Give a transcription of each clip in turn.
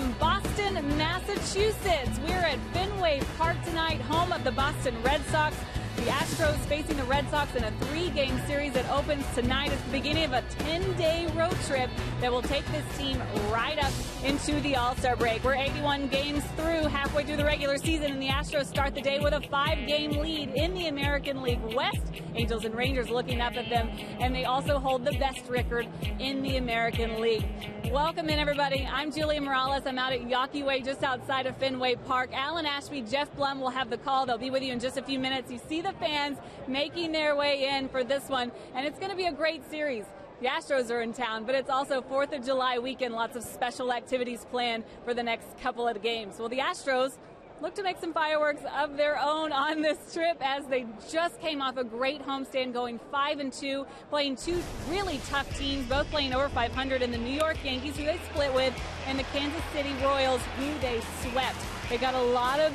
from Boston, Massachusetts. We're at Fenway Park tonight, home of the Boston Red Sox. The Astros facing the Red Sox in a 3-game series that opens tonight. It's the beginning of a 10-day road trip that will take this team right up into the All-Star break. We're 81 games through, halfway through the regular season, and the Astros start the day with a 5-game lead in the American League West. Angels and Rangers looking up at them, and they also hold the best record in the American League. Welcome in, everybody. I'm Julia Morales. I'm out at Yawkey Way, just outside of Fenway Park. Alan Ashby, Jeff Blum will have the call. They'll be with you in just a few minutes. You see the fans making their way in for this one, and it's going to be a great series. The Astros are in town, but it's also 4th of July weekend. Lots of special activities planned for the next couple of games. Well, the Astros look to make some fireworks of their own on this trip, as they just came off a great homestand, going 5-2, playing two really tough teams, both playing over 500 in the New York Yankees, who they split with, and the Kansas City Royals, who they swept. They got a lot of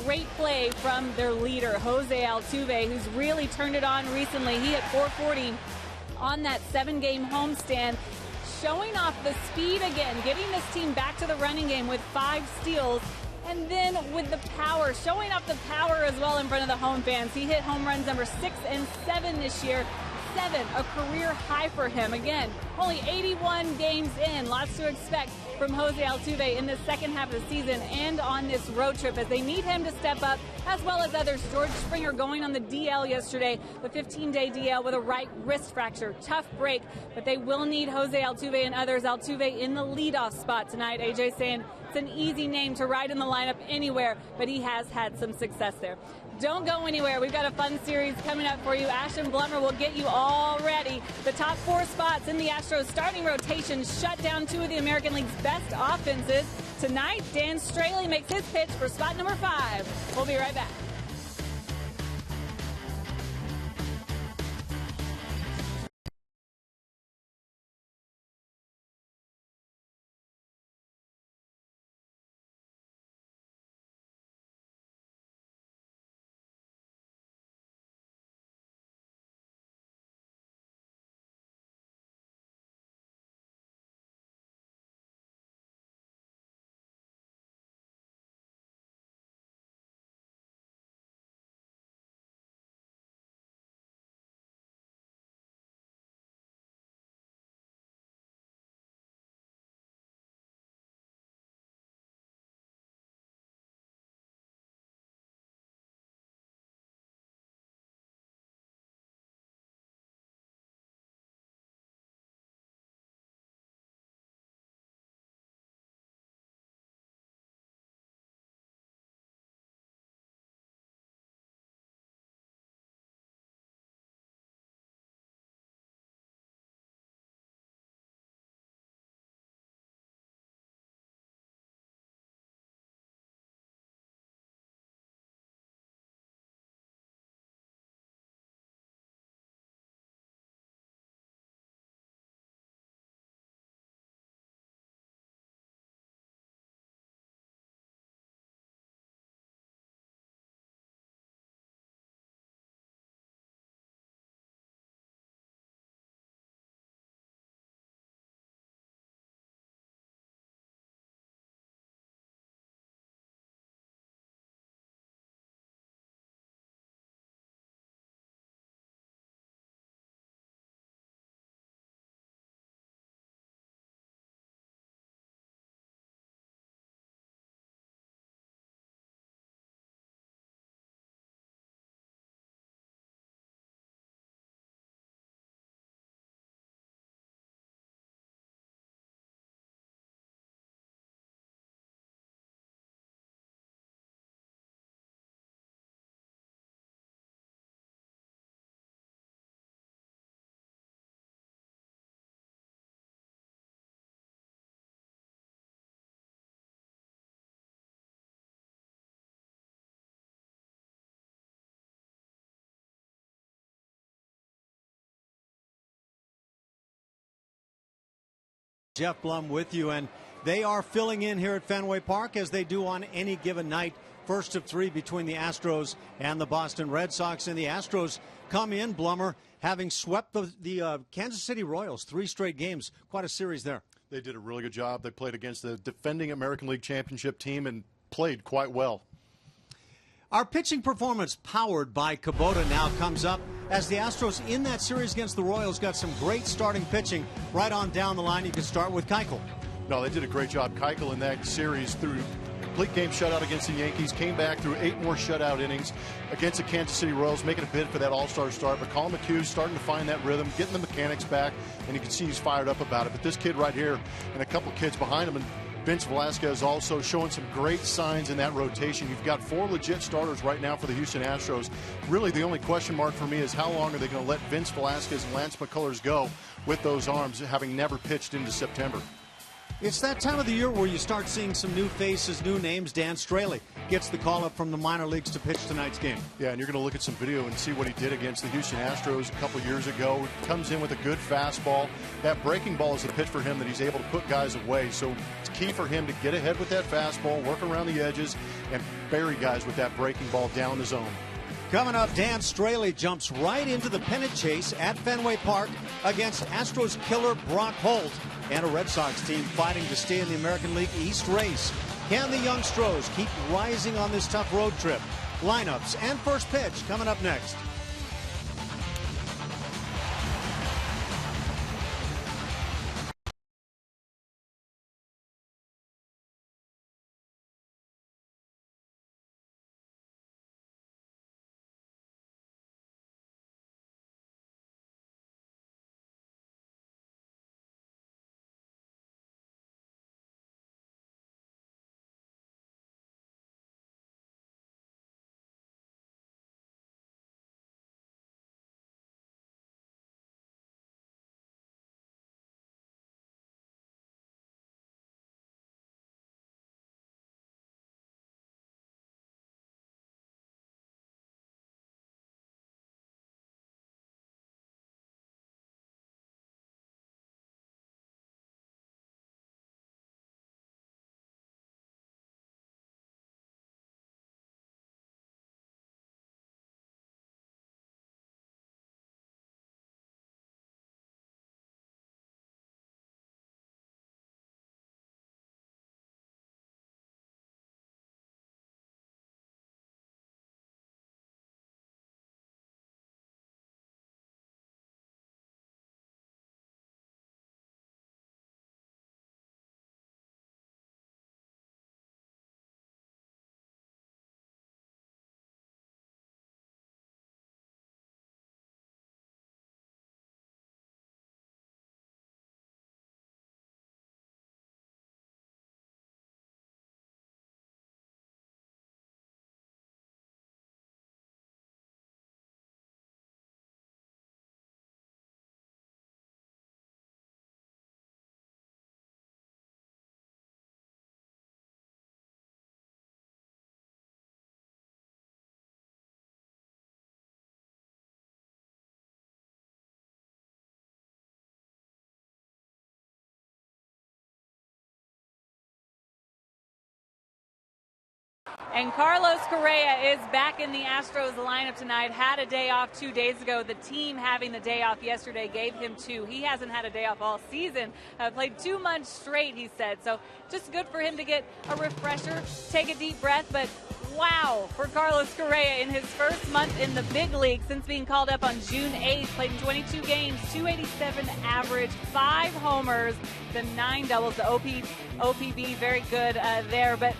great play from their leader, Jose Altuve, who's really turned it on recently. He hit 440 on that 7-game homestand, showing off the speed again, getting this team back to the running game with 5 steals. And then with the power, showing off the power as well in front of the home fans. He hit home runs number 6 and 7 this year. 7, a career high for him. Again, only 81 games in. Lots to expect from Jose Altuve in the second half of the season and on this road trip, as they need him to step up, as well as others. George Springer going on the DL yesterday, the 15-day DL with a right wrist fracture. Tough break, but they will need Jose Altuve and others. Altuve in the leadoff spot tonight. AJ saying it's an easy name to ride in the lineup anywhere, but he has had some success there. Don't go anywhere. We've got a fun series coming up for you. Ash and Blummer will get you all ready. The top 4 spots in the Astros starting rotation shut down 2 of the American League's best offenses. Tonight, Dan Straley makes his pitch for spot number 5. We'll be right back. Jeff Blum with you, and they are filling in here at Fenway Park as they do on any given night. First of 3 between the Astros and the Boston Red Sox, and the Astros come in, Blummer, having swept the Kansas City Royals 3 straight games. Quite a series there. They did a really good job. They played against the defending American League Championship team and played quite well. Our pitching performance powered by Kubota now comes up as the Astros in that series against the Royals got some great starting pitching right on down the line. You can start with Keuchel. No, they did a great job. Keuchel in that series through complete game shutout against the Yankees, came back through 8 more shutout innings against the Kansas City Royals, making a bid for that all-star start. But Colin McHugh's starting to find that rhythm, getting the mechanics back, and you can see he's fired up about it. But this kid right here and a couple kids behind him, and Vince Velasquez also showing some great signs in that rotation. You've got 4 legit starters right now for the Houston Astros. Really, the only question mark for me is how long are they going to let Vince Velasquez and Lance McCullers go with those arms, having never pitched into September. It's that time of the year where you start seeing some new faces, new names. Dan Straley gets the call up from the minor leagues to pitch tonight's game. Yeah, and you're going to look at some video and see what he did against the Houston Astros a couple years ago. Comes in with a good fastball. That breaking ball is a pitch for him that he's able to put guys away. So it's key for him to get ahead with that fastball, work around the edges, and bury guys with that breaking ball down the zone. Coming up, Dan Straley jumps right into the pennant chase at Fenway Park against Astros killer Brock Holt and a Red Sox team fighting to stay in the American League East race. Can the young Stros keep rising on this tough road trip? Lineups and first pitch coming up next. And Carlos Correa is back in the Astros lineup tonight. Had a day off 2 days ago. The team having the day off yesterday gave him 2. He hasn't had a day off all season. Played 2 months straight, he said. So just good for him to get a refresher, take a deep breath. But wow, for Carlos Correa in his first month in the big league since being called up on June 8th. Played in 22 games, 287 average, 5 homers, the 9 doubles, the OPB, very good there. But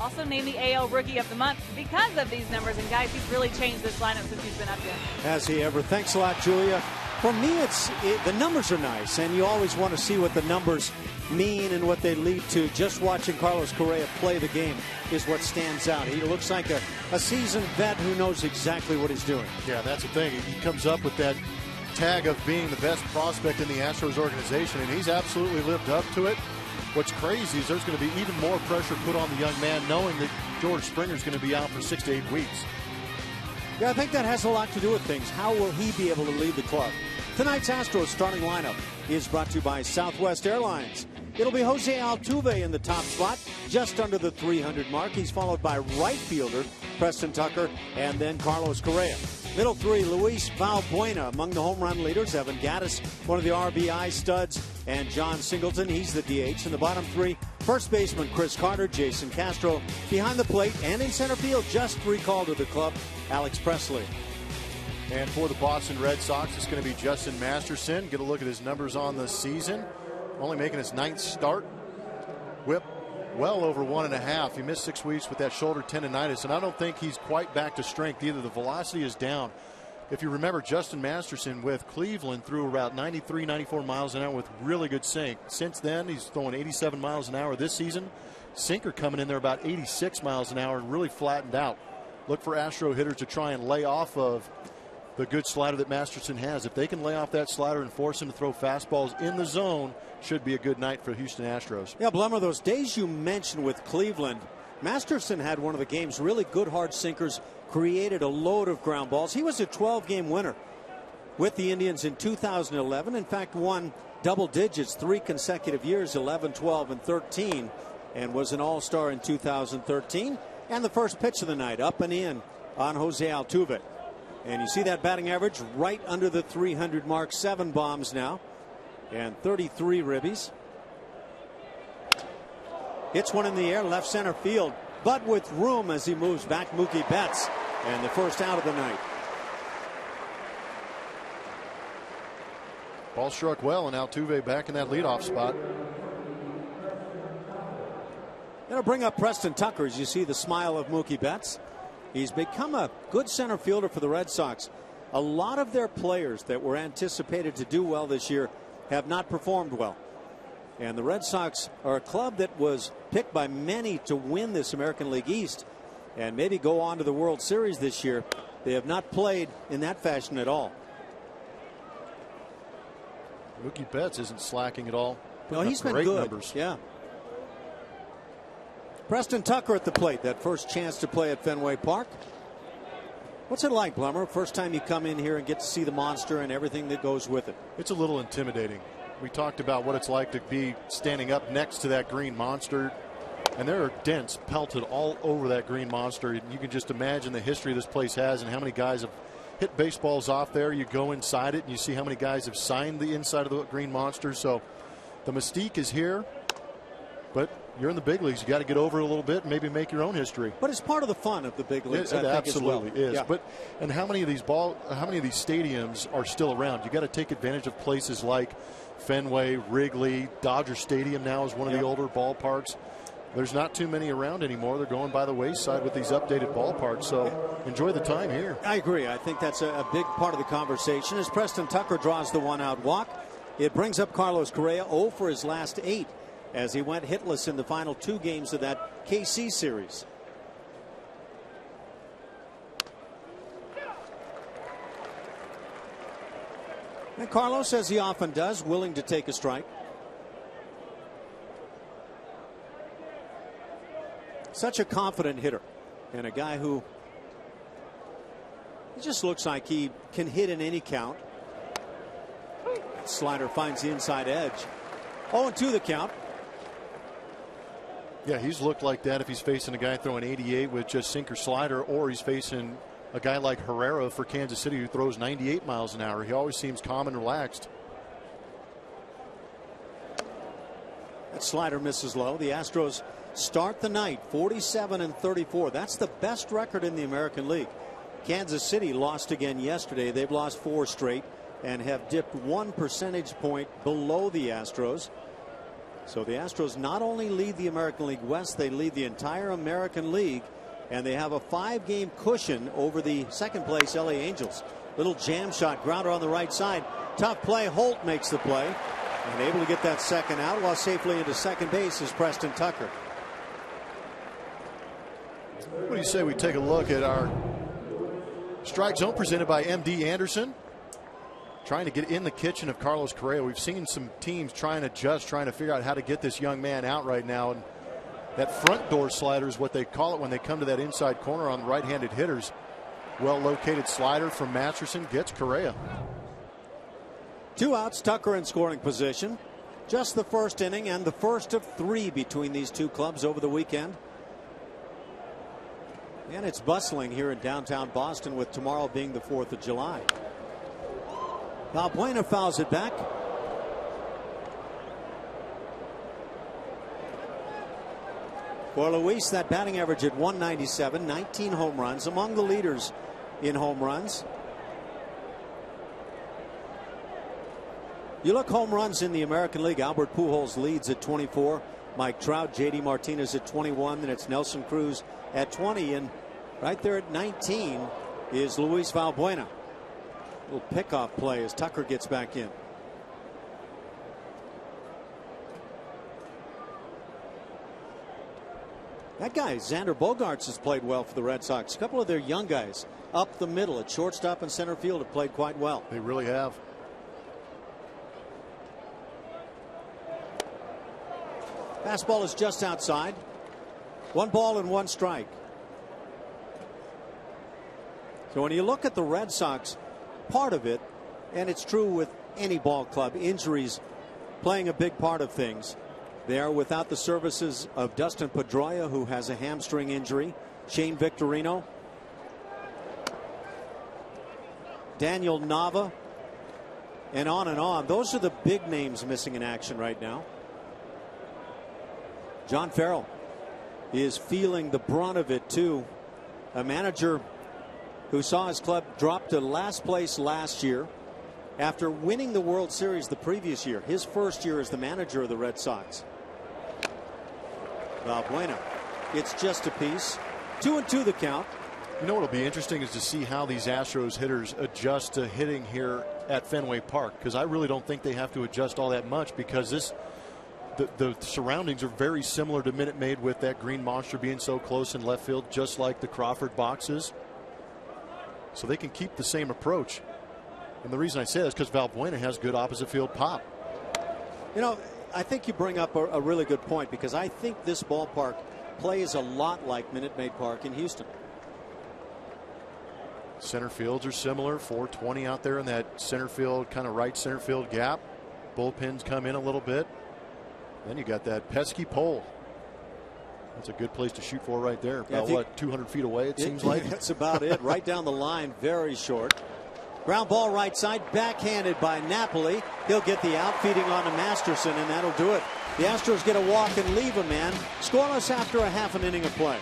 also named the AL Rookie of the Month because of these numbers. And, guys, he's really changed this lineup since he's been up here. Has he ever? Thanks a lot, Julia. For me, the numbers are nice, and you always want to see what the numbers mean and what they lead to. Just watching Carlos Correa play the game is what stands out. He looks like a seasoned vet who knows exactly what he's doing. Yeah, that's the thing. He comes up with that tag of being the best prospect in the Astros organization, and he's absolutely lived up to it. What's crazy is there's going to be even more pressure put on the young man knowing that George Springer's going to be out for 6 to 8 weeks. Yeah, I think that has a lot to do with things. How will he be able to lead the club? Tonight's Astros starting lineup is brought to you by Southwest Airlines. It'll be Jose Altuve in the top spot, just under the 300 mark. He's followed by right fielder Preston Tucker and then Carlos Correa. Middle three, Luis Valbuena among the home run leaders. Evan Gattis, one of the RBI studs. and John Singleton. He's the DH. In the bottom three, first baseman Chris Carter, Jason Castro. Behind the plate and in center field, just recalled to the club, Alex Presley. And for the Boston Red Sox, it's going to be Justin Masterson. Get a look at his numbers on the season. Only making his 9th start. Whip well over 1.5. He missed 6 weeks with that shoulder tendonitis, and I don't think he's quite back to strength either. The velocity is down. If you remember, Justin Masterson with Cleveland threw about 93, 94 miles an hour with really good sink. Since then, he's throwing 87 miles an hour this season. Sinker coming in there about 86 miles an hour and really flattened out. Look for Astro hitters to try and lay off of the good slider that Masterson has. If they can lay off that slider and force him to throw fastballs in the zone, should be a good night for Houston Astros. Yeah, Blummer, those days you mentioned with Cleveland, Masterson had one of the game's really good hard sinkers, created a load of ground balls. He was a 12-game winner with the Indians in 2011. In fact, won double digits 3 consecutive years, 11, 12, and 13, and was an all-star in 2013. And the first pitch of the night, up and in on Jose Altuve. And you see that batting average right under the 300 mark. 7 bombs now and 33 ribbies. Hits one in the air, left center field, but with room as he moves back. Mookie Betts, and the first out of the night. Ball struck well, and Altuve back in that leadoff spot. That'll bring up Preston Tucker as you see the smile of Mookie Betts. He's become a good center fielder for the Red Sox. A lot of their players that were anticipated to do well this year have not performed well. And the Red Sox are a club that was picked by many to win this American League East and maybe go on to the World Series this year. They have not played in that fashion at all. Mookie Betts isn't slacking at all. No, he's been great good. Numbers. Yeah. Preston Tucker at the plate. That first chance to play at Fenway Park. What's it like, Blummer? First time you come in here and get to see the monster and everything that goes with it. It's a little intimidating. We talked about what it's like to be standing up next to that green monster, and there are dents pelted all over that green monster. You can just imagine the history this place has and how many guys have hit baseballs off there. You go inside it and you see how many guys have signed the inside of the green monster. So the mystique is here, but you're in the big leagues. You got to get over it a little bit and maybe make your own history. But it's part of the fun of the big leagues. It I think absolutely as well. is. Yeah. But and how many of these stadiums are still around? You got to take advantage of places like Fenway, Wrigley, Dodger Stadium now is one of the older ballparks. There's not too many around anymore. They're going by the wayside with these updated ballparks. So enjoy the time here. I agree. I think that's a big part of the conversation as Preston Tucker draws the 1-out walk. It brings up Carlos Correa 0 for his last 8 as he went hitless in the final 2 games of that KC series. And Carlos, as he often does, willing to take a strike. Such a confident hitter and a guy who just looks like he can hit in any count. Slider finds the inside edge. 0-2 the count. Yeah, he's looked like that if he's facing a guy throwing 88 with just sinker slider, or he's facing a guy like Herrera for Kansas City who throws 98 miles an hour. He always seems calm and relaxed. That slider misses low. The Astros start the night 47-34. That's the best record in the American League. Kansas City lost again yesterday. They've lost 4 straight and have dipped 1 percentage point below the Astros. So the Astros not only lead the American League West, they lead the entire American League, and they have a 5-game cushion over the second place LA Angels. Little jam shot, grounder on the right side. Tough play. Holt makes the play and able to get that second out, while safely into second base is Preston Tucker. What do you say we take a look at our strike zone presented by MD Anderson? Trying to get in the kitchen of Carlos Correa. We've seen some teams trying to adjust, trying to figure out how to get this young man out right now. And that front door slider is what they call it when they come to that inside corner on right-handed hitters. Well located slider from Masterson gets Correa. 2 outs, Tucker in scoring position. Just the first inning and the first of 3 between these two clubs over the weekend. And it's bustling here in downtown Boston, with tomorrow being the 4th of July. Valbuena fouls it back. For Luis, that batting average at 197, 19 home runs, among the leaders in home runs. You look home runs in the American League. Albert Pujols leads at 24. Mike Trout, J.D. Martinez at 21. Then it's Nelson Cruz at 20. And right there at 19 is Luis Valbuena. Little pickoff play as Tucker gets back in. That guy, Xander Bogaerts, has played well for the Red Sox. A couple of their young guys up the middle at shortstop and center field have played quite well. They really have. Fastball is just outside. 1 ball and 1 strike. So when you look at the Red Sox, part of it, and it's true with any ball club, injuries playing a big part of things. They are without the services of Dustin Pedroia, who has a hamstring injury, Shane Victorino, Daniel Nava, and on and on. Those are the big names missing in action right now. John Farrell is feeling the brunt of it too. A manager who saw his club drop to last place last year after winning the World Series the previous year. His first year as the manager of the Red Sox. Valbuena, it's just a piece. 2-2 the count. You know what'll be interesting is to see how these Astros hitters adjust to hitting here at Fenway Park, because I really don't think they have to adjust all that much, because the surroundings are very similar to Minute Maid, with that green monster being so close in left field, just like the Crawford boxes. So they can keep the same approach. And the reason I say that is because Valbuena has good opposite field pop. You know, I think you bring up a really good point, because I think this ballpark plays a lot like Minute Maid Park in Houston. Center fields are similar. 420 out there in that center field, kind of right center field gap. Bullpens come in a little bit. Then you got that pesky pole. That's a good place to shoot for right there. About, what, 200 feet away, it seems like? That's about it. Right down the line, very short. Ground ball right side, backhanded by Napoli. He'll get the out, feeding on to Masterson, and that'll do it. The Astros get a walk and leave a man scoreless after a half an inning of play.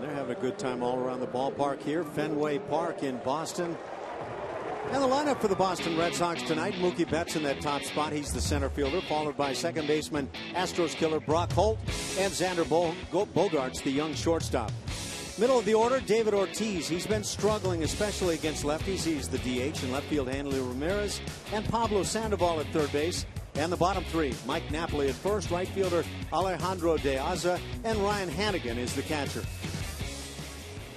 They're having a good time all around the ballpark here. Fenway Park in Boston. And the lineup for the Boston Red Sox tonight: Mookie Betts in that top spot. He's the center fielder, followed by second baseman, Astros killer Brock Holt, and Xander Bogaerts, the young shortstop. Middle of the order, David Ortiz. He's been struggling, especially against lefties. He's the DH. In left field, Hanley Ramirez and Pablo Sandoval at third base. And the bottom three: Mike Napoli at first, right fielder Alejandro De Aza, and Ryan Hannigan is the catcher.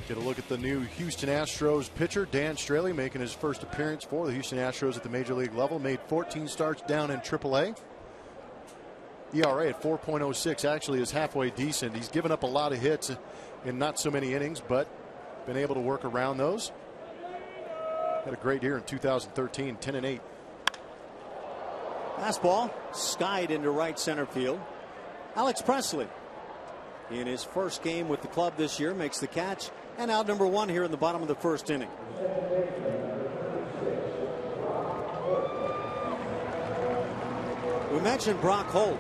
Get a look at the new Houston Astros pitcher, Dan Straley, making his first appearance for the Houston Astros at the major league level. Made 14 starts down in AAA. ERA at 4.06 actually is halfway decent. He's given up a lot of hits in not so many innings, but been able to work around those. Had a great year in 2013, 10-8. Fastball skied into right center field. Alex Presley, in his first game with the club this year, makes the catch, and out number 1 here in the bottom of the first inning. We mentioned Brock Holt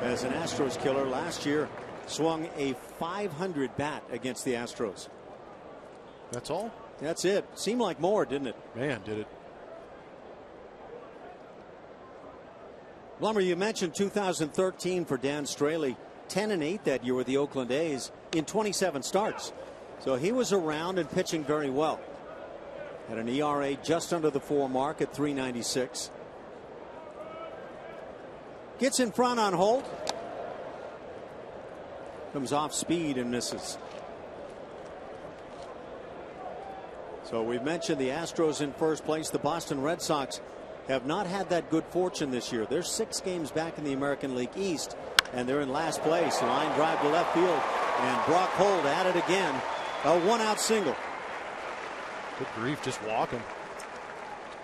as an Astros killer last year. Swung a .500 bat against the Astros. That's all? That's it. Seemed like more, didn't it? Man, did it. Blummer, you mentioned 2013 for Dan Straley. 10-8 that year with the Oakland A's in 27 starts. So he was around and pitching very well. Had an ERA just under the 4 mark at 3.96. Gets in front on Holt. Comes off speed and misses. So we've mentioned the Astros in first place. The Boston Red Sox have not had that good fortune this year. They're 6 games back in the American League East, and they're in last place. Line drive to left field, and Brock Holt at it again. A 1-out single. Good grief, just walking.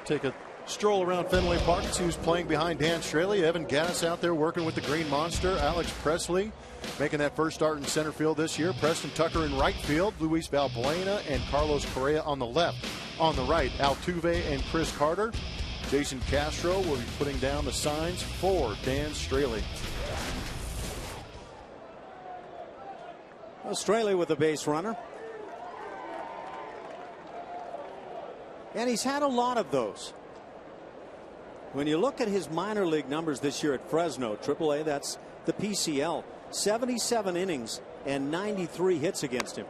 Take a stroll around Fenway Park and see who's playing behind Dan Straley. Evan Gattis out there working with the Green Monster. Alex Presley making that first start in center field this year. Preston Tucker in right field. Luis Valbuena and Carlos Correa on the left. On the right, Altuve and Chris Carter. Jason Castro will be putting down the signs for Dan Straley. Straley with a base runner. And he's had a lot of those. When you look at his minor league numbers this year at Fresno, AAA, that's the PCL, 77 innings and 93 hits against him.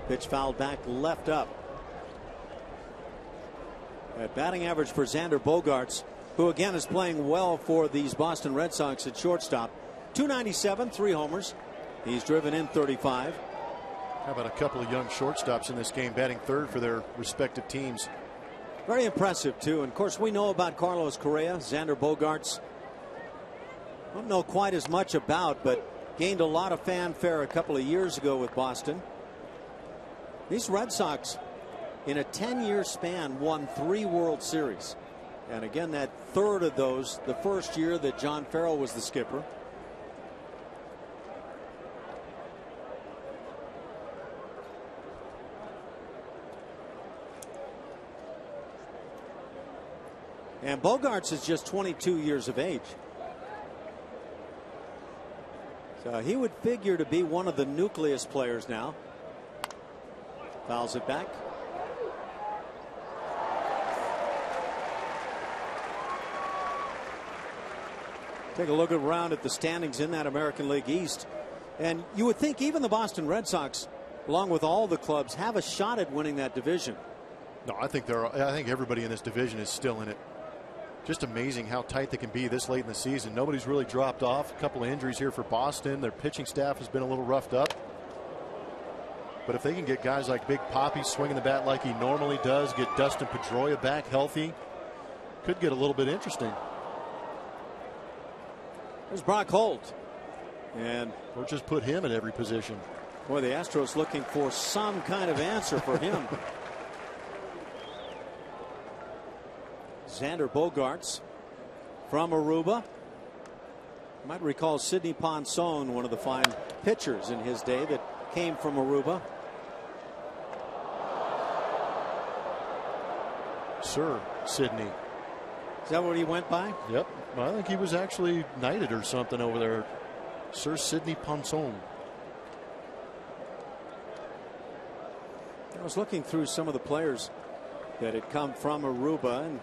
Pitch fouled back left up. At batting average for Xander Bogaerts, who again is playing well for these Boston Red Sox at shortstop, 297, 3 homers. He's driven in 35. How about a couple of young shortstops in this game batting third for their respective teams? Very impressive, too. And of course, we know about Carlos Correa. Xander Bogaerts, don't know quite as much about, but gained a lot of fanfare a couple of years ago with Boston. These Red Sox, in a 10-year span, won 3 World Series. And again, that third of those, the first year that John Farrell was the skipper. And Bogaerts is just 22 years of age. So he would figure to be one of the nucleus players now. Fouls it back. Take a look around at the standings in that American League East. And you would think even the Boston Red Sox, along with all the clubs, have a shot at winning that division. No, I think everybody in this division is still in it. Just amazing how tight they can be this late in the season. Nobody's really dropped off. A couple of injuries here for Boston. Their pitching staff has been a little roughed up. But if they can get guys like Big Papi swinging the bat like he normally does, get Dustin Pedroia back healthy, could get a little bit interesting. There's Brock Holt. And or just put him at every position. Boy, the Astros looking for some kind of answer for him. Xander Bogaerts from Aruba. You might recall Sidney Ponson, one of the fine pitchers in his day that came from Aruba. Sir Sidney. Is that what he went by? Yep. I think he was actually knighted or something over there. Sir Sidney Ponson. I was looking through some of the players that had come from Aruba, and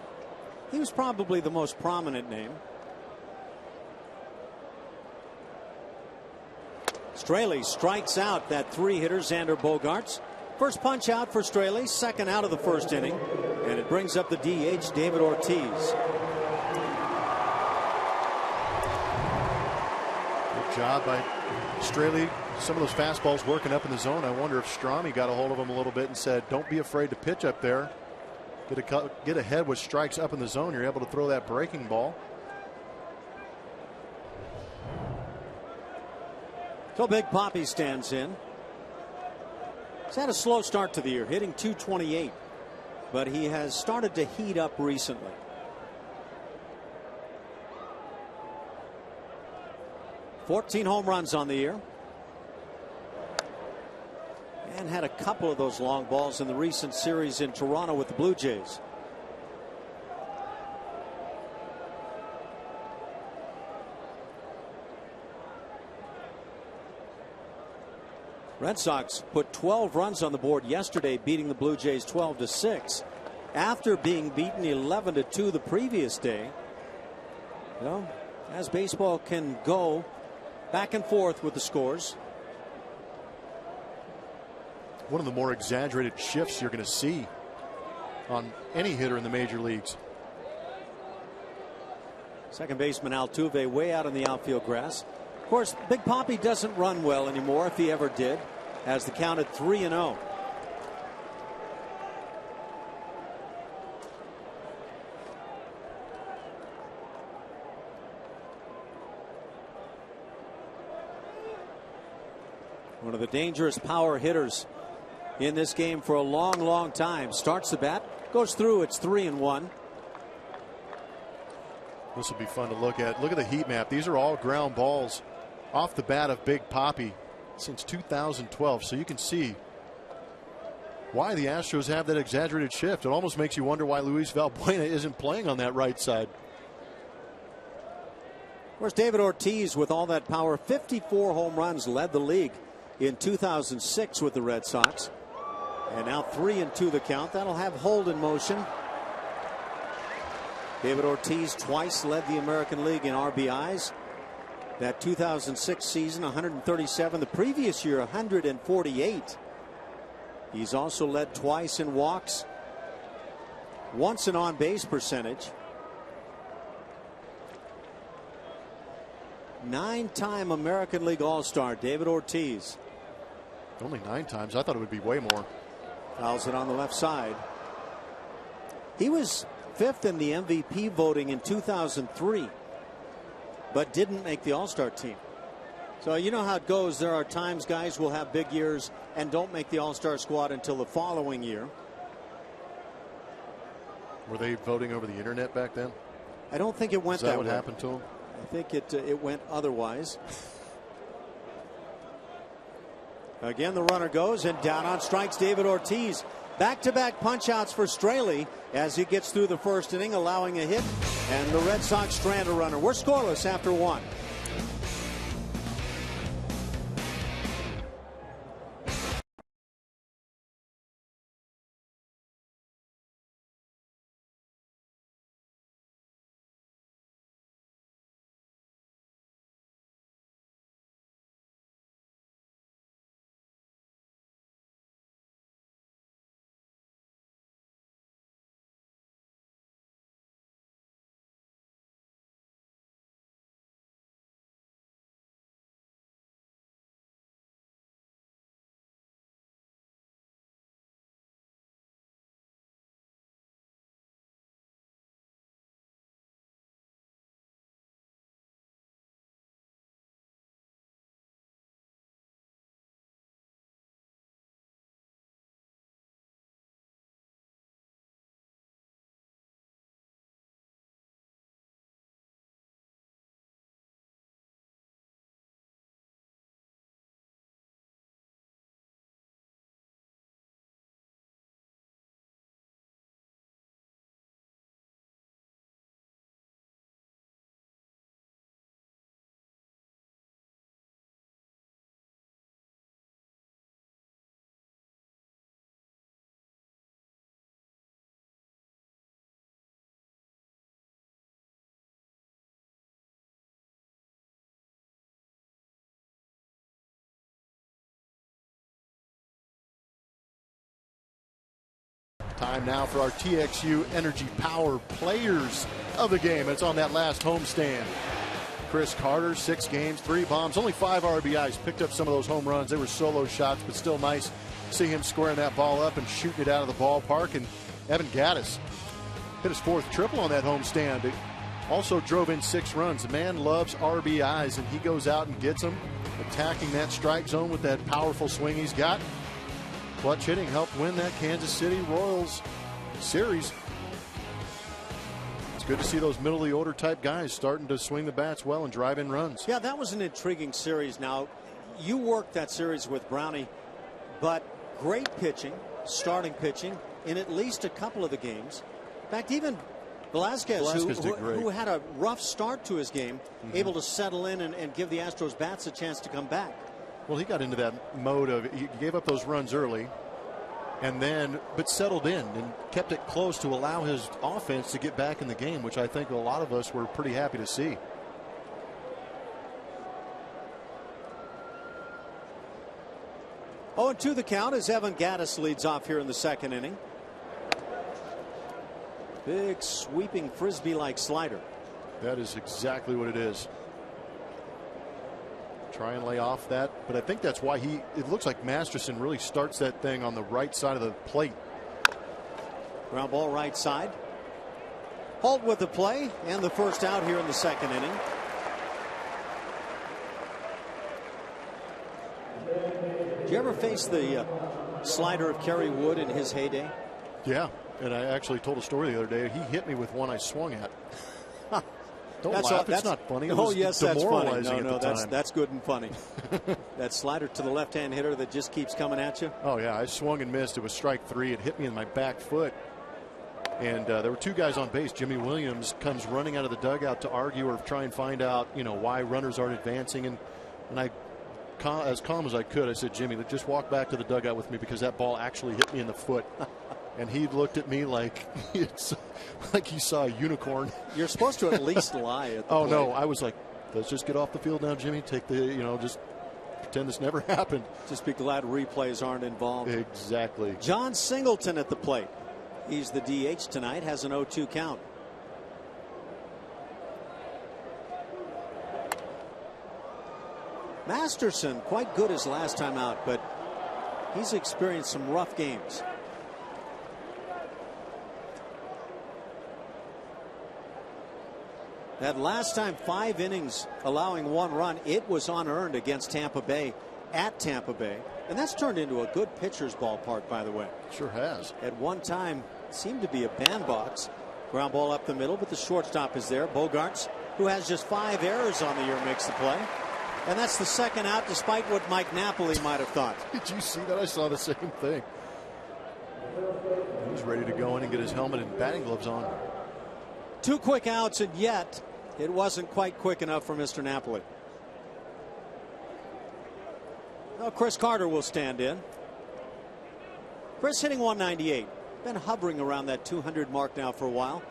he was probably the most prominent name. Straley strikes out that 3-hitter, Xander Bogaerts. First punch out for Straley, second out of the first inning, and it brings up the DH, David Ortiz. Good job by Straley. Some of those fastballs working up in the zone. I wonder if Strami got a hold of him a little bit and said, don't be afraid to pitch up there. Get ahead with strikes up in the zone. You're able to throw that breaking ball. So Big Papi stands in. He's had a slow start to the year, hitting .228, but he has started to heat up recently. "14 home runs on the year, and had a couple of those long balls in the recent series in Toronto with the Blue Jays. Red Sox put 12 runs on the board yesterday, beating the Blue Jays 12-6 after being beaten 11-2 the previous day. You know, as baseball can go back and forth with the scores. One of the more exaggerated shifts you're going to see on any hitter in the major leagues. Second baseman Altuve way out in the outfield grass. Of course, Big Papi doesn't run well anymore, if he ever did, as the count at 3-0. One of the dangerous power hitters in this game for a long, long time. Starts the bat, goes through. It's 3-1. This will be fun to look at. Look at the heat map. These are all ground balls off the bat of Big Papi since 2012. So you can see why the Astros have that exaggerated shift. It almost makes you wonder why Luis Valbuena isn't playing on that right side. Of course, David Ortiz, with all that power, 54 home runs, led the league in 2006 with the Red Sox. And now 3-2 the count. That'll have Hold in motion. David Ortiz twice led the American League in RBIs. That 2006 season, 137. The previous year, 148. He's also led twice in walks, once in on-base percentage. 9-time American League All-Star, David Ortiz. Only 9 times. I thought it would be way more. Fouls it on the left side. He was 5th in the MVP voting in 2003, but didn't make the All-Star team. So you know how it goes. There are times guys will have big years and don't make the All-Star squad until the following year. Were they voting over the internet back then? I don't think it went that that what way. happened to them? I think it went otherwise. Again, the runner goes, and down on strikes David Ortiz. Back-to-back punch-outs for Straley as he gets through the first inning, allowing a hit, and the Red Sox strand a runner. We're scoreless after 1. Time now for our TXU Energy Power Players of the Game. It's on that last homestand. Chris Carter, 6 games, 3 bombs, only 5 RBIs. Picked up some of those home runs. They were solo shots, but still nice to see him squaring that ball up and shooting it out of the ballpark. And Evan Gattis hit his 4th triple on that homestand. It also drove in 6 runs. The man loves RBIs, and he goes out and gets them, attacking that strike zone with that powerful swing he's got. clutch hitting helped win that Kansas City Royals series. It's good to see those middle of the order type guys starting to swing the bats well and drive in runs. Yeah, that was an intriguing series. Now, you worked that series with Brownie, but great pitching, starting pitching in at least a couple of the games. In fact, even Velasquez who had a rough start to his game, able to settle in and give the Astros bats a chance to come back. Well, he got into that mode of he gave up those runs early, and then but settled in and kept it close to allow his offense to get back in the game, which I think a lot of us were pretty happy to see. Oh, and 2 the count as Evan Gattis leads off here in the second inning. Big sweeping frisbee-like slider. That is exactly what it is. Try and lay off that, but I think that's why it looks like Masterson really starts that thing on the right side of the plate. Ground ball right side. Holt with the play and the first out here in the second inning. Did you ever face the slider of Kerry Wood in his heyday? Yeah, and I actually told a story the other day. He hit me with one I swung at. Don't laugh. It's not funny. It was yes, that's funny. No, that's good and funny. That slider to the left-hand hitter that just keeps coming at you. Oh yeah, I swung and missed. It was strike 3. It hit me in my back foot, and there were 2 guys on base. Jimmy Williams comes running out of the dugout to argue or try and find out, why runners aren't advancing, and I, as calm as I could, I said, Jimmy, just walk back to the dugout with me because that ball actually hit me in the foot. And he looked at me like he saw a unicorn. You're supposed to at least lie at the plate. No, I was like, let's just get off the field now, Jimmy. Take the, just pretend this never happened. Just be glad replays aren't involved. Exactly. John Singleton at the plate. He's the DH tonight, has an 0-2 count. Masterson quite good his last time out, but he's experienced some rough games. That last time, 5 innings allowing 1 run, it was unearned against Tampa Bay at Tampa Bay. And that's turned into a good pitcher's ballpark, by the way. Sure has. At one time, it seemed to be a bandbox. Ground ball up the middle, but the shortstop is there. Bogarts, who has just 5 errors on the year, makes the play. And that's the second out, despite what Mike Napoli might have thought. Did you see that? I saw the same thing. He was ready to go in and get his helmet and batting gloves on. 2 quick outs, and yet it wasn't quite quick enough for Mr. Napoli. Well, Chris Carter will stand in. Chris hitting 198. Been hovering around that 200 mark now for a while,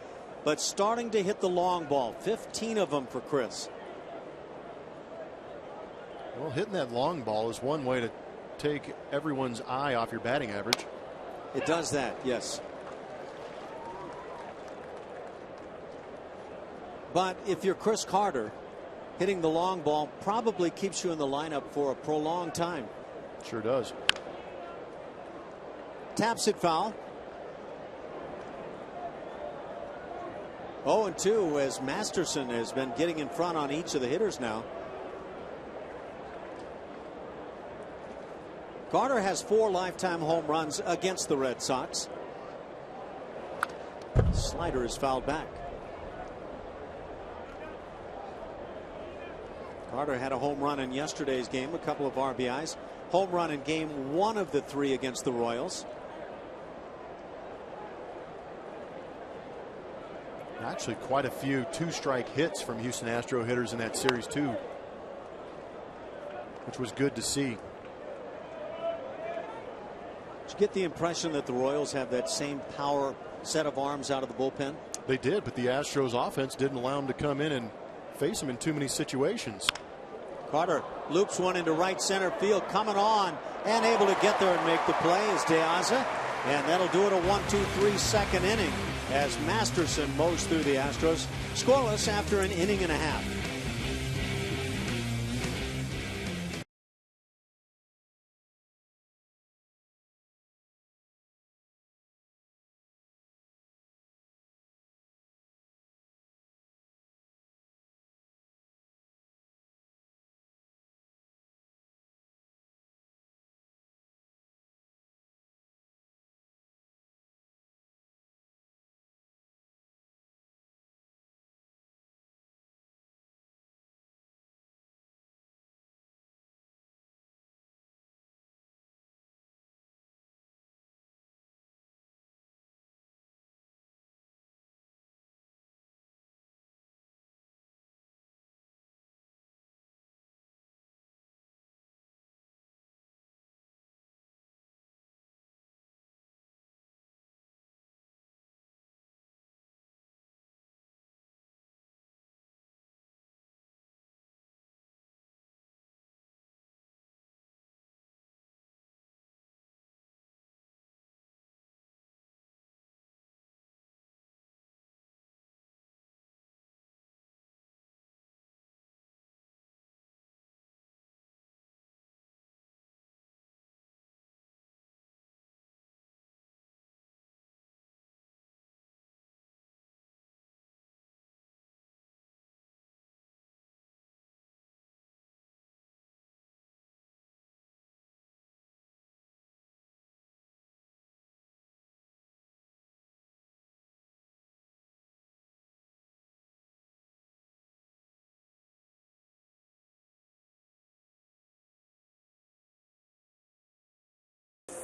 but starting to hit the long ball. 15 of them for Chris. Well, hitting that long ball is one way to take everyone's eye off your batting average. It does that, yes. But if you're Chris Carter, hitting the long ball probably keeps you in the lineup for a prolonged time. Sure does. Taps it foul. 0-2 as Masterson has been getting in front on each of the hitters now. Carter has 4 lifetime home runs against the Red Sox. Slider is fouled back. Carter had a home run in yesterday's game, a couple of RBIs. Home run in game 1 of the 3 against the Royals. Actually, quite a few 2-strike hits from Houston Astro hitters in that series, too, which was good to see. Did you get the impression that the Royals have that same power set of arms out of the bullpen? They did, but the Astros offense didn't allow them to come in and face them in too many situations. Carter loops one into right center field, coming on and able to get there and make the play is De Aza, and that'll do it. A 1-2-3 second inning as Masterson mows through the Astros, scoreless after an inning and a half.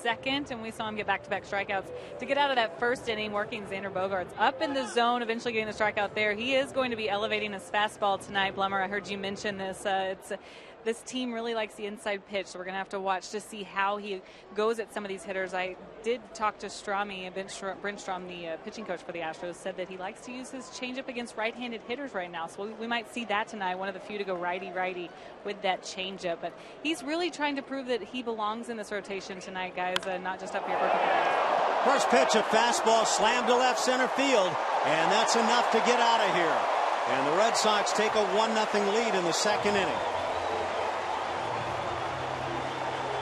second, and we saw him get back-to-back strikeouts to get out of that first inning, working Xander Bogaerts up in the zone, eventually getting the strikeout there. He is going to be elevating his fastball tonight. Blummer, I heard you mention this. This team really likes the inside pitch, so we're going to have to watch to see how he goes at some of these hitters. I did talk to Brent Strom, the pitching coach for the Astros, said that he likes to use his changeup against right-handed hitters right now. So we might see that tonight, one of the few to go righty-righty with that changeup. But he's really trying to prove that he belongs in this rotation tonight, guys, not just up here for a couple days. First pitch, a fastball slammed to left center field, and that's enough to get out of here. And the Red Sox take a 1-0 lead in the second inning.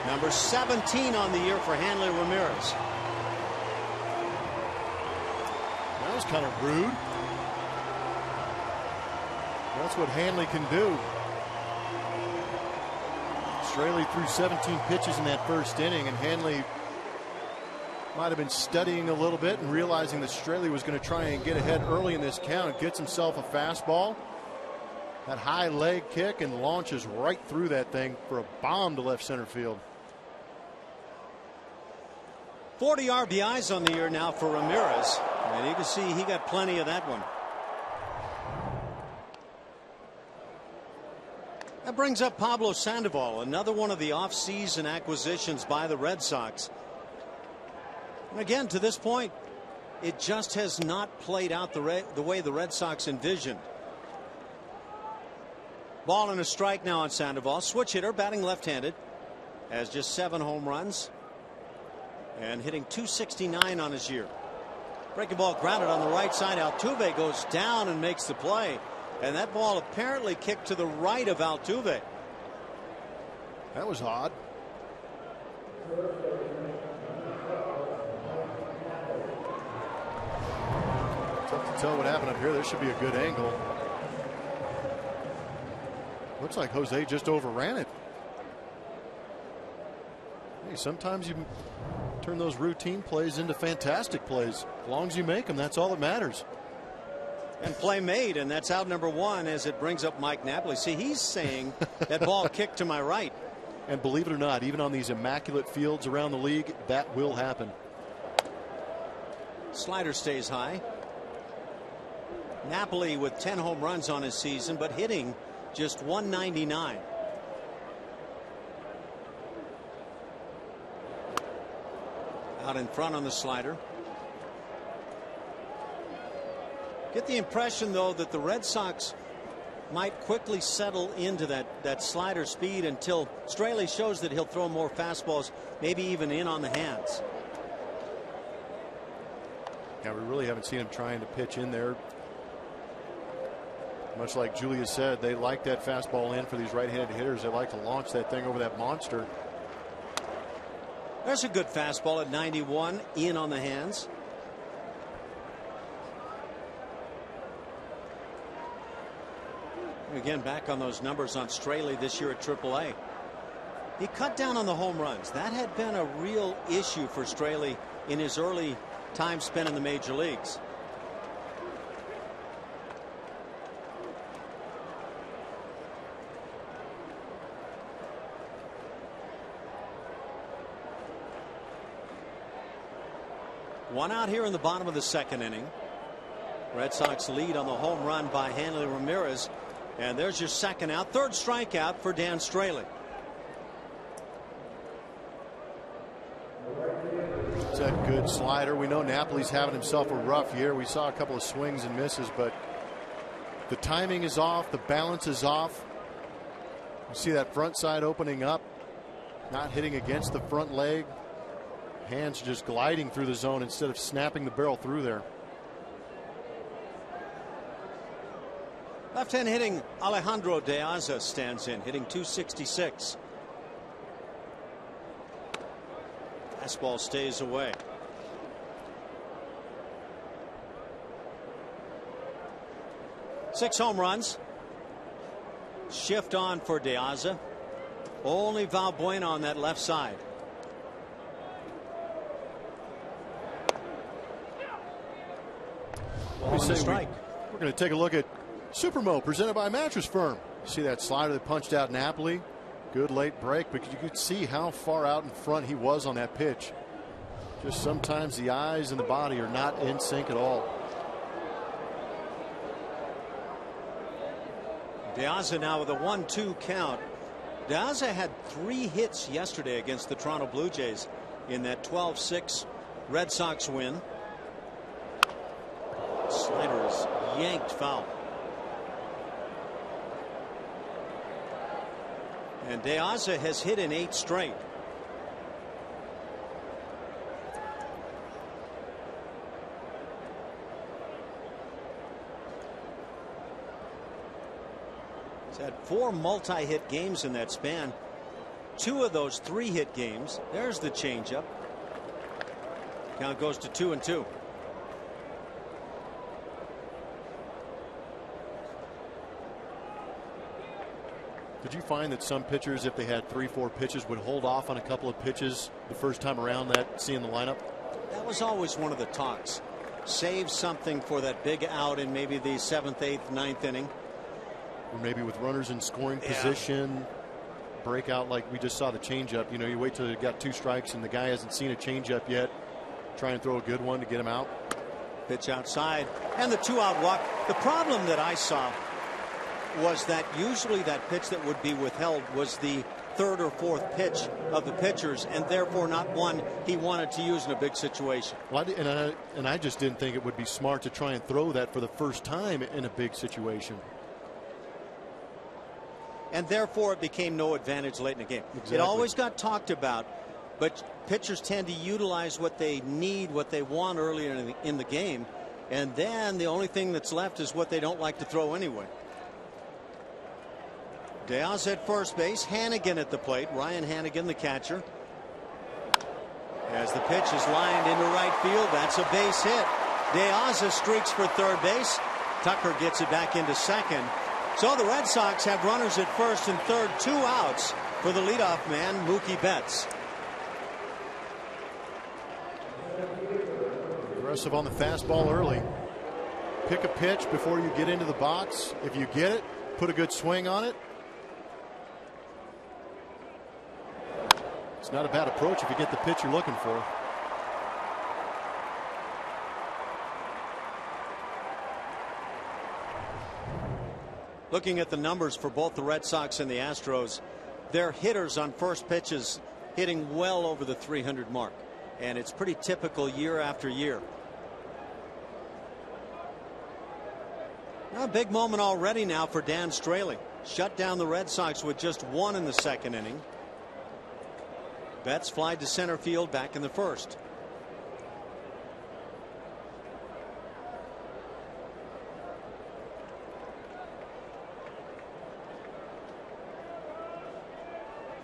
Number 17 on the year for Hanley Ramirez. That was kind of rude. That's what Hanley can do. Straley threw 17 pitches in that first inning, and Hanley might have been studying a little bit and realizing that Straley was going to try and get ahead early in this count. Gets himself a fastball, that high leg kick, and launches right through that thing for a bomb to left center field. 40 RBIs on the year now for Ramirez, and you can see he got plenty of that one. That brings up Pablo Sandoval, another one of the off-season acquisitions by the Red Sox. And again, to this point, it just has not played out the way the Red Sox envisioned. Ball and a strike now on Sandoval. Switch hitter, batting left-handed, has just 7 home runs and hitting .269 on his year. Breaking ball grounded on the right side. Altuve goes down and makes the play, and that ball apparently kicked to the right of Altuve. That was odd. Tough to tell what happened up here. There should be a good angle. Looks like Jose just overran it. Hey, sometimes you turn those routine plays into fantastic plays. As long as you make them, that's all that matters. And play made, and that's out number 1 as it brings up Mike Napoli. See, he's saying that ball kicked to my right. And believe it or not, even on these immaculate fields around the league, that will happen. Slider stays high. Napoli with 10 home runs on his season, but hitting just .199. Out in front on the slider. Get the impression, though, that the Red Sox might quickly settle into that slider speed until Straley shows that he'll throw more fastballs, maybe even in on the hands. Yeah, we really haven't seen him trying to pitch in there. Much like Julia said, they like that fastball in for these right-handed hitters. They like to launch that thing over that monster. There's a good fastball at 91 in on the hands. Again, back on those numbers on Straley this year at AAA. He cut down on the home runs. That had been a real issue for Straley in his early time spent in the major leagues. One out here in the bottom of the second inning. Red Sox lead on the home run by Hanley Ramirez. And there's your second out. Third strikeout for Dan Straley. It's that good slider. We know Napoli's having himself a rough year. We saw a couple of swings and misses, but the timing is off. The balance is off. You see that front side opening up, not hitting against the front leg. Hands just gliding through the zone instead of snapping the barrel through there. Left-hand hitting Alejandro De Aza stands in, hitting .266. Fastball stays away. Six home runs. Shift on for De Aza. Only Valbuena on that left side. We're going to take a look at Supermo presented by Mattress Firm. See that slider that punched out Napoli? Good late break, because you could see how far out in front he was on that pitch. Just sometimes the eyes and the body are not in sync at all. De Aza now with a 1-2 count. De Aza had 3 hits yesterday against the Toronto Blue Jays in that 12-6 Red Sox win. Slider is yanked foul. And De Aza has hit in 8 straight. He's had 4 multi-hit games in that span. 2 of those 3-hit games. There's the changeup. Count goes to 2-2. Did you find that some pitchers, if they had 3-4 pitches, would hold off on a couple of pitches the first time around that seeing the lineup? That was always one of the talks. Save something for that big out in maybe the 7th, 8th, 9th inning. Or maybe with runners in scoring position, break out like we just saw the changeup. You know, you wait till you got 2 strikes and the guy hasn't seen a changeup yet. Try and throw a good one to get him out. Pitch outside and the 2-out walk. The problem that I saw was that usually that pitch that would be withheld was the 3rd or 4th pitch of the pitchers, and therefore not one he wanted to use in a big situation. Well, I just didn't think it would be smart to try and throw that for the first time in a big situation. And therefore it became no advantage late in the game. Exactly. It always got talked about, but pitchers tend to utilize what they need, what they want earlier in the game, and then the only thing that's left is what they don't like to throw anyway. De Aza at first base, Hannigan at the plate. Ryan Hannigan, the catcher. As the pitch is lined into right field, that's a base hit. De Aza streaks for third base. Tucker gets it back into second. So the Red Sox have runners at first and third, 2 outs for the leadoff man, Mookie Betts. Aggressive on the fastball early. Pick a pitch before you get into the box. If you get it, put a good swing on it. It's not a bad approach if you get the pitch you're looking for. Looking at the numbers for both the Red Sox and the Astros, their hitters on first pitches hitting well over the 300 mark. And it's pretty typical year after year. Now a big moment already now for Dan Straley. Shut down the Red Sox with just 1 in the 2nd inning. Betts flied to center field back in the 1st.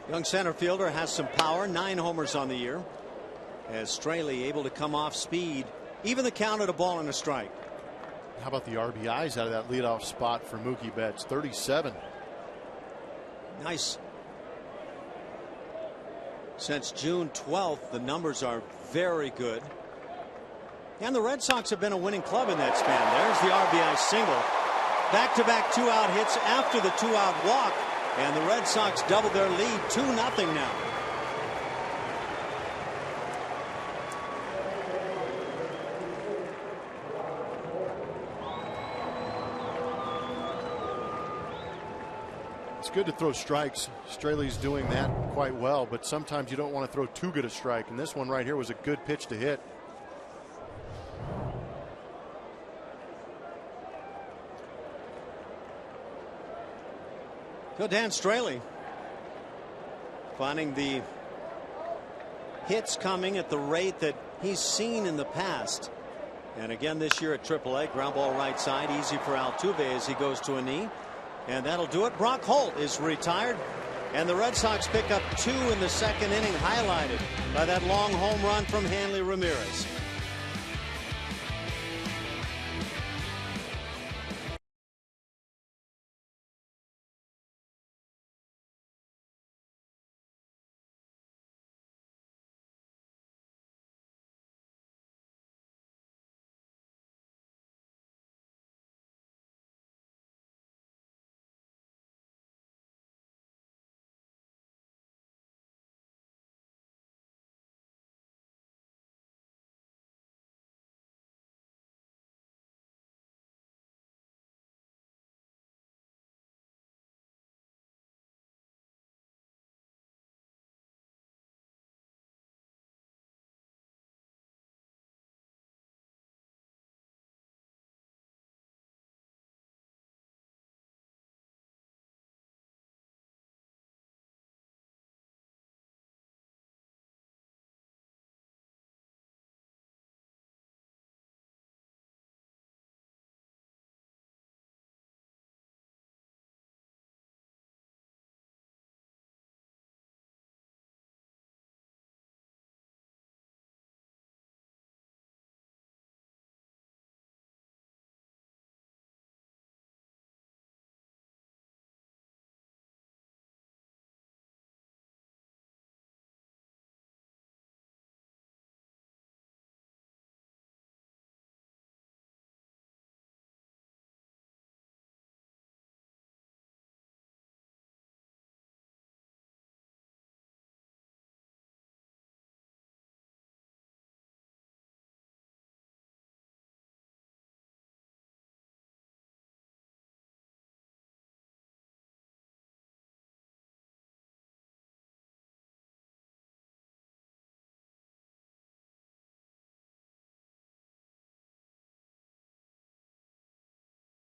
Young center fielder has some power, 9 homers on the year. As Straley able to come off speed, even the count at a ball and a strike. How about the RBIs out of that leadoff spot for Mookie Betts? 37. Nice. Since June 12th, the numbers are very good. And the Red Sox have been a winning club in that span. There's the RBI single. Back-to-back 2-out hits after the 2-out walk. And the Red Sox double their lead, 2-0 now. It's good to throw strikes. Straley's doing that quite well, but sometimes you don't want to throw too good a strike, and this one right here was a good pitch to hit. So Dan Straley finding the hits coming at the rate that he's seen in the past. And again this year at AAA, ground ball right side, easy for Altuve as he goes to a knee. And that'll do it. Brock Holt is retired. And the Red Sox pick up 2 in the 2nd inning, highlighted by that long home run from Hanley Ramirez.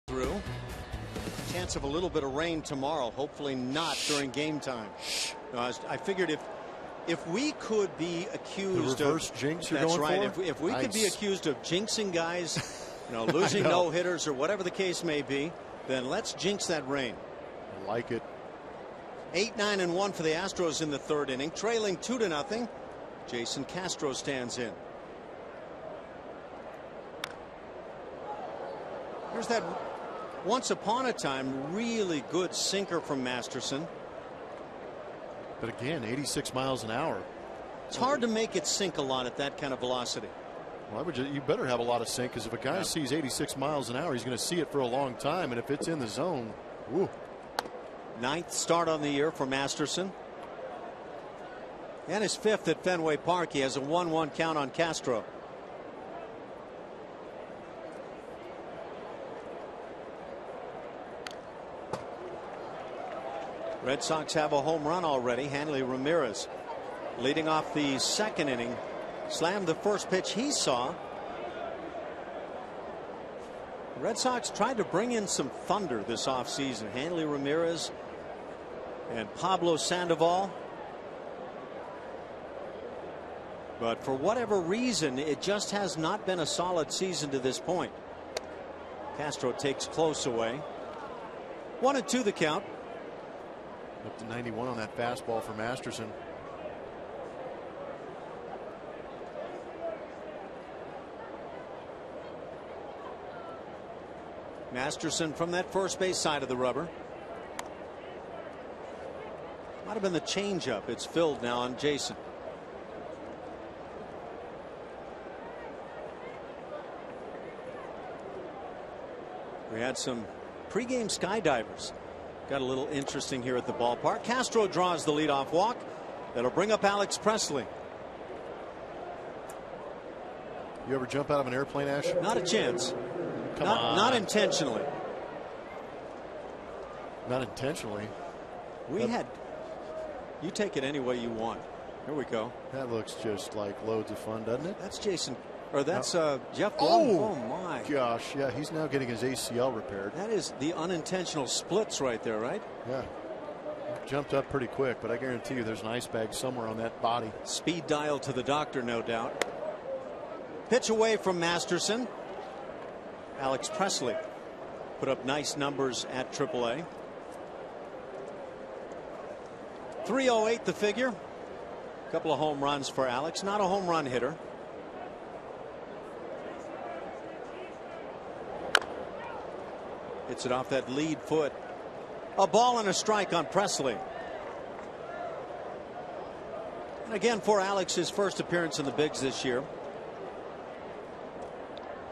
through. Chance of a little bit of rain tomorrow. Hopefully not during game time. No, I figured if we could be accused the reverse of jinx you're that's going right. for? If we could be accused of jinxing guys, losing no hitters or whatever the case may be, then let's jinx that rain. I like it. 8-9-1 for the Astros in the third inning, trailing 2-0. Jason Castro stands in. There's that once upon a time really good sinker from Masterson. But again, 86 miles an hour. It's hard to make it sink a lot at that kind of velocity. Well, you better have a lot of sink, because if a guy sees 86 miles an hour, he's going to see it for a long time. And if it's in the zone, woo. 9th start on the year for Masterson. And his 5th at Fenway Park. He has a 1-1 count on Castro. Red Sox have a home run already. Hanley Ramirez leading off the second inning. Slammed the first pitch he saw. The Red Sox tried to bring in some thunder this offseason. Hanley Ramirez and Pablo Sandoval. But for whatever reason, it just has not been a solid season to this point. Castro takes close away. 1-2 the count. Up to 91 on that fastball for Masterson. Masterson from that first base side of the rubber. Might have been the changeup. It's filled now on Jason. We had some pregame skydivers. Got a little interesting here at the ballpark. Castro draws the leadoff walk. That'll bring up Alex Presley. You ever jump out of an airplane, Ash? Not a chance. Come on. Not intentionally. Not intentionally. You take it any way you want. Here we go. That looks just like loads of fun, doesn't it? That's Jason. Or that's Jeff. Oh my gosh. Yeah, he's now getting his ACL repaired. That is the unintentional splits right there, right? Yeah. Jumped up pretty quick, but I guarantee you there's an ice bag somewhere on that body. Speed dial to the doctor, no doubt. Pitch away from Masterson. Alex Presley put up nice numbers at AAA. 308 the figure. A couple of home runs for Alex. Not a home run hitter. Hits it off that lead foot. A ball and a strike on Presley. And again for Alex, his first appearance in the bigs this year.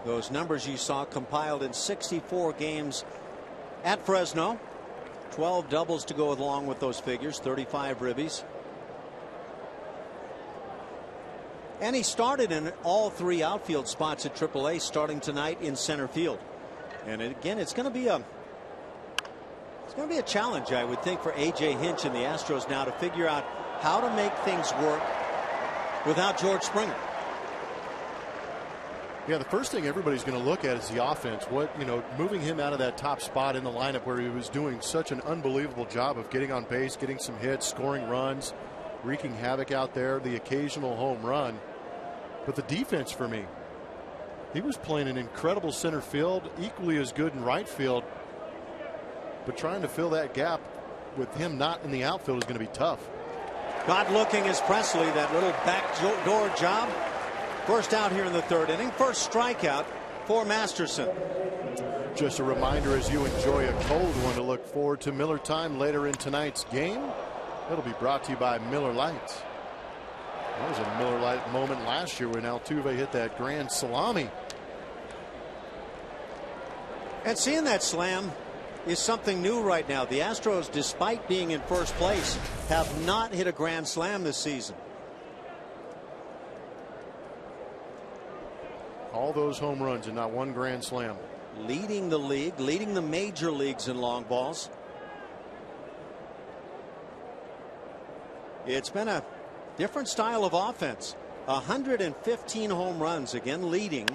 Those numbers you saw compiled in 64 games at Fresno. 12 doubles to go along with those figures. 35 ribbies. And he started in all 3 outfield spots at AAA, starting tonight in center field. And again, it's going to be a challenge, I would think, for A.J. Hinch and the Astros now to figure out how to make things work without George Springer. Yeah, the first thing everybody's going to look at is the offense. Moving him out of that top spot in the lineup where he was doing such an unbelievable job of getting on base, getting some hits, scoring runs, wreaking havoc out there, the occasional home run. But the defense for me, he was playing an incredible center field, equally as good in right field. But trying to fill that gap with him not in the outfield is going to be tough. God looking is Presley, that little backdoor job. First out here in the third inning. First strikeout for Masterson. Just a reminder, as you enjoy a cold one, to look forward to Miller Time later in tonight's game. It'll be brought to you by Miller Lite. That was a Miller Lite moment last year when Altuve hit that grand salami. And seeing that slam is something new right now. The Astros, despite being in first place, have not hit a grand slam this season. All those home runs and not one grand slam. Leading the league, leading the major leagues in long balls. It's been a different style of offense. 115 home runs, again leading.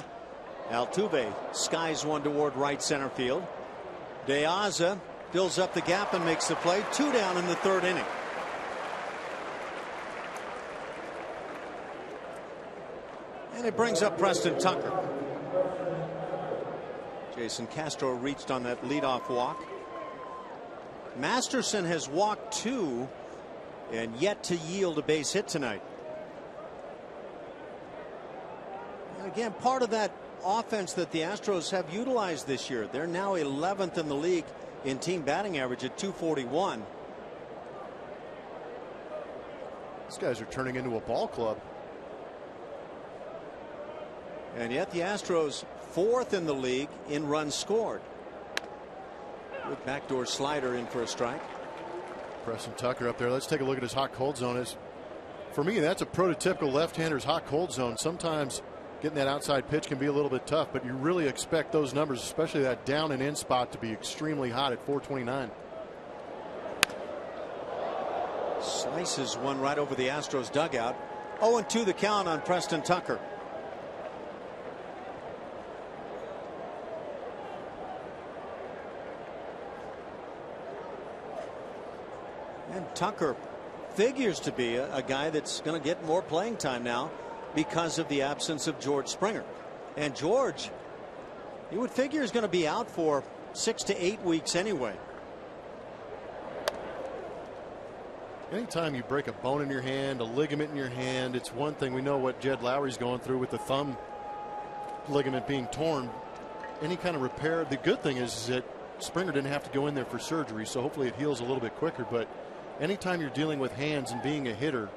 Altuve skies one toward right center field. De Aza fills up the gap and makes the play. 2 down in the 3rd inning. And it brings up Preston Tucker. Jason Castro reached on that leadoff walk. Masterson has walked 2 and yet to yield a base hit tonight. And again, part of that offense that the Astros have utilized this year. They're now 11th in the league in team batting average at .241. These guys are turning into a ball club. And yet the Astros 4th in the league in runs scored. With backdoor slider in for a strike. Preston Tucker up there. Let's take a look at his hot cold zone. For me, that's a prototypical left-hander's hot cold zone. Sometimes getting that outside pitch can be a little bit tough, but you really expect those numbers, especially that down and in spot, to be extremely hot at 429. Slices one right over the Astros dugout. 0-2 the count on Preston Tucker. And Tucker figures to be a guy that's going to get more playing time now because of the absence of George Springer. And George, you would figure, is going to be out for 6 to 8 weeks anyway. Anytime you break a bone in your hand, a ligament in your hand, it's one thing. We know what Jed Lowry's going through with the thumb ligament being torn. Any kind of repair. The good thing is that Springer didn't have to go in there for surgery, so hopefully it heals a little bit quicker. But anytime you're dealing with hands and being a hitter,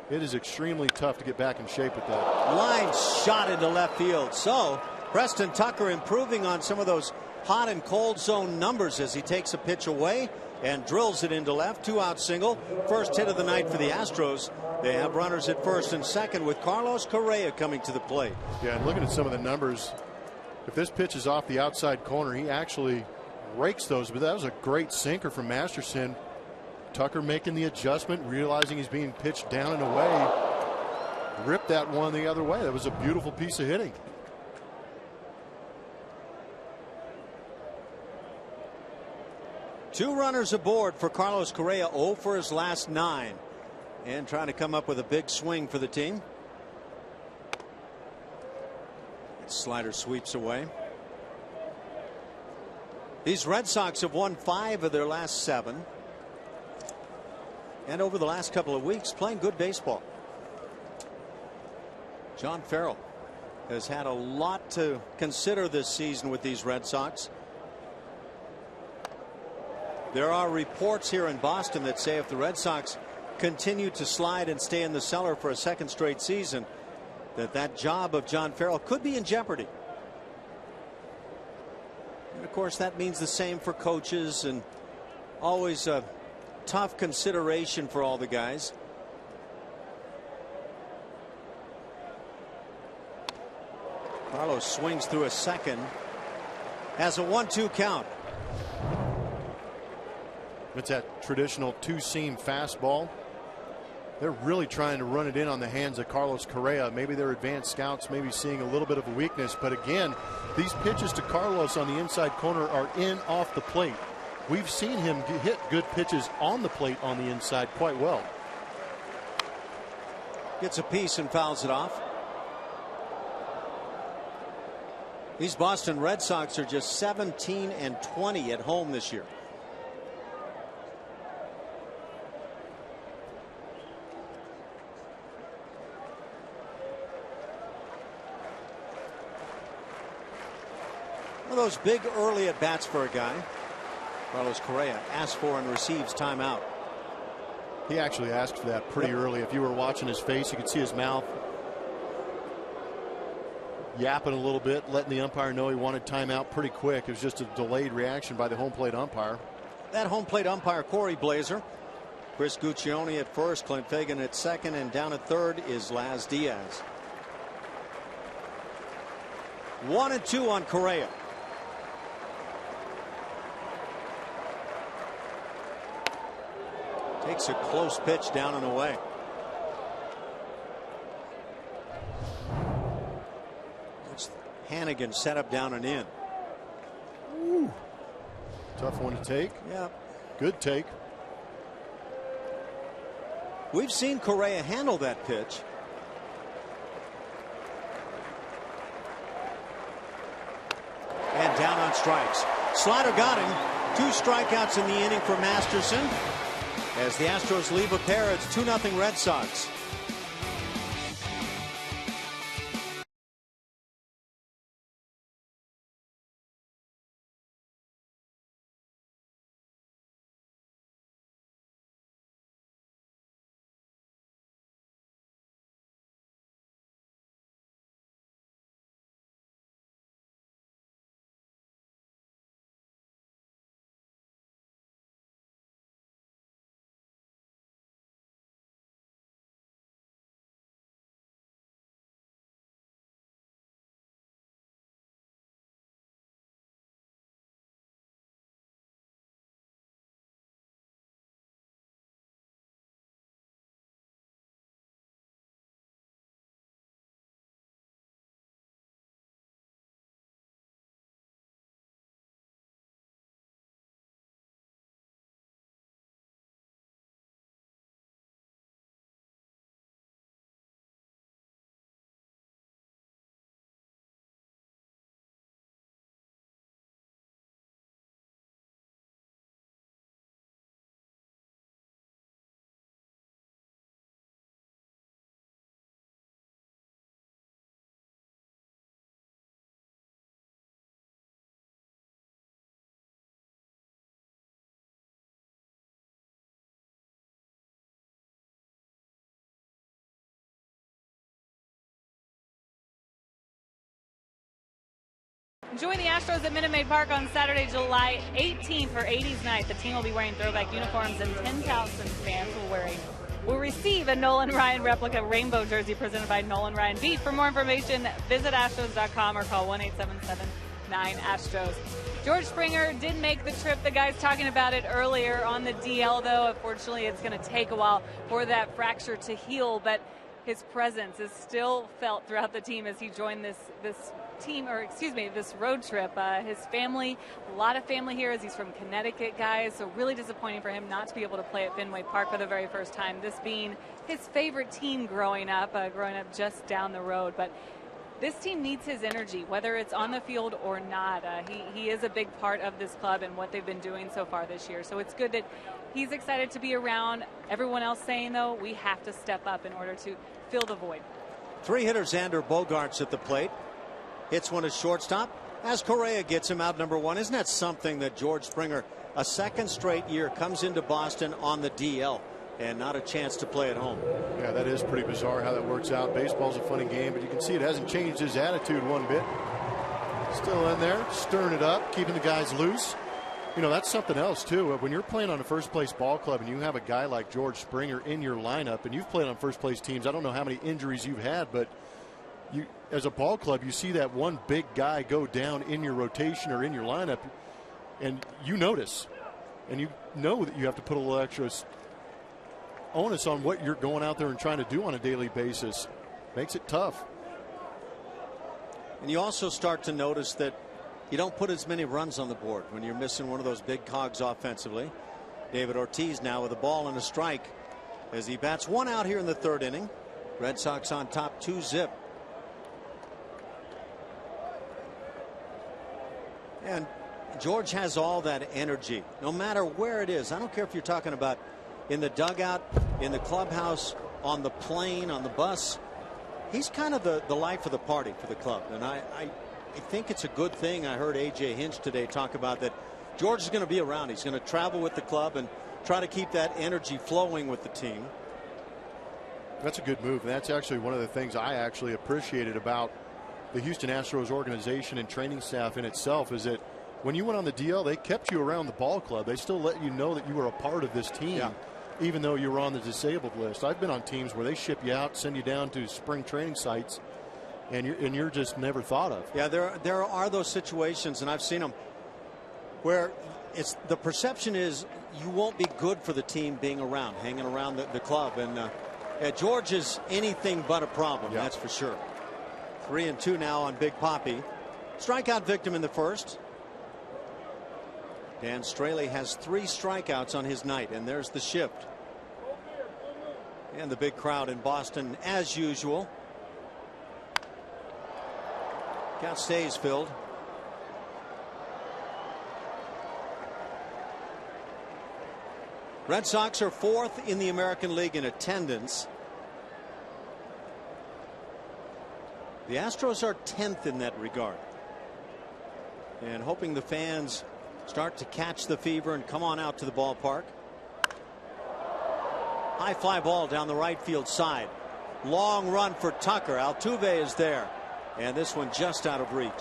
it is extremely tough to get back in shape with that. Line shot into left field. So Preston Tucker improving on some of those hot and cold zone numbers as he takes a pitch away and drills it into left. 2-out single. First hit of the night for the Astros. They have runners at first and second with Carlos Correa coming to the plate. Yeah, and looking at some of the numbers, if this pitch is off the outside corner, he actually rakes those. But that was a great sinker from Masterson. Tucker making the adjustment, realizing he's being pitched down and away. Ripped that one the other way. That was a beautiful piece of hitting. Two runners aboard for Carlos Correa. 0 for his last 9. And trying to come up with a big swing for the team. Slider sweeps away. These Red Sox have won 5 of their last 7. And over the last couple of weeks playing good baseball. John Farrell has had a lot to consider this season with these Red Sox. There are reports here in Boston that say if the Red Sox continue to slide and stay in the cellar for a 2nd straight season, that job of John Farrell could be in jeopardy. And of course that means the same for coaches, and always a tough consideration for all the guys. Carlos swings through a second. Has a 1-2 count. It's that traditional 2-seam fastball. They're really trying to run it in on the hands of Carlos Correa. Maybe their advanced scouts maybe seeing a little bit of a weakness. But again, these pitches to Carlos on the inside corner are in off the plate. We've seen him hit good pitches on the plate on the inside quite well. Gets a piece and fouls it off. These Boston Red Sox are just 17-20 at home this year. One of those big early at bats for a guy. Carlos Correa asks for and receives timeout. He actually asked for that pretty early. If you were watching his face, you could see his mouth yapping a little bit, letting the umpire know he wanted timeout pretty quick. It was just a delayed reaction by the home plate umpire. That home plate umpire, Corey Blazer. Chris Guccione at first, Clint Fagan at second, and down at third is Laz Diaz. 1-2 on Correa. Takes a close pitch down and away. It's Hannigan set up down and in. Ooh. Tough one to take. Yeah. Good take. We've seen Correa handle that pitch. And down on strikes. Slider got him. 2 strikeouts in the inning for Masterson. As the Astros leave a pair, it's 2-0 Red Sox. Join the Astros at Minute Maid Park on Saturday, July 18th for 80s night. The team will be wearing throwback uniforms, and 10,000 fans will receive a Nolan Ryan replica rainbow jersey presented by Nolan Ryan Beef. For more information, visit Astros.com or call 1-877-9-ASTROS. George Springer did make the trip. The guys talking about it earlier on the DL, though. Unfortunately, it's going to take a while for that fracture to heal, but his presence is still felt throughout the team as he joined this road trip. His family, a lot of family here, as he's from Connecticut, guys, so really disappointing for him not to be able to play at Fenway Park for the very first time, this being his favorite team growing up just down the road. But this team needs his energy, whether it's on the field or not. He is a big part of this club and what they've been doing so far this year, so it's good that he's excited to be around. Everyone else saying, though, we have to step up in order to fill the void. 3-hitter Xander Bogaerts at the plate. Hits one at shortstop as Correa gets him out number 1. Isn't that something that George Springer, a second straight year, comes into Boston on the DL and not a chance to play at home? Yeah, that is pretty bizarre how that works out. Baseball's a funny game, but you can see it hasn't changed his attitude one bit. Still in there, stirring it up, keeping the guys loose. You know, that's something else, too. When you're playing on a first-place ball club and you have a guy like George Springer in your lineup, and you've played on first-place teams, I don't know how many injuries you've had, but you, as a ball club, you see that one big guy go down in your rotation or in your lineup, and you notice, and you know that you have to put a little extra onus on what you're going out there and trying to do on a daily basis. Makes it tough. And you also start to notice that you don't put as many runs on the board when you're missing one of those big cogs offensively. David Ortiz now with a ball and a strike as he bats one out here in the 3rd inning. Red Sox on top 2-0. And George has all that energy, no matter where it is. I don't care if you're talking about in the dugout, in the clubhouse, on the plane, on the bus. He's kind of the life of the party for the club. And I think it's a good thing. I heard A.J. Hinch today talk about that. George is going to be around. He's going to travel with the club and try to keep that energy flowing with the team. That's a good move. And that's actually one of the things I actually appreciated about the Houston Astros organization and training staff in itself, is that when you went on the DL, they kept you around the ball club. They still let you know that you were a part of this team, even though you were on the disabled list. I've been on teams where they ship you out, send you down to spring training sites, and you're just never thought of. Yeah, there are those situations, and I've seen them, where the perception is you won't be good for the team being around, hanging around the club. And George is anything but a problem, that's for sure. 3-2 now on Big Papi. Strikeout victim in the 1st. Dan Straley has 3 strikeouts on his night, and there's the shift. And the big crowd in Boston as usual. Count stays filled. Red Sox are 4th in the American League in attendance. The Astros are 10th in that regard. And hoping the fans start to catch the fever and come on out to the ballpark. High fly ball down the right field side. Long run for Tucker. Altuve is there. And this one just out of reach.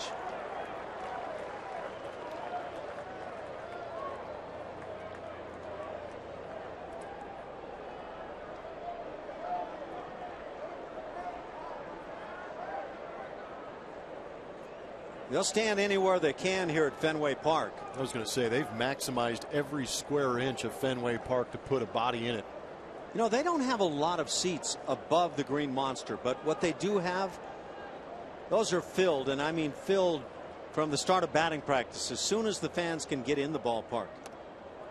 They'll stand anywhere they can here at Fenway Park. I was going to say they've maximized every square inch of Fenway Park to put a body in it. You know, they don't have a lot of seats above the Green Monster, but what they do have, those are filled, and I mean filled from the start of batting practice as soon as the fans can get in the ballpark.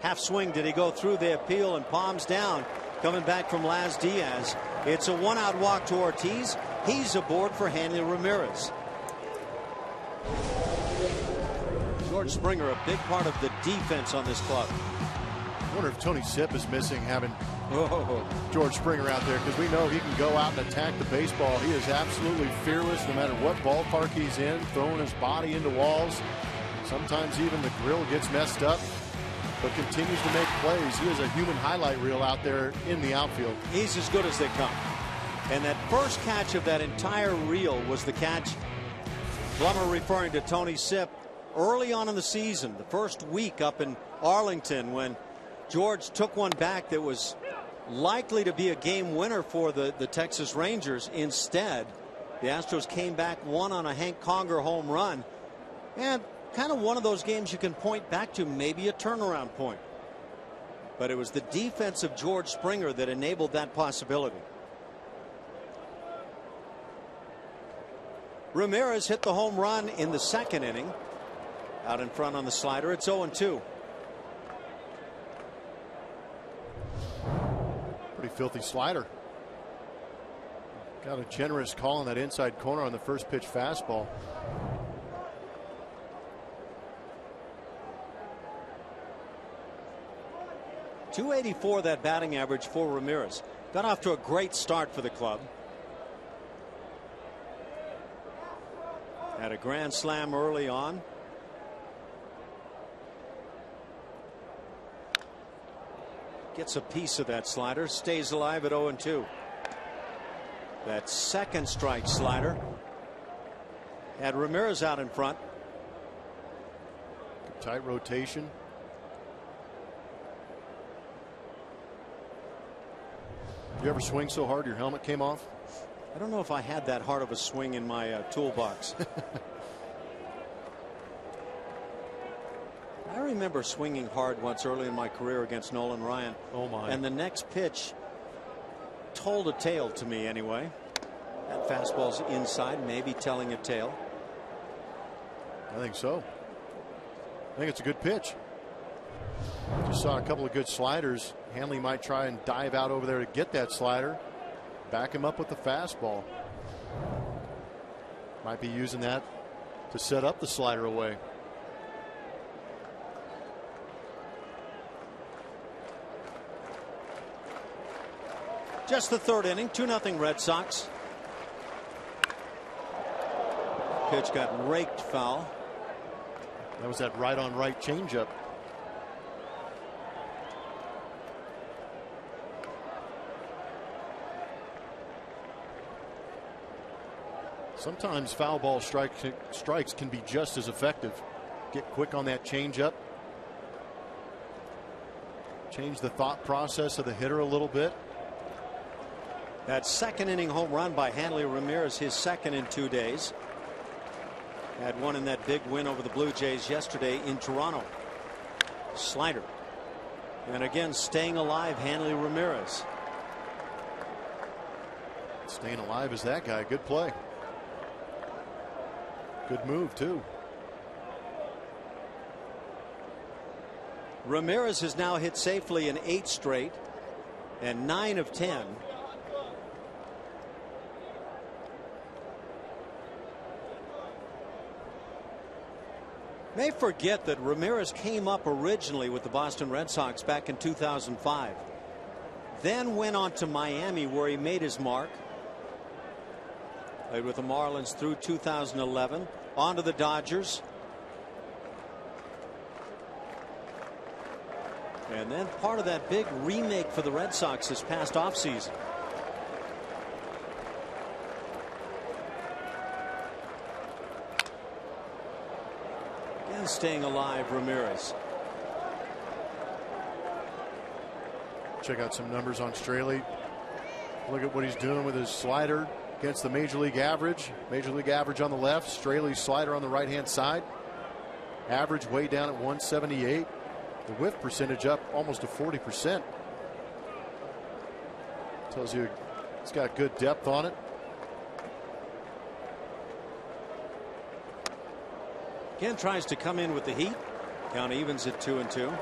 Half swing, did he go through the appeal, and palms down coming back from Laz Diaz. It's a 1-out walk to Ortiz. He's aboard for Hanley Ramirez. George Springer, a big part of the defense on this club. I wonder if Tony Sipp is missing having George Springer out there, because we know he can go out and attack the baseball. He is absolutely fearless no matter what ballpark he's in, throwing his body into walls. Sometimes even the grill gets messed up, but continues to make plays. He is a human highlight reel out there in the outfield. He's as good as they come. And that first catch of that entire reel was the catch. Blummer referring to Tony Sipp early on in the season, the first week up in Arlington, when George took one back that was likely to be a game winner for the Texas Rangers. Instead, the Astros came back, won on a Hank Conger home run, and kind of one of those games you can point back to, maybe a turnaround point. But it was the defense of George Springer that enabled that possibility. Ramirez hit the home run in the second inning. Out in front on the slider. It's 0-2. Pretty filthy slider. Got a generous call in that inside corner on the first pitch fastball. .284 that batting average for Ramirez. Got off to a great start for the club. Had a grand slam early on. Gets a piece of that slider, stays alive at 0-2. That second strike slider had Ramirez out in front. Tight rotation. You ever swing so hard your helmet came off? I don't know if I had that hard of a swing in my toolbox. I remember swinging hard once early in my career against Nolan Ryan. Oh my. And the next pitch told a tale to me anyway. That fastball's inside, maybe telling a tale. I think so. I think it's a good pitch. Just saw a couple of good sliders. Hanley might try and dive out over there to get that slider. Back him up with the fastball. Might be using that to set up the slider away. Just the third inning, 2-0 Red Sox. Pitch got raked foul. That was that right on right changeup. Sometimes foul ball strikes can be just as effective. Get quick on that changeup. Change the thought process of the hitter a little bit. That second inning home run by Hanley Ramirez, his second in 2 days. Had one in that big win over the Blue Jays yesterday in Toronto. Slider. And again, staying alive, Hanley Ramirez. Staying alive is that guy. Good play. Good move, too. Ramirez has now hit safely in 8 straight and 9 of 10. May forget that Ramirez came up originally with the Boston Red Sox back in 2005. Then went on to Miami where he made his mark. Played with the Marlins through 2011. On to the Dodgers. And then part of that big remake for the Red Sox this past offseason. Again, staying alive, Ramirez. Check out some numbers on Straley. Look at what he's doing with his slider against the major league average. Major league average on the left. Straley's slider on the right hand side. Average way down at 178. The whiff percentage up almost to 40%. Tells you it's got good depth on it. Again, tries to come in with the heat. Count evens at 2-2.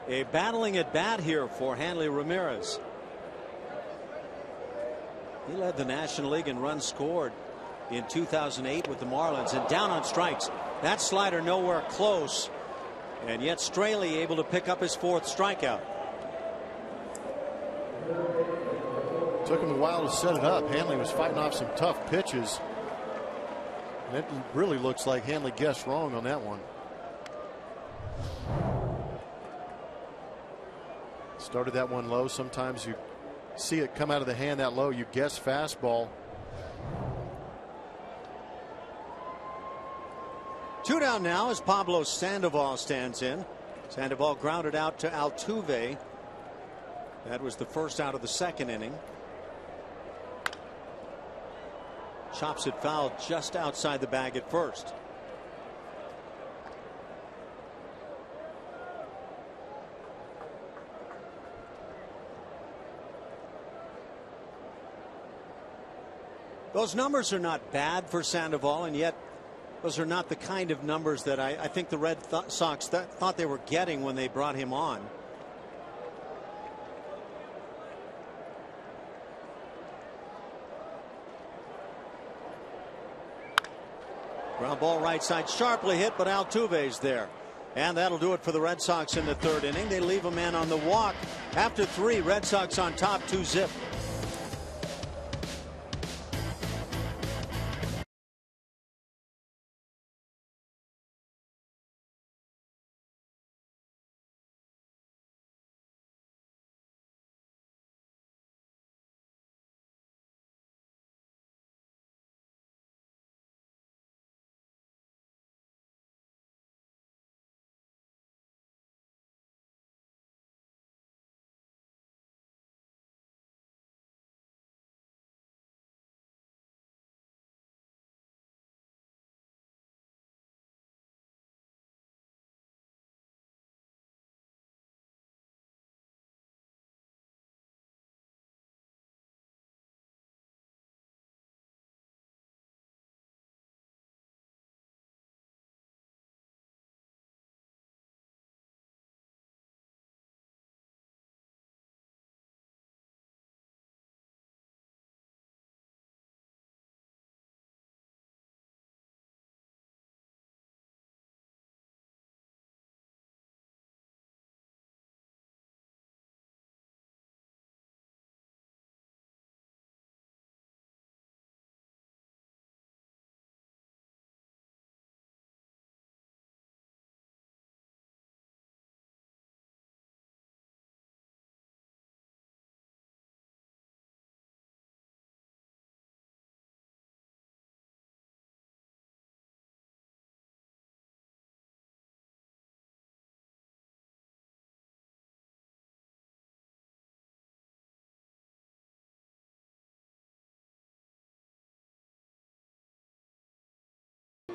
A battling at bat here for Hanley Ramirez. He led the National League in runs scored in 2008 with the Marlins, and down on strikes. That slider nowhere close, and yet Straley able to pick up his 4th strikeout. Took him a while to set it up. Hanley was fighting off some tough pitches, and it really looks like Hanley guessed wrong on that one. Started that one low. Sometimes you see it come out of the hand that low. You guess fastball. 2 down now as Pablo Sandoval stands in. Sandoval grounded out to Altuve. That was the first out of the 2nd inning. Chops it foul just outside the bag at first. Those numbers are not bad for Sandoval, and yet those are not the kind of numbers that I think the Red Sox thought they were getting when they brought him on. Ground ball right side, sharply hit, but Altuve's there. And that'll do it for the Red Sox in the 3rd inning. They leave a man on the walk. After 3, Red Sox on top, 2-zip.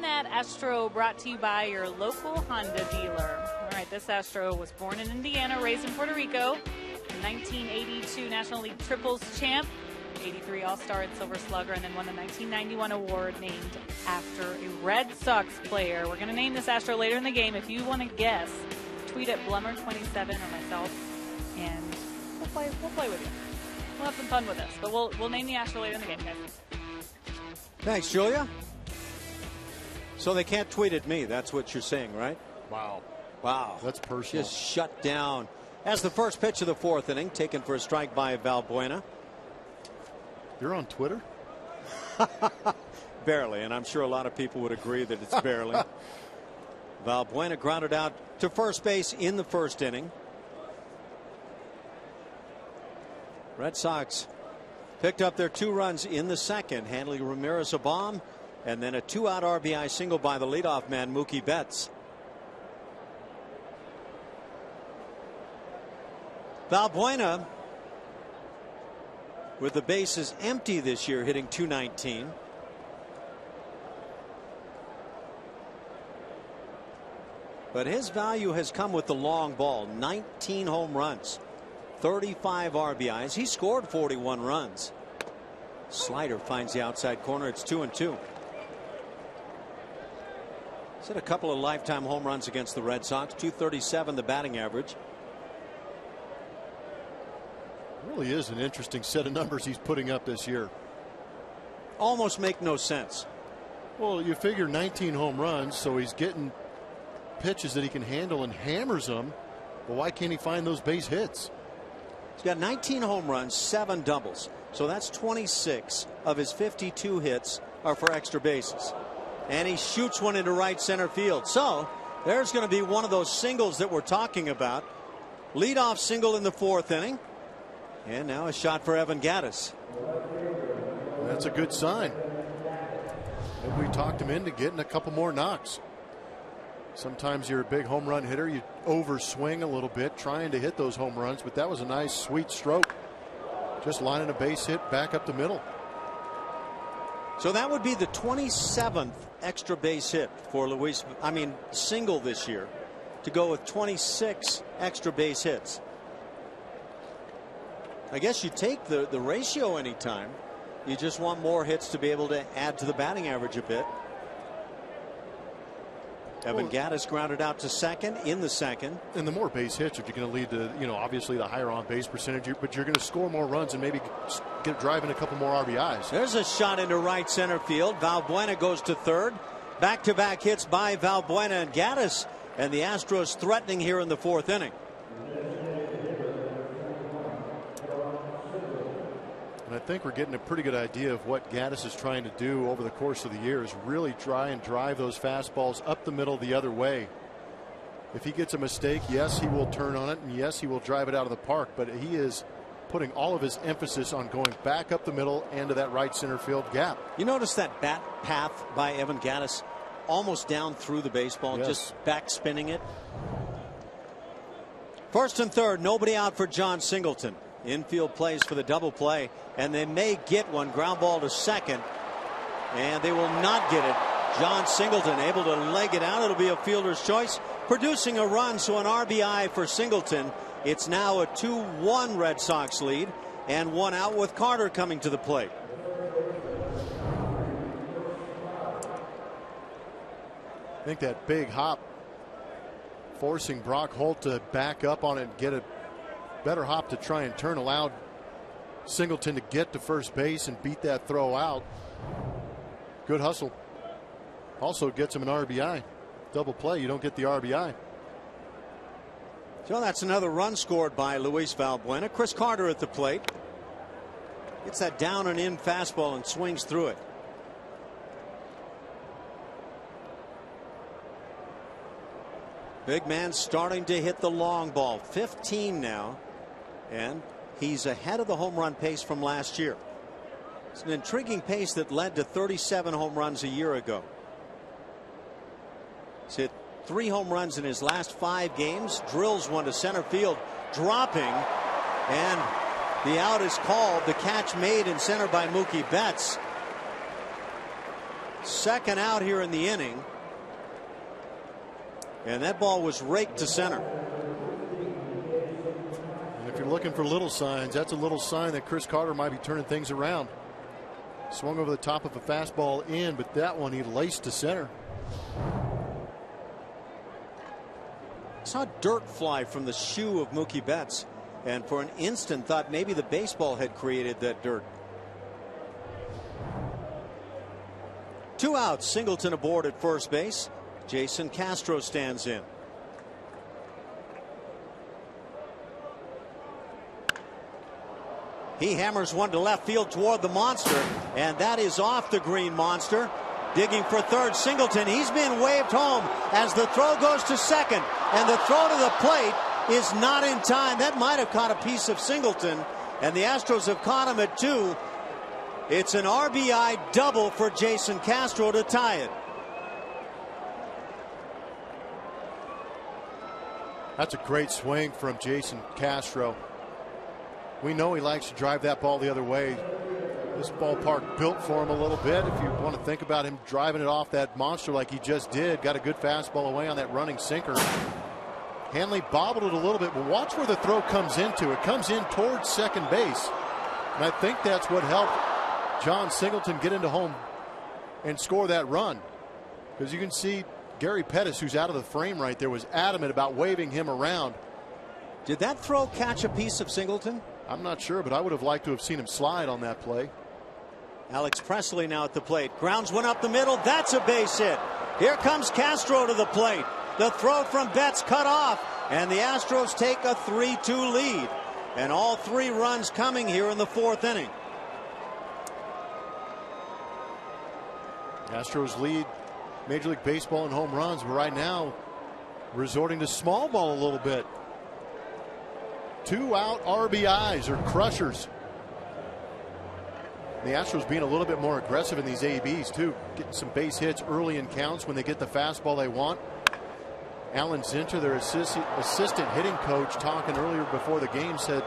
That Astro brought to you by your local Honda dealer. All right, this Astro was born in Indiana, raised in Puerto Rico. the 1982 National League Triples champ, 83 All-Star and Silver Slugger, and then won the 1991 award named after a Red Sox player. We're going to name this Astro later in the game. If you want to guess, tweet at Blummer27 or myself, and we'll play with you. We'll have some fun with this, but we'll name the Astro later in the game, guys. Thanks, Julia. So they can't tweet at me. That's what you're saying, right? Wow. Wow. That's personal. Just shut down. As the first pitch of the fourth inning, taken for a strike by Valbuena. You're on Twitter? Barely, and I'm sure a lot of people would agree that it's barely. Valbuena grounded out to first base in the first inning. Red Sox picked up their 2 runs in the second, handling Ramirez a bomb, and then a 2-out RBI single by the leadoff man, Mookie Betts. Valbuena, with the bases empty this year, hitting .219. But his value has come with the long ball. 19 home runs, 35 RBIs. He scored 41 runs. Slider finds the outside corner. It's 2-2. He's hit a couple of lifetime home runs against the Red Sox. .237 the batting average. Really is an interesting set of numbers he's putting up this year. Almost make no sense. Well, you figure 19 home runs, so he's getting pitches that he can handle and hammers them. Well, why can't he find those base hits? He's got 19 home runs, 7 doubles. So that's 26 of his 52 hits are for extra bases. And he shoots one into right center field. So there's going to be one of those singles that we're talking about. Leadoff single in the fourth inning. And now a shot for Evan Gattis. That's a good sign. Maybe we talked him into getting a couple more knocks. Sometimes you're a big home run hitter, you overswing a little bit trying to hit those home runs, but that was a nice sweet stroke. Just lining a base hit back up the middle. So that would be the 27th extra base hit for single this year, to go with 26 extra base hits. I guess you take the ratio anytime. You just want more hits to be able to add to the batting average a bit. Evan Gattis grounded out to second in the second. And the more base hits are going to lead to, obviously the higher on base percentage, but you're going to score more runs and maybe get driving a couple more RBIs. There's a shot into right center field. Valbuena goes to third. Back-to-back hits by Valbuena and Gattis, and the Astros threatening here in the fourth inning. And I think we're getting a pretty good idea of what Gattis is trying to do over the course of the year, is really try and drive those fastballs up the middle the other way. If he gets a mistake, yes, he will turn on it, and yes, he will drive it out of the park, but he is putting all of his emphasis on going back up the middle and to that right center field gap. You notice that bat path by Evan Gattis, almost down through the baseball, yes, just back spinning it. First and third, nobody out for John Singleton. Infield plays for the double play, and they may get one. Ground ball to second, and they will not get it. John Singleton able to leg it out. It'll be a fielder's choice, producing a run, so an RBI for Singleton. It's now a 2-1 Red Sox lead, and 1 out with Carter coming to the plate. I think that big hop forcing Brock Holt to back up on it and get a better hop to try and turn, allowed Singleton to get to first base and beat that throw out. Good hustle. Also gets him an RBI. Double play, you don't get the RBI. So that's another run scored by Luis Valbuena. Chris Carter at the plate. Gets that down and in fastball and swings through it. Big man starting to hit the long ball. 15 now. And he's ahead of the home run pace from last year. It's an intriguing pace that led to 37 home runs a year ago. He's hit 3 home runs in his last 5 games. Drills one to center field, dropping, and the out is called. The catch made in center by Mookie Betts. Second out here in the inning. And that ball was raked to center. And if you're looking for little signs. That's a little sign that Chris Carter might be turning things around. Swung over the top of a fastball in, but that one he laced to center. Saw dirt fly from the shoe of Mookie Betts, and for an instant thought maybe the baseball had created that dirt. 2 outs, Singleton aboard at first base. Jason Castro stands in. He hammers one to left field toward the monster, and that is off the green monster. Digging for third, Singleton. He's been waved home as the throw goes to second, and the throw to the plate is not in time. That might have caught a piece of Singleton, and the Astros have caught him at 2. It's an RBI double for Jason Castro to tie it. That's a great swing from Jason Castro. We know he likes to drive that ball the other way. This ballpark built for him a little bit. If you want to think about him driving it off that monster like he just did, got a good fastball away on that running sinker. Hanley bobbled it a little bit, but watch where the throw comes into. It comes in towards second base. And I think that's what helped John Singleton get into home and score that run. Because you can see Gary Pettis, who's out of the frame right there, was adamant about waving him around. Did that throw catch a piece of Singleton? I'm not sure, but I would have liked to have seen him slide on that play. Alex Presley now at the plate. Grounds one up the middle. That's a base hit. Here comes Castro to the plate. The throw from Betts cut off, and the Astros take a 3-2 lead. And all 3 runs coming here in the 4th inning. Astros lead Major League Baseball in home runs, but right now resorting to small ball a little bit. 2 out RBIs or crushers. The Astros being a little bit more aggressive in these ABs too, getting some base hits early in counts when they get the fastball they want. Alan Zinter, their assistant hitting coach, talking earlier before the game, said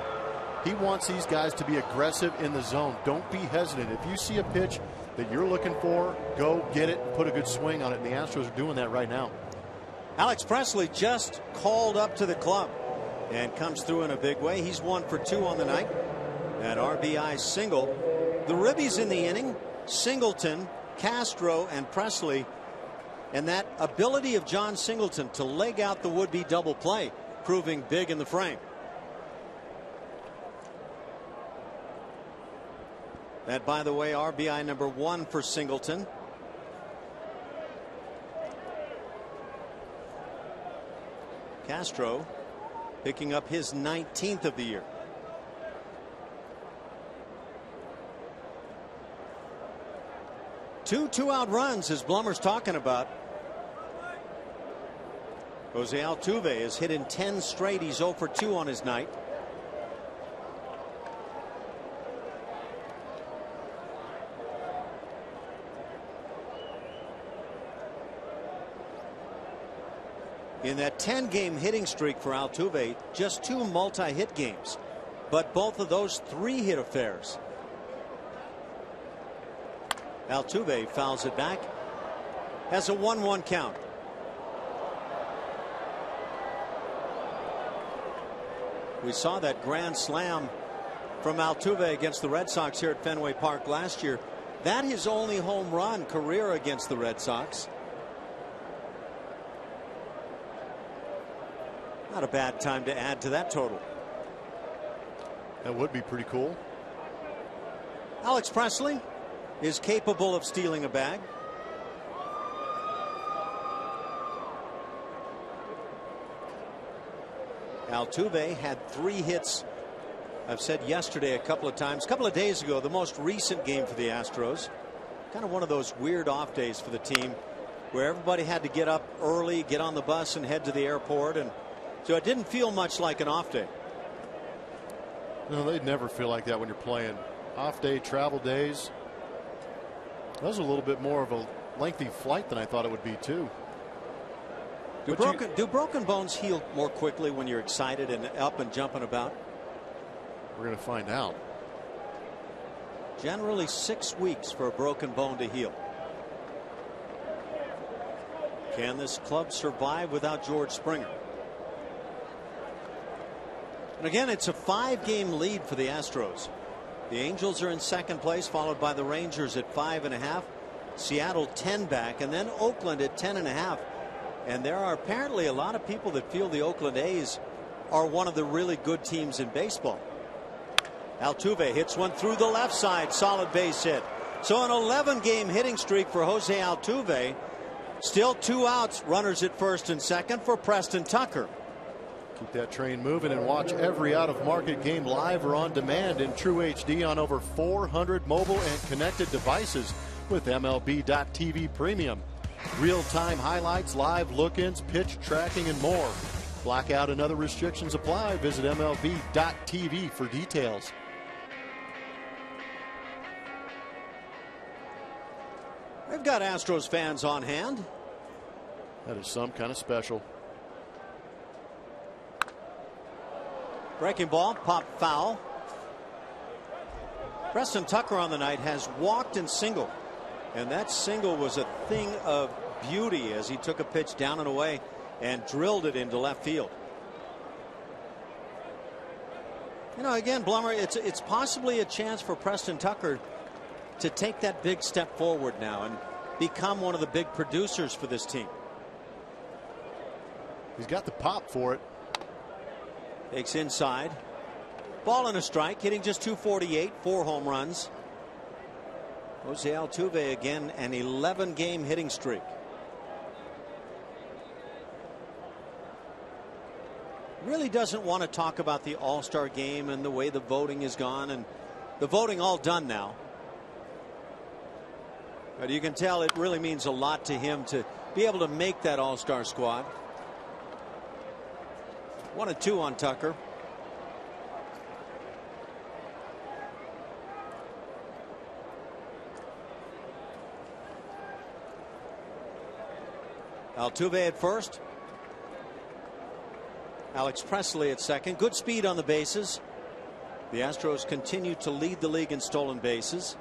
he wants these guys to be aggressive in the zone. Don't be hesitant. If you see a pitch that you're looking for, go get it and put a good swing on it. And the Astros are doing that right now. Alex Presley just called up to the club and comes through in a big way. He's 1 for 2 on the night. That RBI single. The ribbies in the inning, Singleton, Castro, and Presley. And that ability of John Singleton to leg out the would-be double play, proving big in the frame. That, by the way, RBI number 1 for Singleton. Castro picking up his 19th of the year. Two 2-out runs, as Blummer's talking about. Jose Altuve has hit in 10 straight. He's 0 for 2 on his night. In that 10-game hitting streak for Altuve, just 2 multi-hit games, but both of those 3-hit affairs. Altuve fouls it back, has a 1-1 count. We saw that grand slam from Altuve against the Red Sox here at Fenway Park last year. That his only home run career against the Red Sox. Not a bad time to add to that total. That would be pretty cool. Alex Presley is capable of stealing a bag. Altuve had 3 hits. I've said yesterday a couple of times, a couple of days ago, the most recent game for the Astros. Kind of one of those weird off days for the team where everybody had to get up early, get on the bus and head to the airport, and so it didn't feel much like an off day. No, they'd never feel like that when you're playing. Off day, travel days. That was a little bit more of a lengthy flight than I thought it would be too. Do broken bones heal more quickly when you're excited and up and jumping about? We're going to find out. Generally 6 weeks for a broken bone to heal. Can this club survive without George Springer? And again, it's a 5-game lead for the Astros. The Angels are in second place, followed by the Rangers at 5.5. Seattle 10 back, and then Oakland at 10.5. And there are apparently a lot of people that feel the Oakland A's are one of the really good teams in baseball. Altuve hits one through the left side, solid base hit. So an 11-game hitting streak for Jose Altuve. Still 2 outs, runners at first and second for Preston Tucker. Keep that train moving and watch every out-of-market game live or on demand in True HD on over 400 mobile and connected devices with MLB.TV Premium. Real-time highlights, live look-ins, pitch tracking, and more. Blackout and other restrictions apply. Visit MLB.TV for details. We've got Astros fans on hand. That is some kind of special. Breaking ball, pop foul. Preston Tucker on the night has walked and singled. And that single was a thing of beauty as he took a pitch down and away and drilled it into left field. You know, again, Blummer, it's possibly a chance for Preston Tucker to take that big step forward now and become one of the big producers for this team. He's got the pop for it. Takes inside. Ball and a strike, hitting just .248, 4 home runs. Jose Altuve again, an 11-game hitting streak. Really doesn't want to talk about the All-Star game and the way the voting has gone, and the voting all done now. But you can tell it really means a lot to him to be able to make that All-Star squad. 1-2 on Tucker. Altuve at first. Alex Presley at second. Good speed on the bases. The Astros continue to lead the league in stolen bases.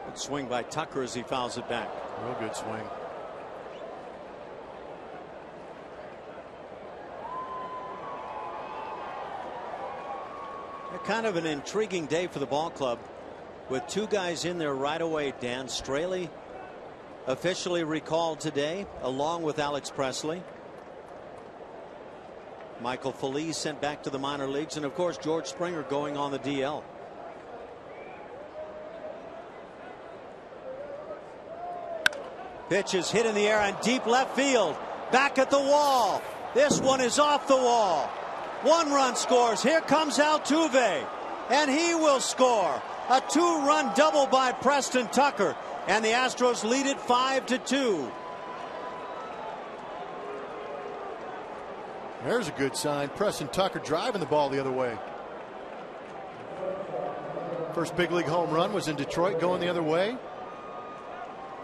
Good swing by Tucker as he fouls it back. Real good swing. Kind of an intriguing day for the ball club with 2 guys in there right away. Dan Straley officially recalled today along with Alex Presley. Michael Feliz sent back to the minor leagues, and of course George Springer going on the DL. Pitch is hit in the air on deep left field. Back at the wall. This one is off the wall. 1 run scores. Here comes Altuve, and he will score. A 2-run double by Preston Tucker, and the Astros lead it 5-2. There's a good sign. Preston Tucker driving the ball the other way. First big league home run was in Detroit, going the other way.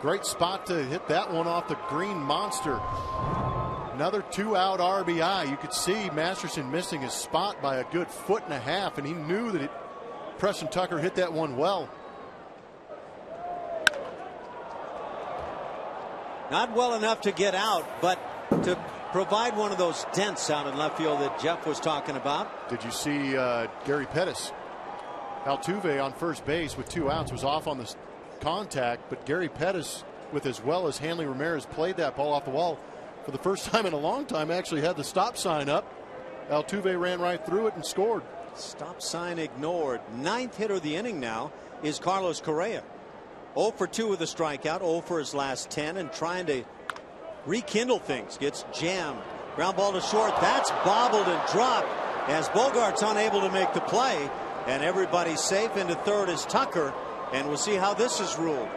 Great spot to hit that one off the green monster. Another 2-out RBI. You could see Masterson missing his spot by a good 1.5 feet, and he knew that Preston Tucker hit that one well. Not well enough to get out, but to provide one of those dents out in left field that Jeff was talking about. Did you see Gary Pettis? Altuve on first base with 2 outs was off on the contact, but Gary Pettis, with as well as Hanley Ramirez, played that ball off the wall. For the first time in a long time, actually had the stop sign up. Altuve ran right through it and scored. Stop sign ignored. 9th hitter of the inning now is Carlos Correa. 0 for 2 with a strikeout, 0 for his last 10, and trying to rekindle things. Gets jammed. Ground ball to short. That's bobbled and dropped as Bogart's unable to make the play, and everybody's safe. Into third is Tucker, and we'll see how this is ruled.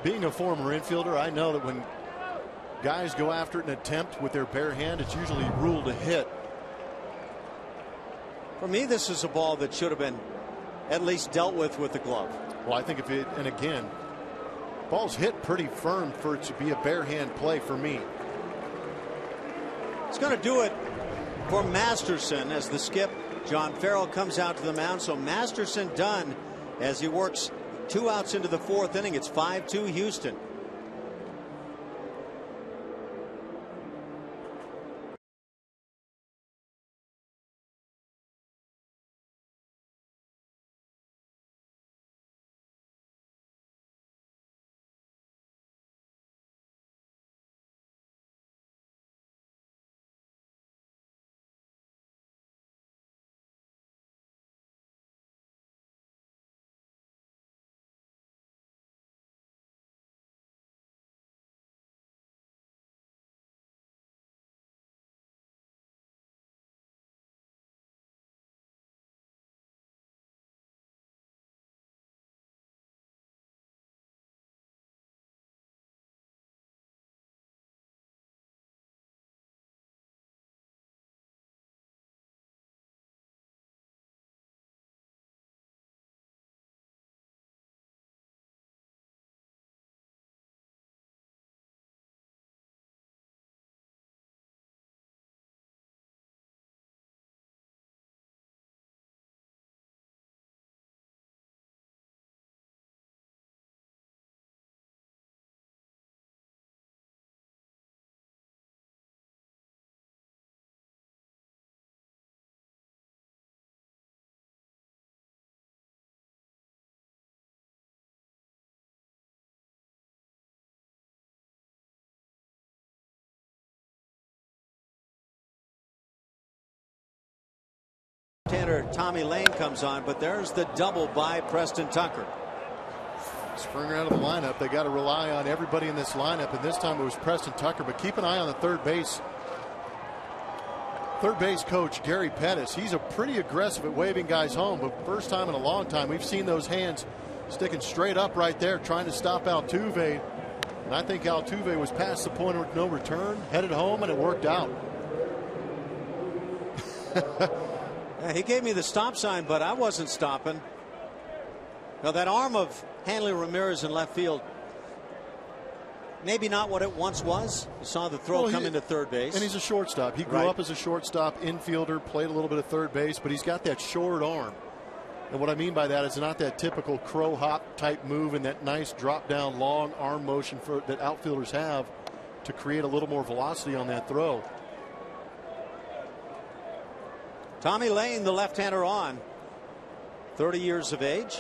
Being a former infielder, I know that when guys go after it in an attempt with their bare hand, it's usually ruled a hit. For me, this is a ball that should have been at least dealt with the glove. Well, I think if it, and again, ball's hit pretty firm for it to be a bare hand play for me. It's going to do it for Masterson as the skip, John Farrell, comes out to the mound. So Masterson done as he works 2 outs into the 4th inning. It's 5-2 Houston. hitter Tommy Lane comes on, but there's the double by Preston Tucker. Springer out of the lineup. They got to rely on everybody in this lineup, and this time it was Preston Tucker. But keep an eye on the third base coach, Gary Pettis. He's a pretty aggressive at waving guys home, but first time in a long time we've seen those hands sticking straight up right there, trying to stop Altuve. And I think Altuve was past the point of no return, headed home, and it worked out. Yeah, he gave me the stop sign, but I wasn't stopping. Now that arm of Hanley Ramirez in left field, maybe not what it once was. You saw the throw come into third base. And he's a shortstop. He grew up as a shortstop, infielder, played a little bit of third base, but he's got that short arm. And what I mean by that is not that typical crow hop type move and that nice drop down long arm motion that outfielders have to create a little more velocity on that throw. Tommy Lane, the left-hander on, 30 years of age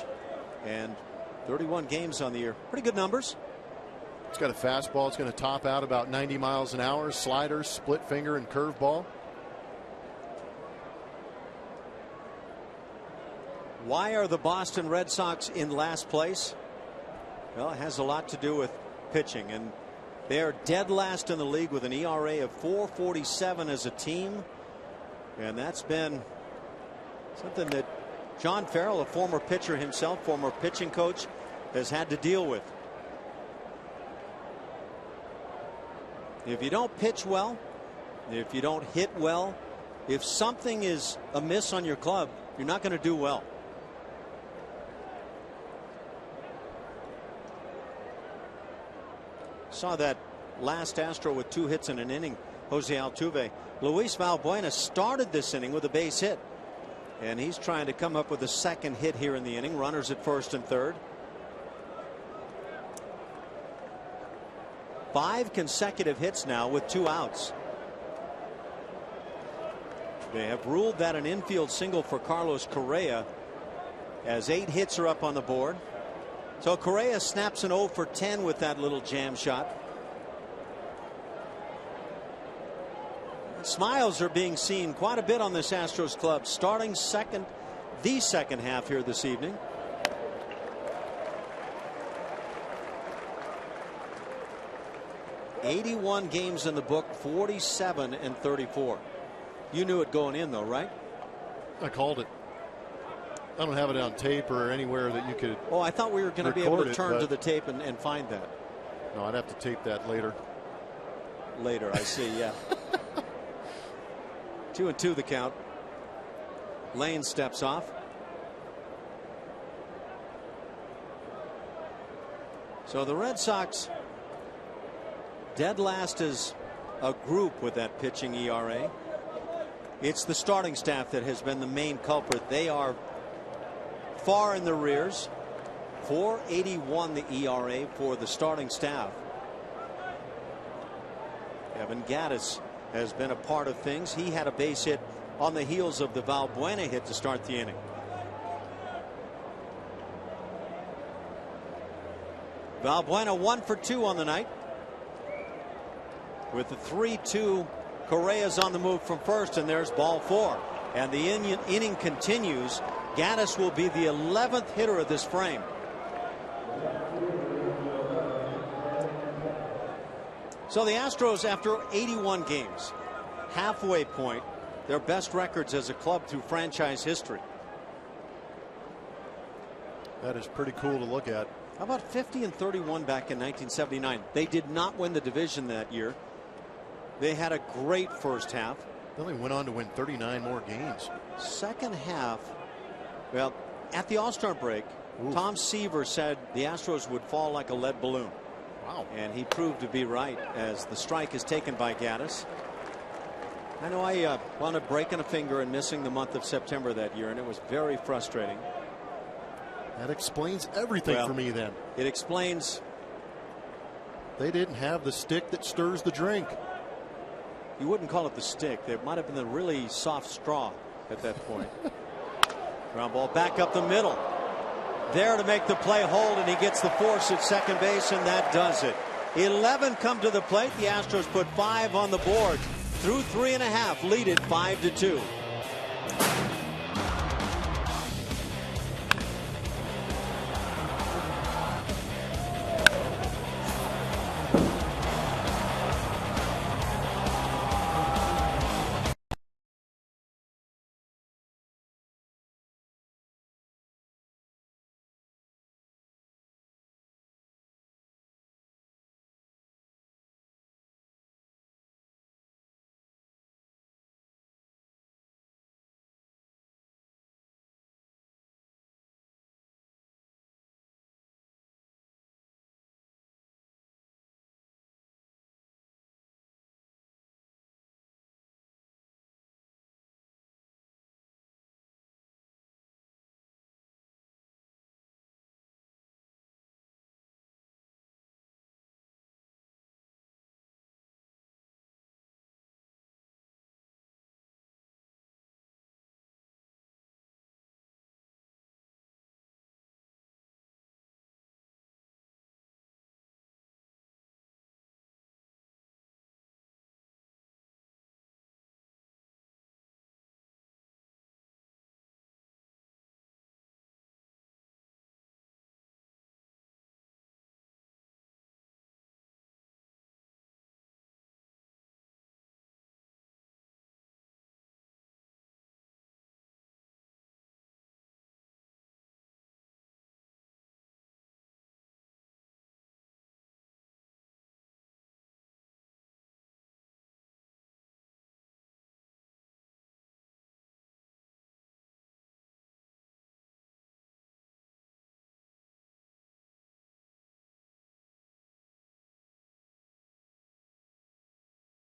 and 31 games on the year. Pretty good numbers. It's got a fastball. It's going to top out about 90 miles an hour. Slider, split finger, and curveball. Why are the Boston Red Sox in last place? Well, it has a lot to do with pitching, and they are dead last in the league with an ERA of 4.47 as a team. And that's been something that John Farrell, a former pitcher himself, former pitching coach, has had to deal with. If you don't pitch well, if you don't hit well, if something is amiss on your club, you're not going to do well. Saw that last Astro with 2 hits in an inning, Jose Altuve. Luis Valbuena started this inning with a base hit, and he's trying to come up with a second hit here in the inning. Runners at first and third. 5 consecutive hits now with 2 outs. They have ruled that an infield single for Carlos Correa, as 8 hits are up on the board. So Correa snaps an 0 for 10 with that little jam shot. Smiles are being seen quite a bit on this Astros club, starting the second half here this evening. '81 games in the book, 47 and 34. You knew it going in, though, right? I called it. I don't have it on tape or anywhere that you could. Oh, I thought we were going to be able to turn to the tape and find that. No, I'd have to tape that later. Later, I see. Yeah. 2-2 the count. Lane steps off. So the Red Sox dead last as a group with that pitching ERA. It's the starting staff that has been the main culprit. They are far in the rears. 4.81 the ERA for the starting staff. Evan Gattis has been a part of things. He had a base hit on the heels of the Valbuena hit to start the inning. Valbuena 1 for 2 on the night. With the 3-2, Correa's on the move from first, and there's ball 4. And the inning continues. Gattis will be the 11th hitter of this frame. So the Astros, after 81 games, halfway point, their best records as a club through franchise history. That is pretty cool to look at. How about 50 and 31 back in 1979? They did not win the division that year. They had a great first half. They only went on to win 39 more games. Second half, well, at the All-Star break, Tom Seaver said the Astros would fall like a lead balloon. Wow. And he proved to be right, as the strike is taken by Gattis. I know I wound up breaking a finger and missing the month of September that year, and it was very frustrating. That explains everything for me then. It explains. They didn't have the stick that stirs the drink. You wouldn't call it the stick. There might have been the really soft straw at that point. Ground ball back up the middle. There to make the play hold, and he gets the force at second base, and that does it. 11 come to the plate. The Astros put 5 on the board. Through 3.5, lead it 5-2.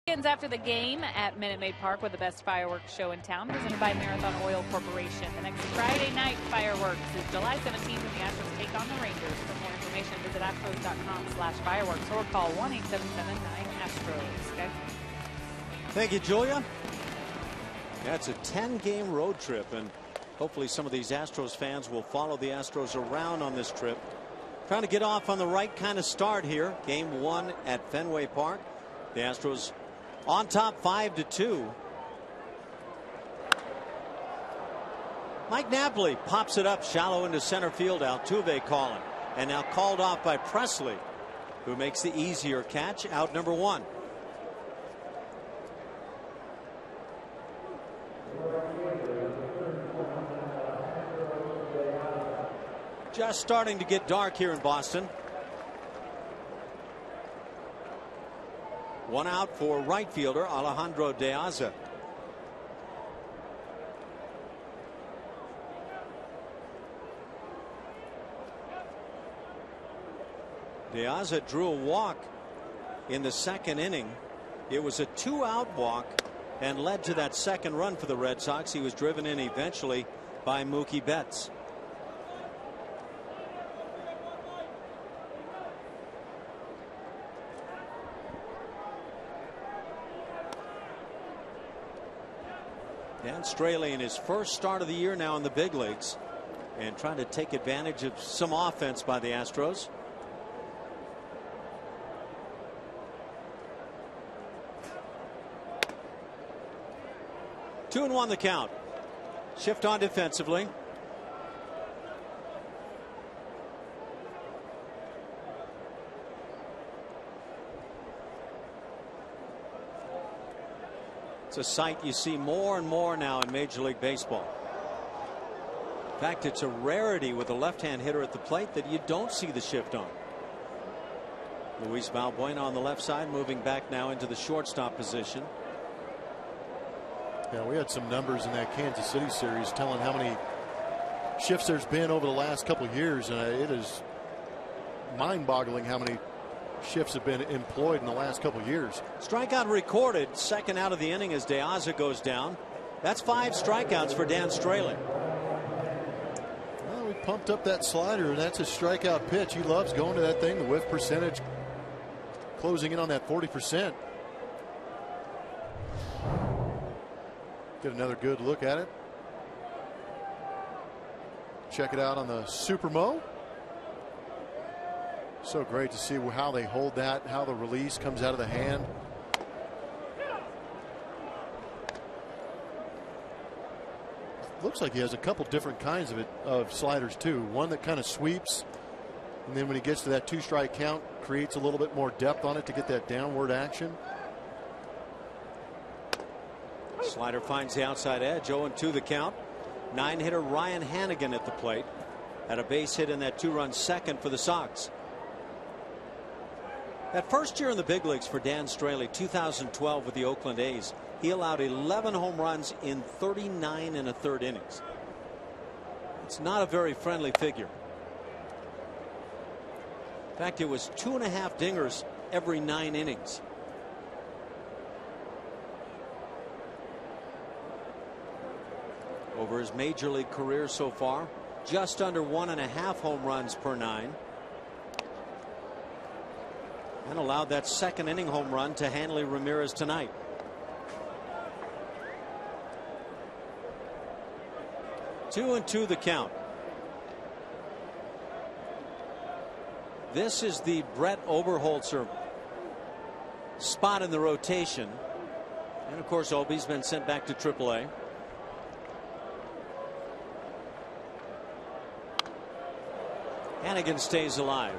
After the game at Minute Maid Park with the best fireworks show in town, presented by Marathon Oil Corporation. The next Friday night fireworks is July 17th when the Astros take on the Rangers. For more information, visit astros.com/fireworks or call 1-877-9-ASTROS. Okay? Thank you, Julia. That's a 10-game road trip, and hopefully some of these Astros fans will follow the Astros around on this trip. Trying to get off on the right kind of start here. Game 1 at Fenway Park. The Astros on top 5-2. Mike Napoli pops it up shallow into center field. Altuve calling, and now called off by Presley, who makes the easier catch. Out number 1. Just starting to get dark here in Boston. 1 out for right fielder Alejandro De Aza. De Aza drew a walk in the second inning. It was a 2-out walk and led to that second run for the Red Sox. He was driven in eventually by Mookie Betts. Dan Straley in his first start of the year now in the big leagues, and trying to take advantage of some offense by the Astros. Two and one the count. Shift on defensively. It's a sight you see more and more now in Major League Baseball. In fact, it's a rarity with a left-hand hitter at the plate that you don't see the shift on. Luis Valbuena on the left side, moving back now into the shortstop position. Yeah, we had some numbers in that Kansas City series telling how many shifts there's been over the last couple of years, and it is mind-boggling how many shifts have been employed in the last couple of years. Strikeout recorded, second out of the inning as De Aza goes down. That's 5 strikeouts for Dan Straley. Well, we pumped up that slider, and that's a strikeout pitch. He loves going to that thing. The whiff percentage closing in on that 40%. Get another good look at it. Check it out on the Supermo. So great to see how they hold that, how the release comes out of the hand. Looks like he has a couple different kinds of sliders too. One that kind of sweeps, and then when he gets to that 2-strike count, creates a little bit more depth on it to get that downward action. Slider finds the outside edge. 0-2 the count. 9-hitter Ryan Hannigan at the plate. Had a base hit in that 2-run second for the Sox. That first year in the big leagues for Dan Straley, 2012 with the Oakland A's, he allowed 11 home runs in 39 1/3 innings. It's not a very friendly figure. In fact, it was 2.5 dingers every 9 innings. Over his major league career so far, just under 1.5 home runs per 9. And allowed that second inning home run to Hanley Ramirez tonight. Two and two the count. This is the Brett Oberholzer spot in the rotation. And of course, Obi's been sent back to AAA. Hannigan stays alive.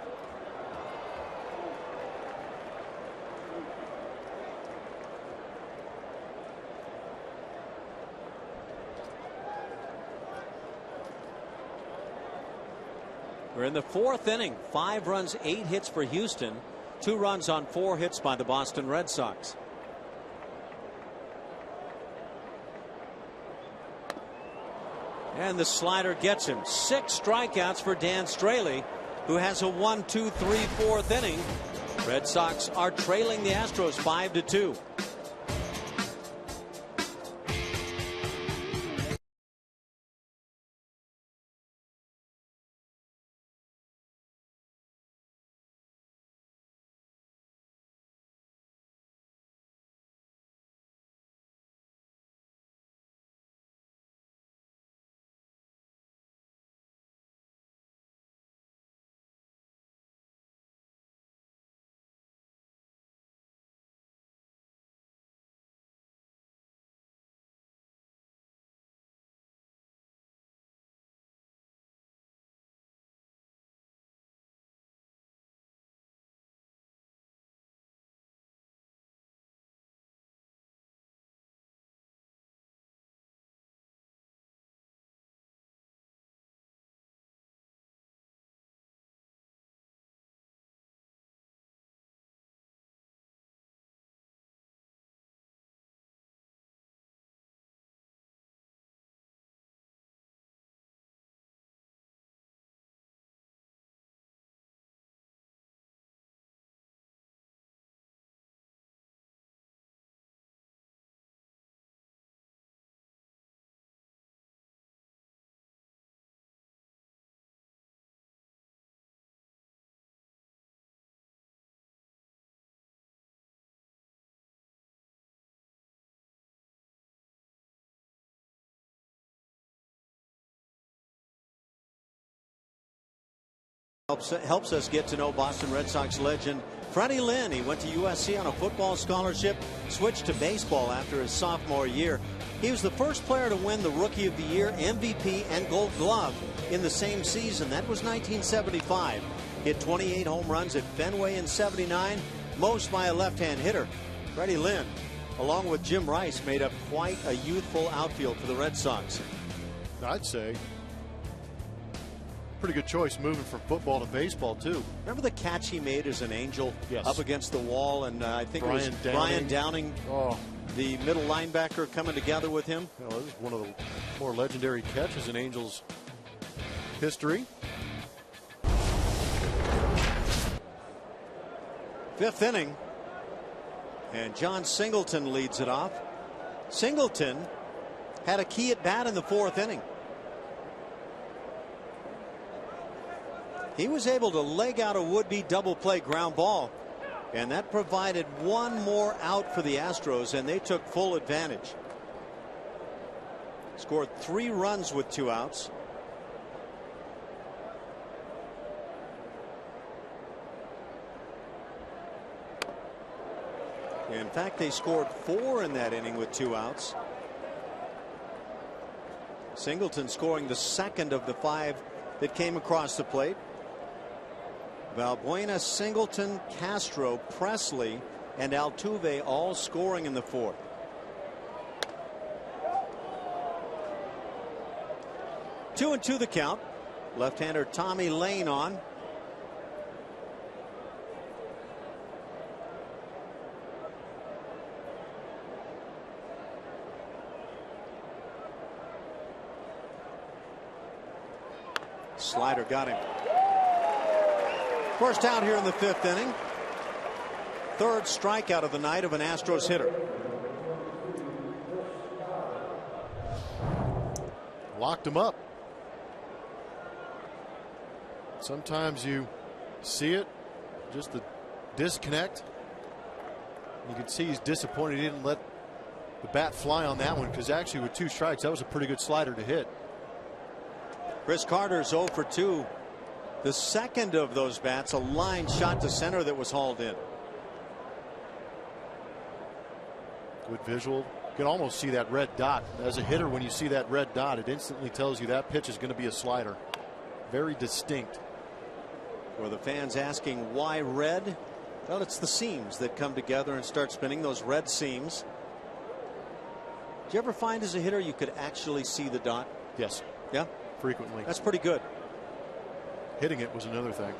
We're in the 4th inning. 5 runs, 8 hits for Houston. 2 runs on 4 hits by the Boston Red Sox. And the slider gets him. 6 strikeouts for Dan Straley, who has a 1-2-3 4th inning. Red Sox are trailing the Astros 5-2. Helps us get to know Boston Red Sox legend Freddie Lynn. He went to USC on a football scholarship, switched to baseball after his sophomore year. He was the first player to win the Rookie of the Year, MVP, and Gold Glove in the same season. That was 1975. Hit 28 home runs at Fenway in '79, most by a left-hand hitter. Freddie Lynn, along with Jim Rice, made up quite a youthful outfield for the Red Sox. I'd say pretty good choice moving from football to baseball too. Remember the catch he made as an Angel? Yes. Up against the wall, and I think it was Brian Downing, the middle linebacker, coming together with him. Well, this is one of the more legendary catches in Angels history. Fifth inning, and John Singleton leads it off. Singleton had a key at bat in the fourth inning. He was able to leg out a would-be double play ground ball, and that provided one more out for the Astros, and they took full advantage. Scored 3 runs with 2 outs. In fact, they scored 4 in that inning with 2 outs. Singleton scoring the second of the 5 that came across the plate. Valbuena, Singleton, Castro, Presley, and Altuve all scoring in the 4th. Two and 2 the count. Left-hander Tommy Lane on. Slider got him. First out here in the 5th inning. 3rd strikeout of the night of an Astros hitter. Locked him up. Sometimes you see it, just the disconnect. You can see he's disappointed he didn't let the bat fly on that one, because actually with 2 strikes, that was a pretty good slider to hit. Chris Carter's 0 for 2. The second of those bats, a line shot to center that was hauled in. Good visual. You can almost see that red dot. As a hitter, when you see that red dot, it instantly tells you that pitch is going to be a slider. Very distinct. For the fans asking why red? Well, it's the seams that come together and start spinning, those red seams. Did you ever find as a hitter you could actually see the dot? Yes. Yeah? Frequently. That's pretty good. Hitting it was another thing.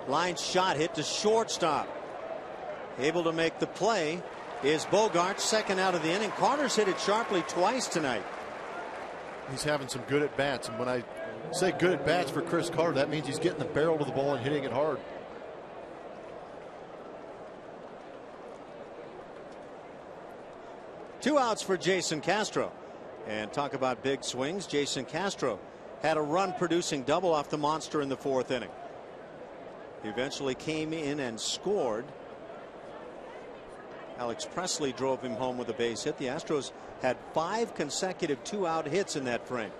Line shot hit to shortstop. Able to make the play is Bogart, second out of the inning. Carter's hit it sharply twice tonight. He's having some good at bats, and when I say good at bats for Chris Carter, that means he's getting the barrel to the ball and hitting it hard. Two outs for Jason Castro. And talk about big swings. Jason Castro had a run producing double off the monster in the 4th inning. He eventually came in and scored. Alex Presley drove him home with a base hit. The Astros had 5 consecutive 2-out hits in that frame.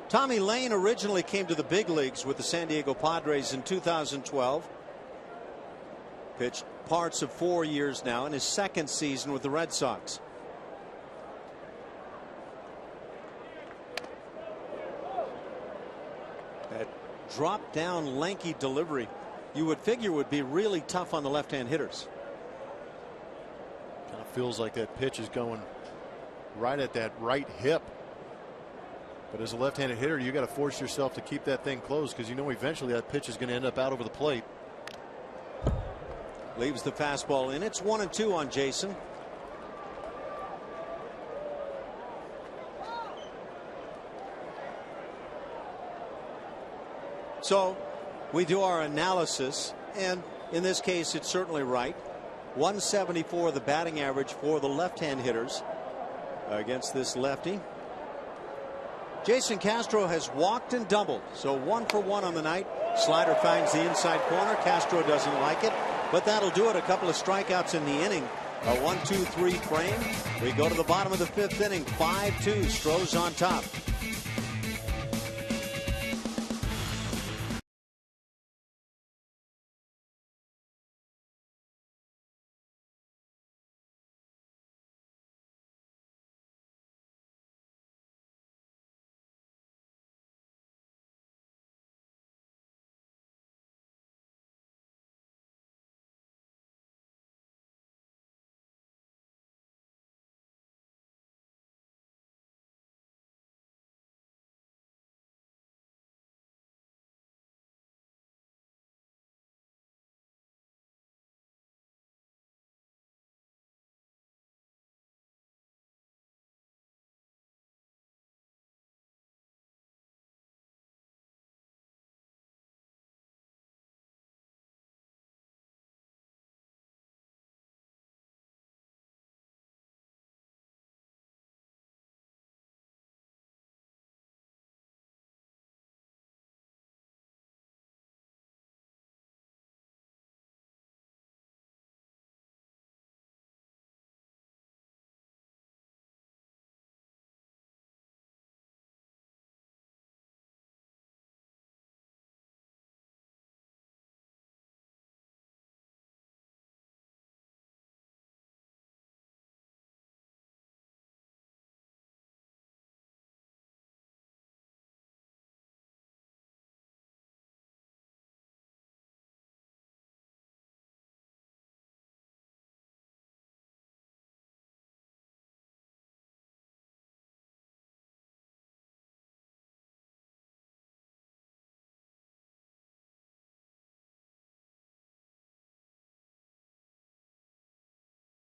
Tommy Lane originally came to the big leagues with the San Diego Padres in 2012. Pitched parts of 4 years now in his 2nd season with the Red Sox. That drop down lanky delivery you would figure would be really tough on the left-hand hitters. Kind of feels like that pitch is going right at that right hip. But as a left-handed hitter, you got to force yourself to keep that thing closed, because you know eventually that pitch is going to end up out over the plate. Leaves the fastball in. It's 1 and 2 on Jason. So we do our analysis, and in this case it's certainly right. 174 the batting average for the left-hand hitters against this lefty. Jason Castro has walked and doubled, so 1 for 1 on the night. Slider finds the inside corner. Castro doesn't like it, but that'll do it. A couple of strikeouts in the inning A 1-2-3 frame. We go to the bottom of the 5th inning. 5-2. Astros on top.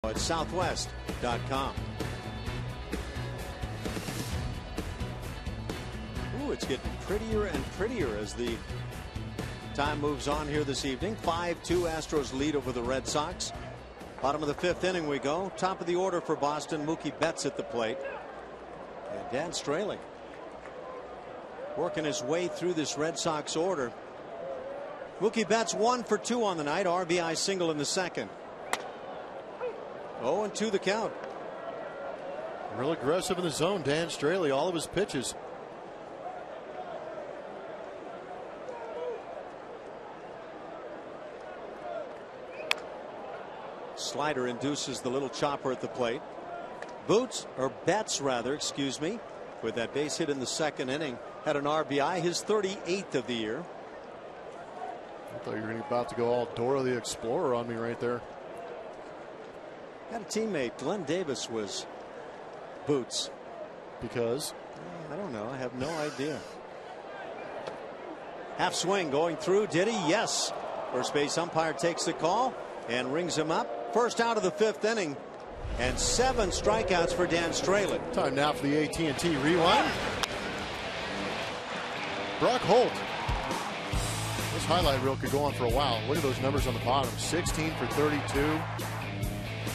At southwest.com. Ooh, it's getting prettier and prettier as the time moves on here this evening. 5-2 Astros lead over the Red Sox. Bottom of the 5th inning we go. Top of the order for Boston. Mookie Betts at the plate. And Dan Straley working his way through this Red Sox order. Mookie Betts 1 for 2 on the night. RBI single in the second. 0-2 the count. Real aggressive in the zone, Dan Straley, all of his pitches. Slider induces the little chopper at the plate. Betts rather, excuse me, with that base hit in the second inning, had an RBI, his 38th of the year. I thought you were about to go all Dora the Explorer on me right there. Had a teammate, Glenn Davis, was Boots. Because? I don't know. I have no idea. Half swing going through. Did he? Yes. First base umpire takes the call and rings him up. First out of the 5th inning. And 7 strikeouts for Dan Straley. Time now for the AT&T rewind. Brock Holt. This highlight reel could go on for a while. Look at those numbers on the bottom. 16 for 32.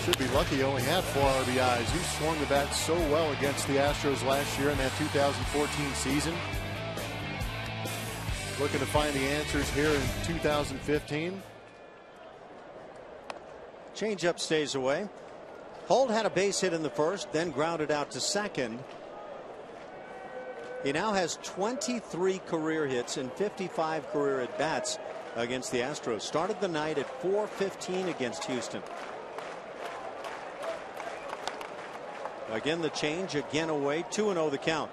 Should be lucky he only had 4 RBIs. He swung the bat so well against the Astros last year in that 2014 season. Looking to find the answers here in 2015. Changeup stays away. Holt had a base hit in the first, then grounded out to second. He now has 23 career hits and 55 career at bats against the Astros. Started the night at .415 against Houston. Again the change, again away. 2-0 the count.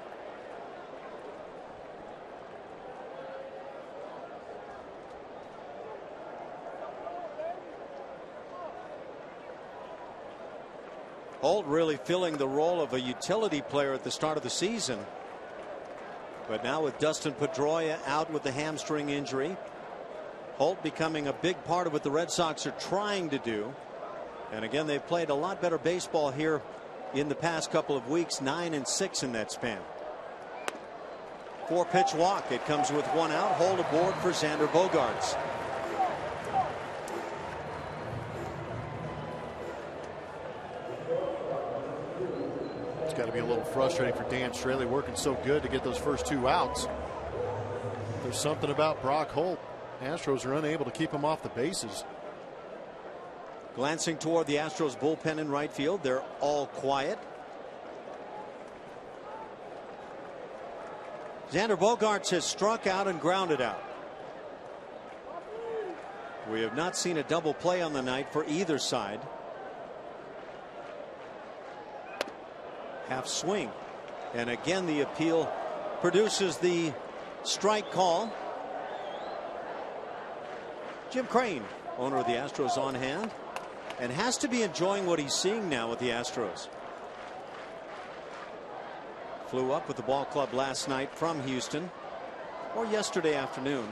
Holt really filling the role of a utility player at the start of the season. But now with Dustin Pedroia out with the hamstring injury, Holt becoming a big part of what the Red Sox are trying to do. And again, they've played a lot better baseball here in the past couple of weeks. 9-6 in that span. 4-pitch walk. It comes with 1 out. Hold aboard for Xander Bogaerts. It's got to be a little frustrating for Dan Straley, working so good to get those first 2 outs. There's something about Brock Holt. Astros are unable to keep him off the bases. Glancing toward the Astros bullpen in right field, they're all quiet. Xander Bogaerts has struck out and grounded out. We have not seen a double play on the night for either side. Half swing, and again the appeal produces the strike call. Jim Crane, owner of the Astros, on hand and has to be enjoying what he's seeing now with the Astros. Flew up with the ball club last night from Houston, or yesterday afternoon.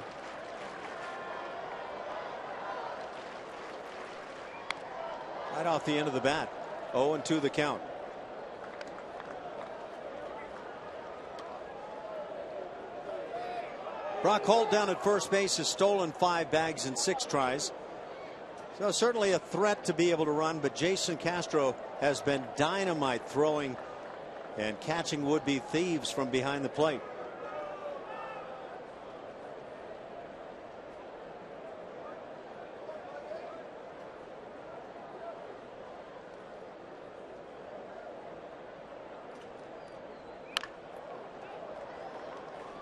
Right off the end of the bat. 0-2 the count. Brock Holt down at first base has stolen 5 bags in 6 tries. So certainly a threat to be able to run, but Jason Castro has been dynamite throwing and catching would-be thieves from behind the plate.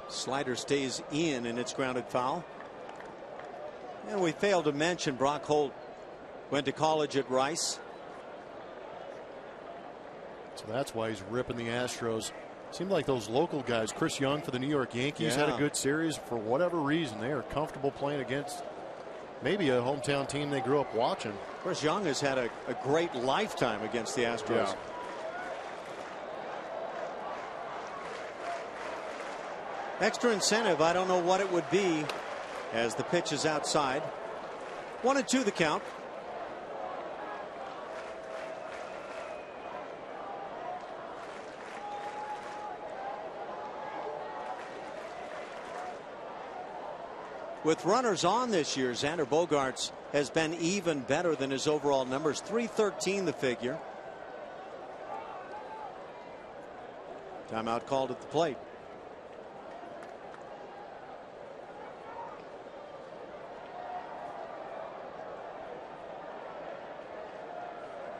Slider stays in and it's grounded foul. And we failed to mention Brock Holt went to college at Rice. So that's why he's ripping the Astros. Seemed like those local guys, Chris Young for the New York Yankees, had a good series. For whatever reason, they are comfortable playing against maybe a hometown team they grew up watching. Chris Young has had a great lifetime against the Astros. Yeah. Extra incentive, I don't know what it would be, as the pitch is outside. 1-2 the count. With runners on this year, Xander Bogaerts has been even better than his overall numbers. 313 the figure. Timeout called at the plate.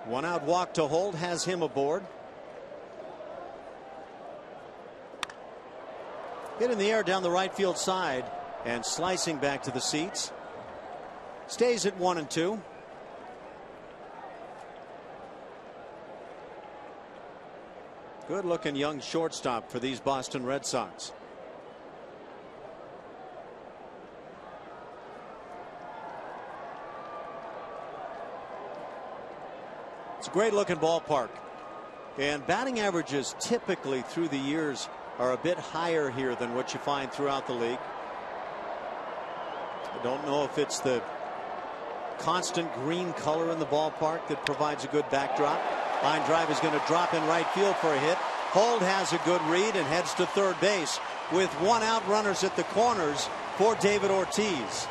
One out walk to Holt has him aboard. Hit in the air down the right field side and slicing back to the seats. Stays at 1-2. Good looking young shortstop for these Boston Red Sox. It's a great looking ballpark, and batting averages typically through the years are a bit higher here than what you find throughout the league. I don't know if it's the constant green color in the ballpark that provides a good backdrop. Line drive is going to drop in right field for a hit. Holt has a good read and heads to third base with 1 out, runners at the corners for David Ortiz.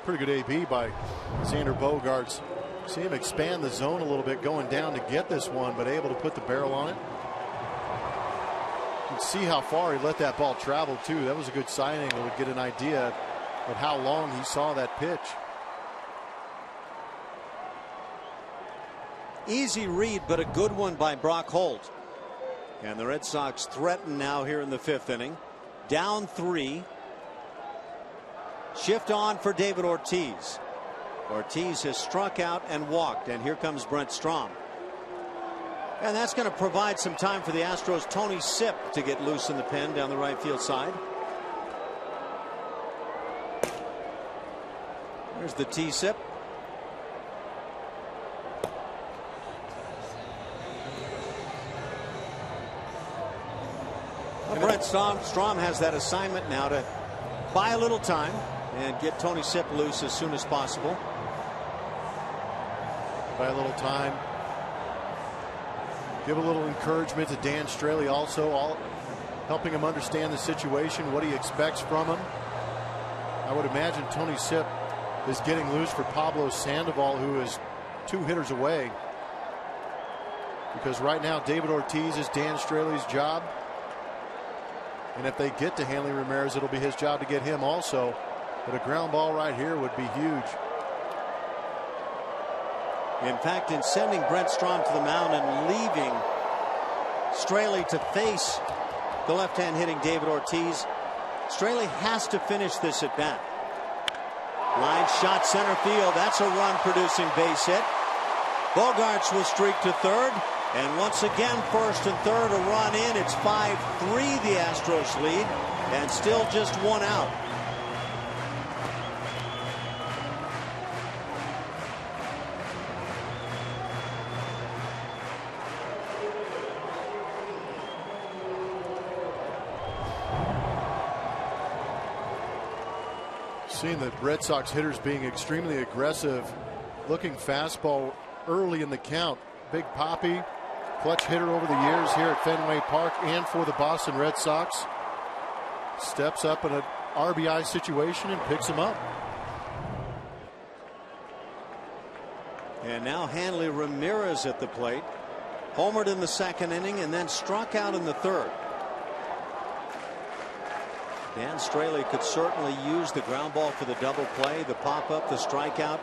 Pretty good AB by Xander Bogaerts. See him expand the zone a little bit going down to get this one, but able to put the barrel on it. You can see how far he let that ball travel too. That was a good signing that would get an idea of how long he saw that pitch. Easy read, but a good one by Brock Holt. And the Red Sox threaten now here in the 5th inning. Down 3. Shift on for David Ortiz. Ortiz has struck out and walked, and here comes Brent Strom. And that's going to provide some time for the Astros' Tony Sipp to get loose in the pen down the right field side. There's the T-Sipp. Well, Brent Strom has that assignment now to buy a little time and get Tony Sipp loose as soon as possible. By a little time. Give a little encouragement to Dan Straley also, helping him understand the situation, what he expects from him. I would imagine Tony Sipp is getting loose for Pablo Sandoval, who is 2 hitters away. Because right now David Ortiz is Dan Straley's job. And if they get to Hanley Ramirez, it'll be his job to get him also. But a ground ball right here would be huge. In fact, in sending Brent Strom to the mound and leaving Straley to face the left-hand hitting David Ortiz, Straley has to finish this at bat. Line shot center field. That's a run-producing base hit. Bogarts will streak to third. And once again, first and third, a run in. It's 5-3, the Astros lead, and still just one out. Seeing the Red Sox hitters being extremely aggressive, looking fastball early in the count. Big Papi, clutch hitter over the years here at Fenway Park and for the Boston Red Sox. Steps up in an RBI situation and picks him up. And now Hanley Ramirez at the plate. Homered in the second inning and then struck out in the third. Dan Straley could certainly use the ground ball for the double play, the pop-up, the strikeout,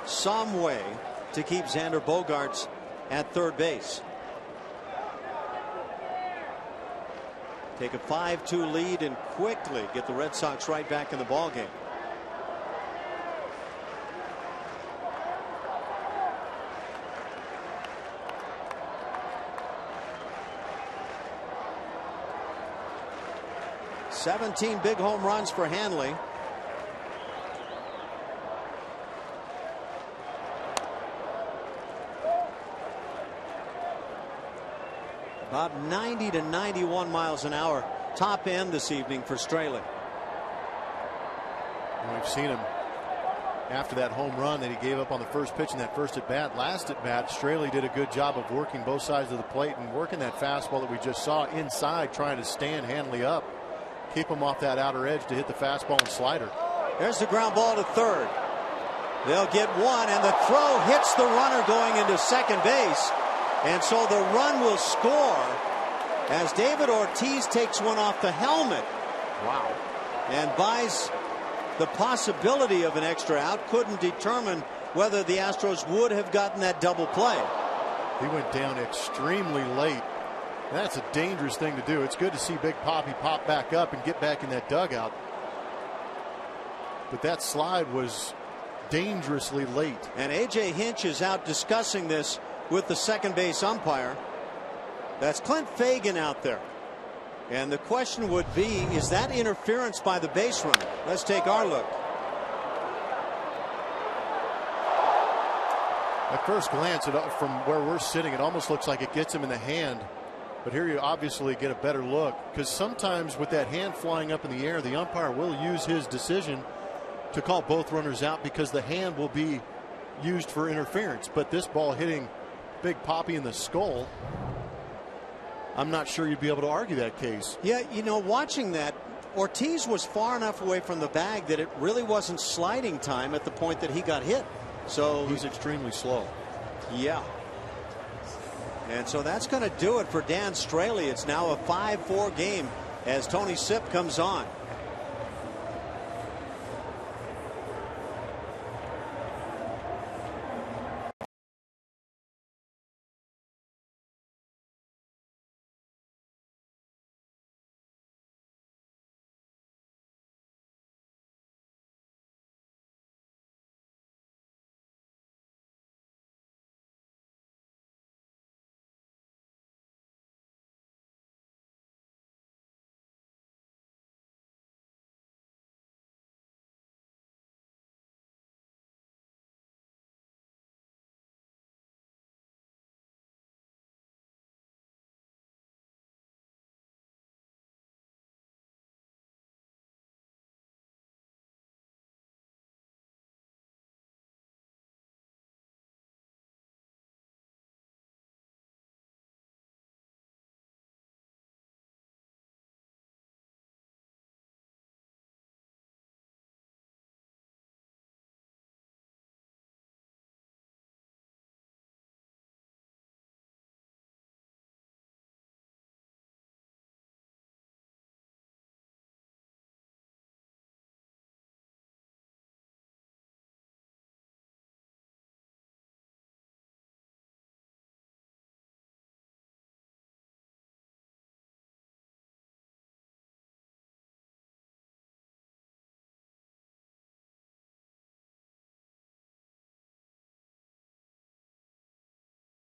some way to keep Xander Bogaerts at third base. Take a 5-2 lead and quickly get the Red Sox right back in the ballgame. "17 big home runs for Hanley. About 90 to 91 miles an hour top end this evening for Straley. And we've seen him after that home run that he gave up on the first pitch in that first at bat. Last at bat, Straley did a good job of working both sides of the plate and working that fastball that we just saw inside, trying to stand Hanley up, keep him off that outer edge to hit the fastball and slider. There's the ground ball to third. They'll get one, and the throw hits the runner going into second base. And so the run will score as David Ortiz takes one off the helmet. Wow. And buys the possibility of an extra out. Couldn't determine whether the Astros would have gotten that double play. He went down extremely late. That's a dangerous thing to do. It's good to see Big Papi pop back up and get back in that dugout. But that slide was dangerously late. And A.J. Hinch is out discussing this with the second base umpire. That's Clint Fagan out there. And the question would be, is that interference by the base runner? Let's take our look. At first glance, from where we're sitting, it almost looks like it gets him in the hand. But here you obviously get a better look, because sometimes with that hand flying up in the air, the umpire will use his decision to call both runners out because the hand will be used for interference. But this ball hitting Big Papi in the skull, I'm not sure you'd be able to argue that case. Yeah, you know, watching that, Ortiz was far enough away from the bag that it really wasn't sliding time at the point that he got hit. So he's extremely slow. Yeah. And so that's going to do it for Dan Straley. It's now a 5-4 game as Tony Sipp comes on.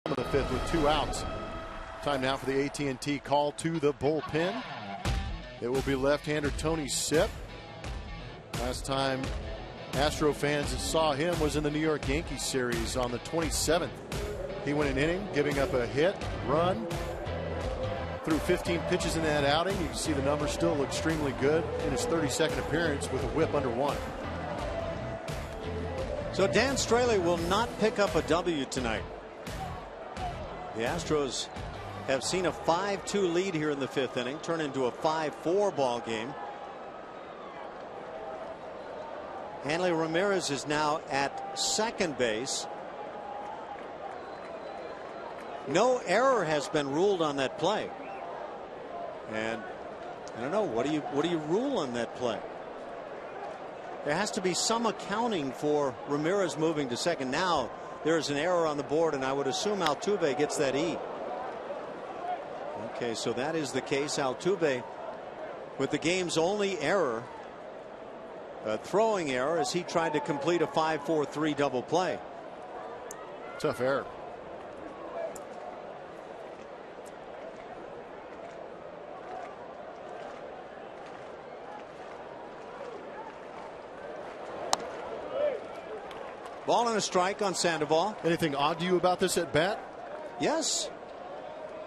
of the fifth with 2 outs. Time now for the AT&T call to the bullpen. It will be left-hander Tony Sipp. Last time Astro fans saw him was in the New York Yankees series on the 27th. He went an inning, giving up a hit, run, threw 15 pitches in that outing. You can see the numbers still extremely good in his 32nd appearance with a whip under 1. So Dan Straley will not pick up a W tonight. The Astros have seen a 5-2 lead here in the 5th inning turn into a 5-4 ball game. Hanley Ramirez is now at second base. No error has been ruled on that play. And I don't know, what do you rule on that play? There has to be some accounting for Ramirez moving to second. Now there's an error on the board, and I would assume Altuve gets that E. Okay, so that is the case. Altuve with the game's only error, a throwing error, as he tried to complete a 5-4-3 double play. Tough error. Ball and a strike on Sandoval. Anything odd to you about this at bat? Yes.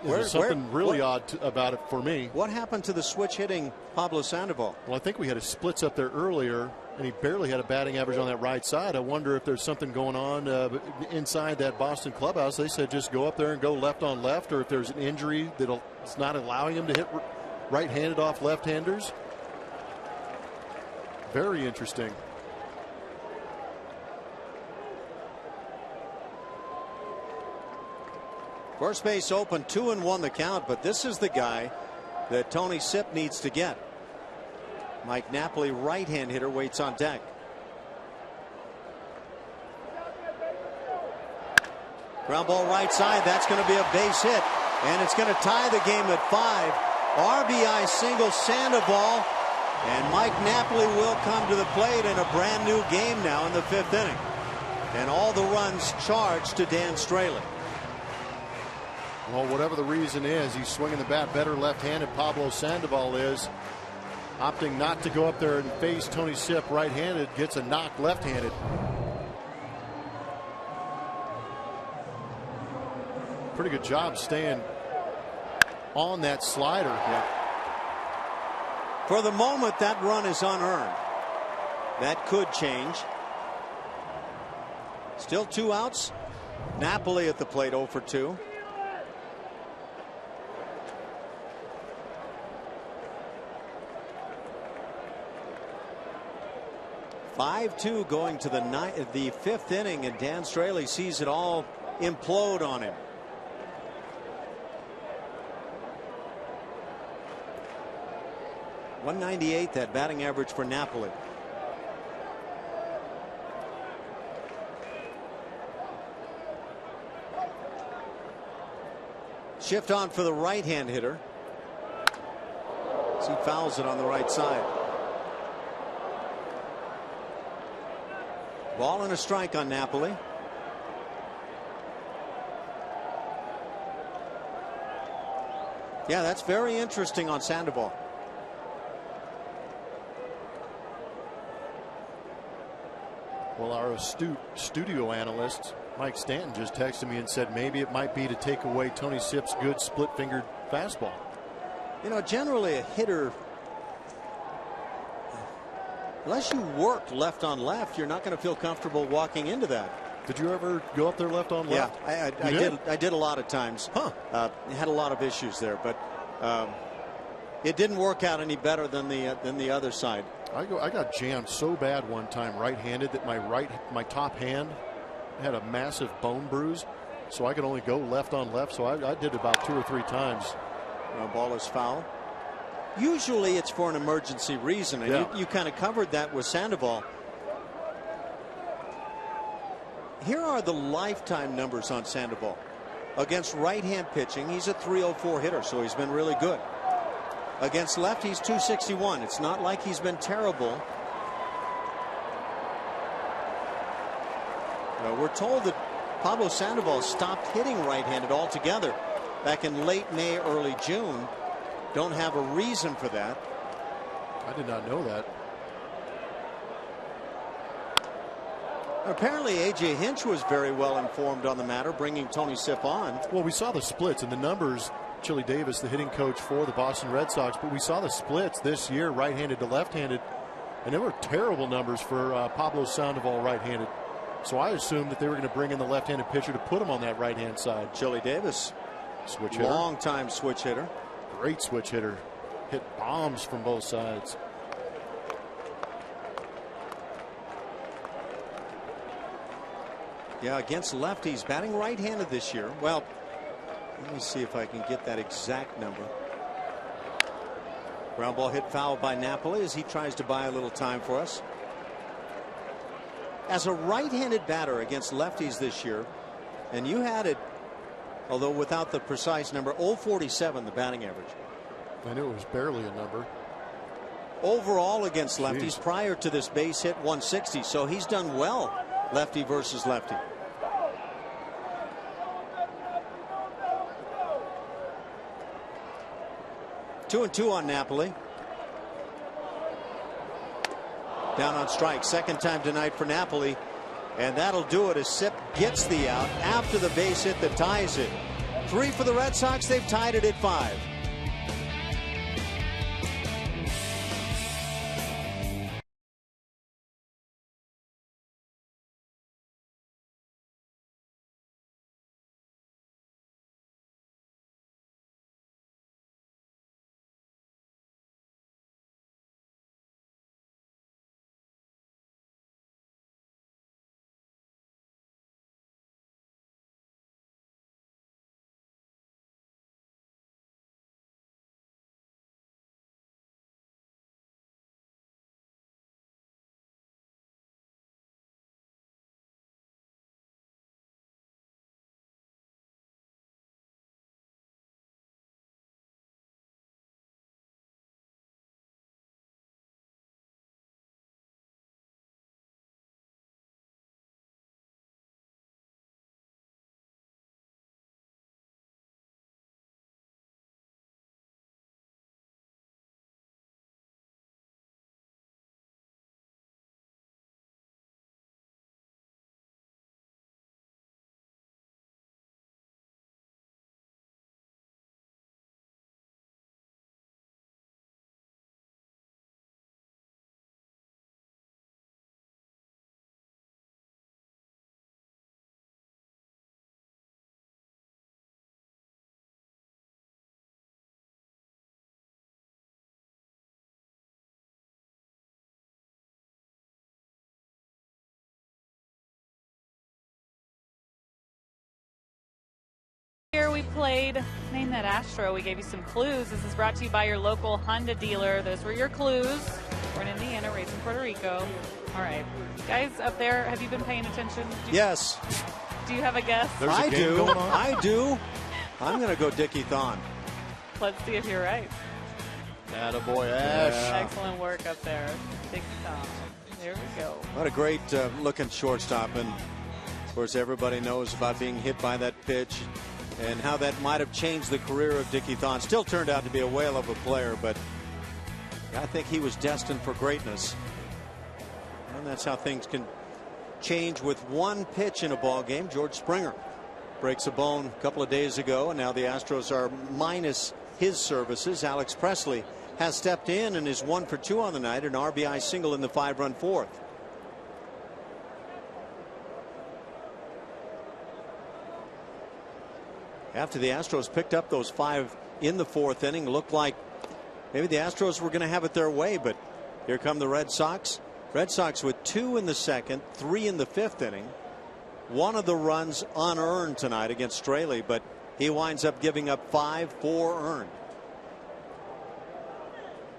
There's something really odd about it for me. What happened to the switch hitting Pablo Sandoval? Well, I think we had a splits up there earlier, and he barely had a batting average on that right side. I wonder if there's something going on inside that Boston clubhouse. They said just go up there and go left on left, or if there's an injury that's not allowing him to hit right-handed off left-handers. Very interesting. First base open, 2-1 the count, but this is the guy that Tony Sipp needs to get. Mike Napoli, right-hand hitter, waits on deck. Ground ball right side. That's going to be a base hit, and it's going to tie the game at 5. RBI single Sandoval, and Mike Napoli will come to the plate in a brand new game now in the 5th inning. And all the runs charged to Dan Straley. Well, whatever the reason is, he's swinging the bat better left-handed. Pablo Sandoval is opting not to go up there and face Tony Sipp right-handed. Gets a knock left-handed. Pretty good job staying on that slider. Yeah. For the moment, that run is unearned. That could change. Still 2 outs. Napoli at the plate, 0 for 2. (5-2) going to the 5th inning, and Dan Straley sees it all implode on him. .198 that batting average for Napoli. Shift on for the right-hand hitter. He fouls it on the right side. Ball and a strike on Napoli. Yeah, that's very interesting on Sandoval. Well, our astute studio analyst Mike Stanton just texted me and said maybe it might be to take away Tony Sipp's good split-fingered fastball. You know, generally a hitter, unless you work left on left, you're not going to feel comfortable walking into that. Did you ever go up there left on left? Yeah, I did a lot of times. Huh. Had a lot of issues there, but it didn't work out any better than the other side. I got jammed so bad one time right-handed that my top hand had a massive bone bruise, so I could only go left on left. So I did about 2 or 3 times. Ball is foul. Usually it's for an emergency reason, and you kind of covered that with Sandoval. Here are the lifetime numbers on Sandoval. Against right-hand pitching, he's a .304 hitter, so he's been really good. Against left, he's .261. It's not like he's been terrible. We're told that Pablo Sandoval stopped hitting right-handed altogether back in late May, early June. Don't have a reason for that. I did not know that. Apparently A.J. Hinch was very well informed on the matter, bringing Tony Siff on. Well, we saw the splits and the numbers. Chili Davis, the hitting coach for the Boston Red Sox, but we saw the splits this year, right-handed to left-handed, and there were terrible numbers for Pablo Sandoval right-handed. So I assumed that they were going to bring in the left-handed pitcher to put him on that right-hand side. Chili Davis, switch hitter, long-time switch hitter, great switch hitter, hit bombs from both sides. Yeah, against lefties, batting right-handed this year. Well, let me see if I can get that exact number. Ground ball hit foul by Napoli as he tries to buy a little time for us. As a right-handed batter against lefties this year, and you had it, although without the precise number, 0.47 the batting average. I knew it was barely a number. Overall against lefties prior to this base hit, 160. So he's done well, lefty versus lefty. 2-2 on Napoli. Down on strike, second time tonight for Napoli, and that'll do it as Sipp gets the out after the base hit that ties it. 3 for the Red Sox. They've tied it at 5. Here we played Name That Astro. We gave you some clues. This is brought to you by your local Honda dealer. Those were your clues. Born in Indiana, raised in Puerto Rico. All right. Guys up there, have you been paying attention? Yes. Do you have a guess? I do. I do. I'm going to go Dickie Thon. Let's see if you're right. Attaboy, Ash. Yeah. Excellent work up there. Dickie Thon. There we go. What a great looking shortstop. And, of course, everybody knows about being hit by that pitch and how that might have changed the career of Dickie Thon. Still turned out to be a whale of a player, but I think he was destined for greatness. And that's how things can change with one pitch in a ball game. George Springer breaks a bone a couple of days ago, and now the Astros are minus his services. Alex Presley has stepped in and is 1 for 2 on the night, an RBI single in the 5-run fourth. After the Astros picked up those 5 in the 4th inning, looked like maybe the Astros were going to have it their way, but here come the Red Sox. Red Sox with 2 in the 2nd, 3 in the 5th inning. One of the runs unearned tonight against Straley, but he winds up giving up 5, 4 earned.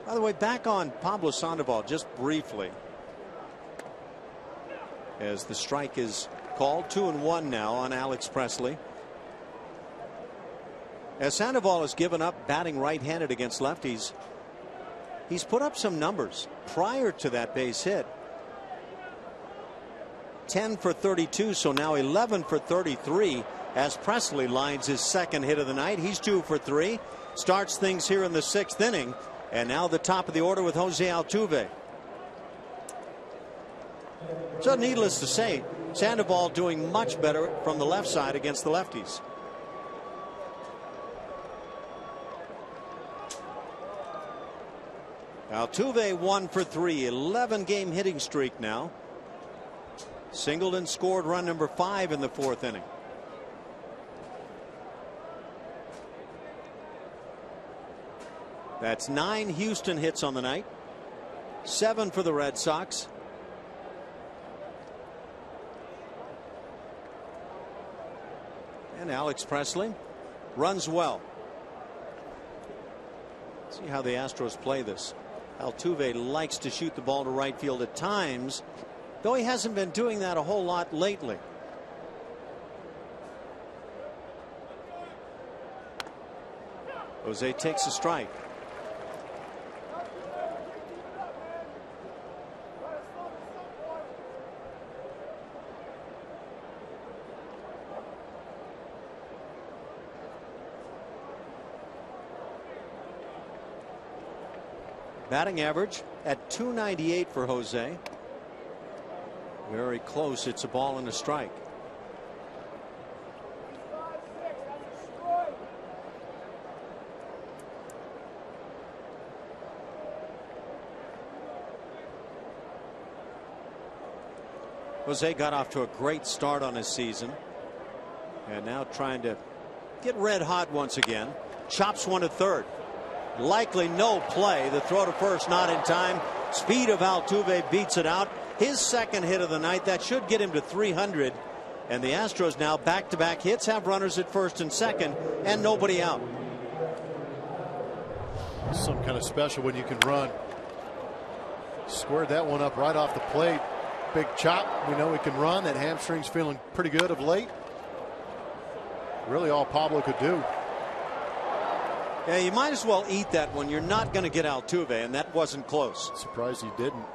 By the way, back on Pablo Sandoval just briefly, as the strike is called. 2-1 now on Alex Presley. As Sandoval has given up batting right-handed against lefties, he's put up some numbers prior to that base hit. 10 for 32, so now 11 for 33 as Presley lines his second hit of the night. He's 2 for 3. Starts things here in the 6th inning. And now the top of the order with Jose Altuve. So needless to say, Sandoval doing much better from the left side against the lefties. Altuve 1 for 3, 11-game hitting streak now. Singled and scored run number 5 in the 4th inning. That's 9 Houston hits on the night, 7 for the Red Sox. And Alex Presley runs well. See how the Astros play this. Altuve likes to shoot the ball to right field at times, though he hasn't been doing that a whole lot lately. Jose takes a strike. Batting average at .298 for Jose. Very close. It's a ball and a strike. Jose got off to a great start on his season, and now trying to get red hot once again. Chops one to third. Likely no play. The throw to first not in time. Speed of Altuve beats it out. His second hit of the night. That should get him to 300. And the Astros now back-to-back hits, have runners at first and second, and nobody out. Some kind of special when you can run. Squared that one up right off the plate. Big chop. We know he can run. That hamstring's feeling pretty good of late. Really all Pablo could do. Yeah, you might as well eat that one. You're not going to get Altuve, and that wasn't close. Surprised he didn't.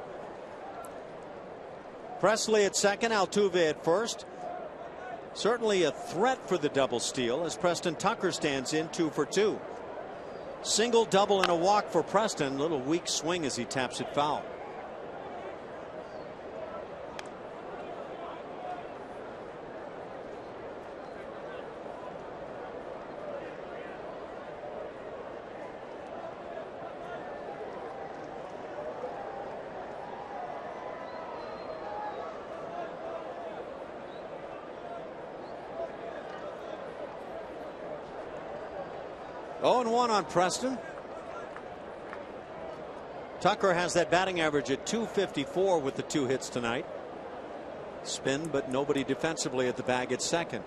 Presley at second, Altuve at first. Certainly a threat for the double steal as Preston Tucker stands in 2 for 2. Single, double, and a walk for Preston. Little weak swing as he taps it foul. Oh, and 1 on Preston. Tucker has that batting average at .254 with the 2 hits tonight. Spin, but nobody defensively at the bag at second.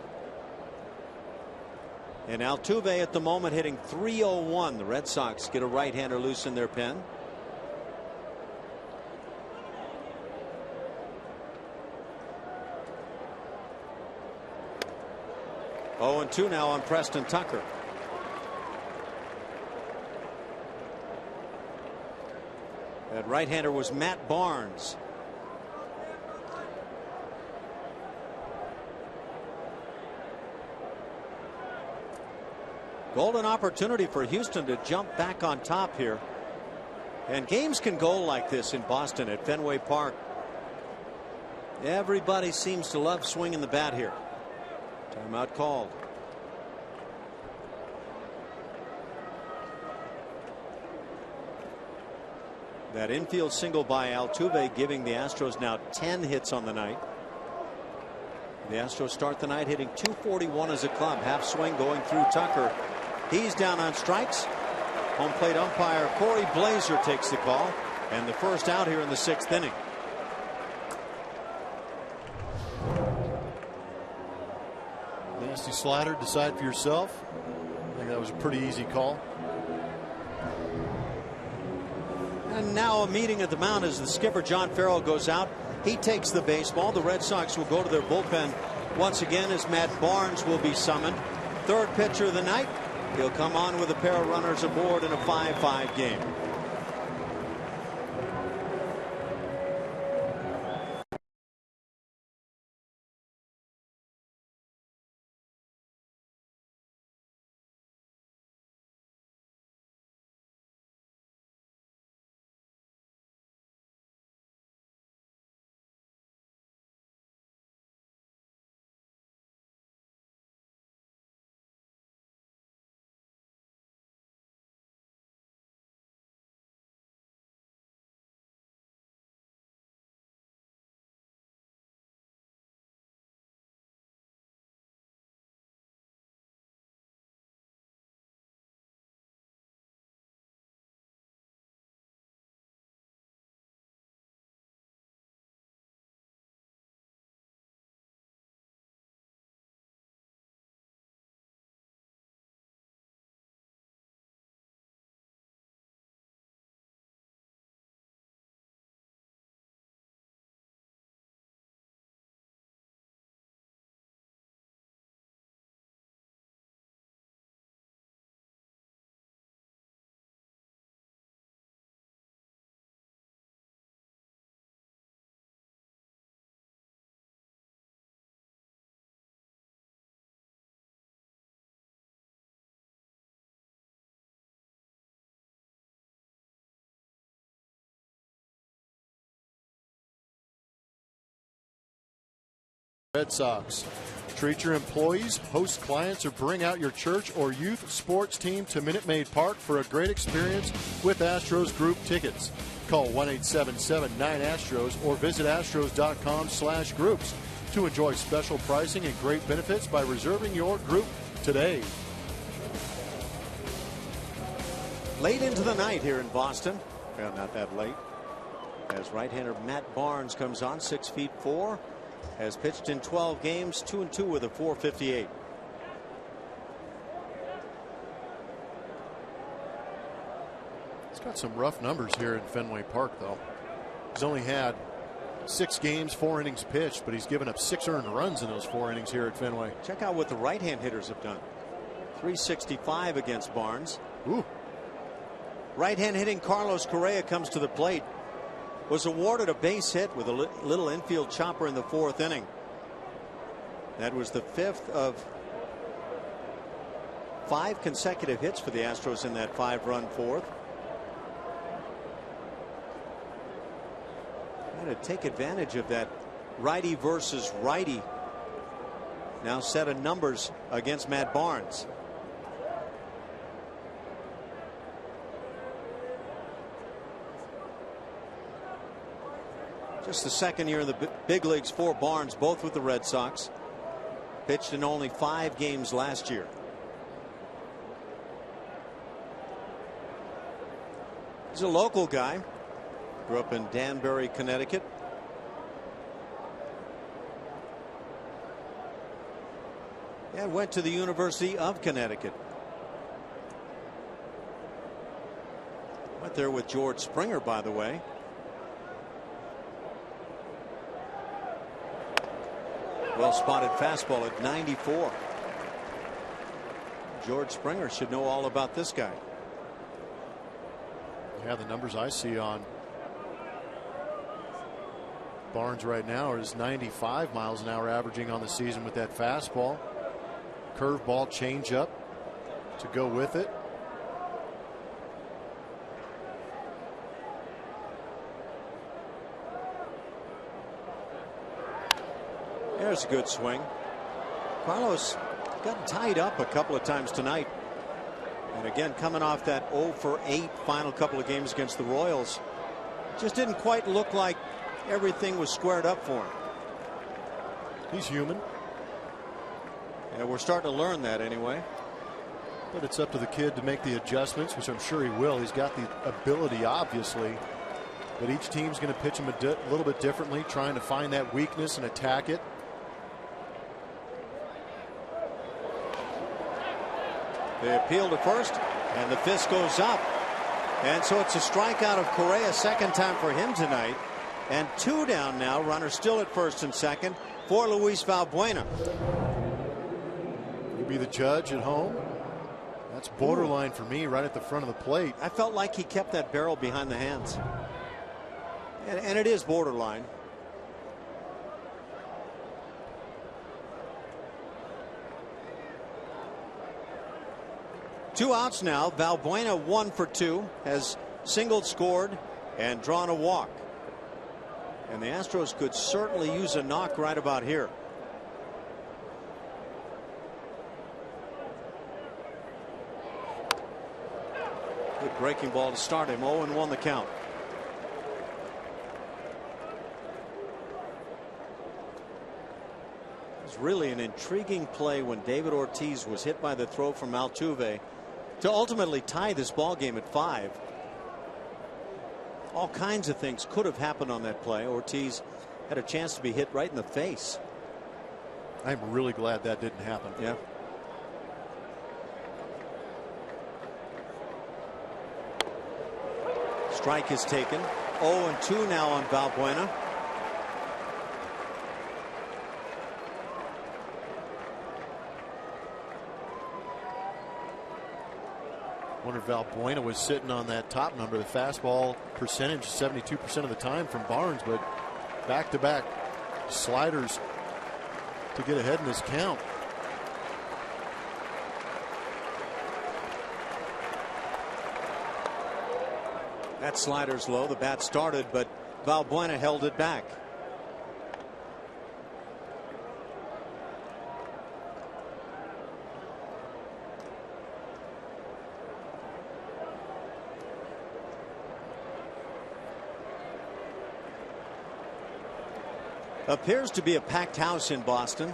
And Altuve at the moment hitting .301. The Red Sox get a right-hander loose in their pen. Oh, and 2 now on Preston Tucker. That right-hander was Matt Barnes. Golden opportunity for Houston to jump back on top here. And games can go like this in Boston at Fenway Park. Everybody seems to love swinging the bat here. Timeout called. That infield single by Altuve giving the Astros now 10 hits on the night. The Astros start the night hitting .241 as a club. Half swing going through Tucker. He's down on strikes. Home plate umpire Corey Blazer takes the call, and the first out here in the 6th inning. Nasty slider. Decide for yourself. I think that was a pretty easy call. And now a meeting at the mound as the skipper John Farrell goes out. He takes the baseball. The Red Sox will go to their bullpen once again as Matt Barnes will be summoned. Third pitcher of the night. He'll come on with a pair of runners aboard in a 5-5 game. Red Sox. Treat your employees, host clients, or bring out your church or youth sports team to Minute Maid Park for a great experience with Astros group tickets. Call 1-877-9-ASTROS or visit astros.com/groups to enjoy special pricing and great benefits by reserving your group today. Late into the night here in Boston. Well, not that late. As right-hander Matt Barnes comes on, 6'4", has pitched in 12 games, 2-2 with a .458. He's got some rough numbers here in Fenway Park, though. He's only had 6 games, 4 innings pitched, but he's given up 6 earned runs in those 4 innings here at Fenway. Check out what the right-hand hitters have done. .365 against Barnes. Ooh. Right-hand hitting Carlos Correa comes to the plate. Was awarded a base hit with a little infield chopper in the 4th inning. That was the 5th of 5 consecutive hits for the Astros in that 5-run 4th. To take advantage of that righty versus righty now set of numbers against Matt Barnes. Just the 2nd year in the big leagues for Barnes, both with the Red Sox. Pitched in only 5 games last year. He's a local guy. Grew up in Danbury, Connecticut. And went to the University of Connecticut. Went there with George Springer, by the way. Well spotted fastball at 94. George Springer should know all about this guy. Yeah, the numbers I see on Barnes right now is 95 miles an hour averaging on the season with that fastball. Curveball, changeup to go with it. There's a good swing. Carlos got tied up a couple of times tonight. And again, coming off that 0-for-8 final couple of games against the Royals. Just didn't quite look like everything was squared up for him. He's human. And we're starting to learn that anyway. But it's up to the kid to make the adjustments, which I'm sure he will. He's got the ability, obviously. But each team's going to pitch him a little bit differently, trying to find that weakness and attack it. They appeal to first, and the fist goes up. And so it's a strikeout of Correa, 2nd time for him tonight. And 2 down now. Runner still at first and second for Luis Valbuena. You be the judge at home. That's borderline for me, right at the front of the plate. I felt like he kept that barrel behind the hands. And it is borderline. Two outs now. Valbuena 1 for 2, has singled, scored, and drawn a walk. And the Astros could certainly use a knock right about here. Good breaking ball to start him. 0-1 the count. It was really an intriguing play when David Ortiz was hit by the throw from Altuve to ultimately tie this ball game at 5. All kinds of things could have happened on that play. Ortiz had a chance to be hit right in the face. I'm really glad that didn't happen. Yeah. Strike is taken. 0-2 now on Valbuena. Wonder if Valbuena was sitting on that top number. The fastball percentage 72% of the time from Barnes, but back-to-back sliders to get ahead in this count. That slider's low. The bat started, but Valbuena held it back. Appears to be a packed house in Boston.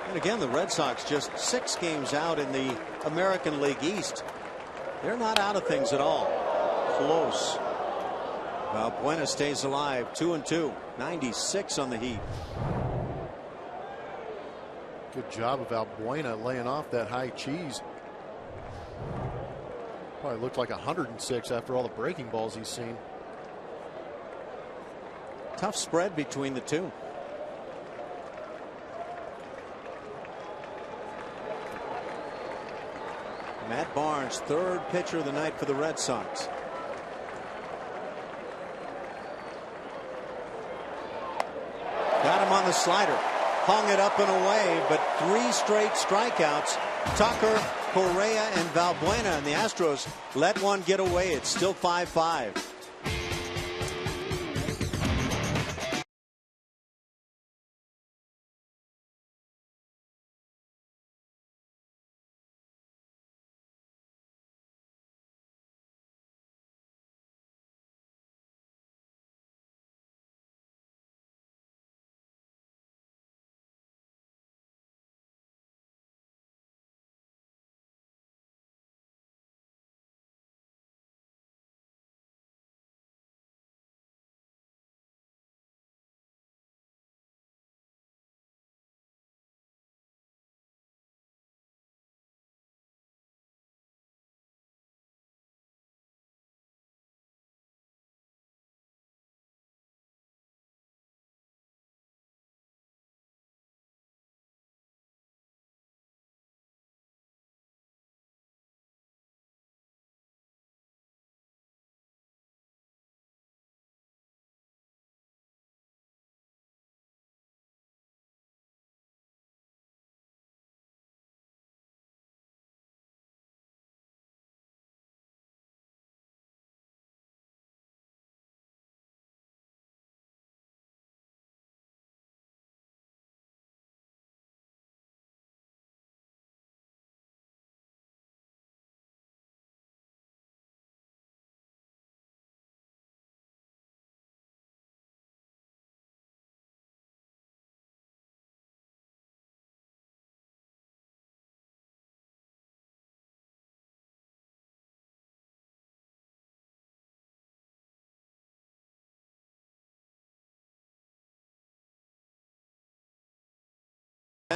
And again, the Red Sox just 6 games out in the American League East. They're not out of things at all. Close. Valbuena stays alive, 2-2, 96 on the Heat. Good job of Valbuena laying off that high cheese. Probably looked like 106 after all the breaking balls he's seen. Tough spread between the two. Matt Barnes, 3rd pitcher of the night for the Red Sox. Got him on the slider. Hung it up and away, but 3 straight strikeouts. Tucker, Correa, and Valbuena, and the Astros let one get away. It's still 5-5.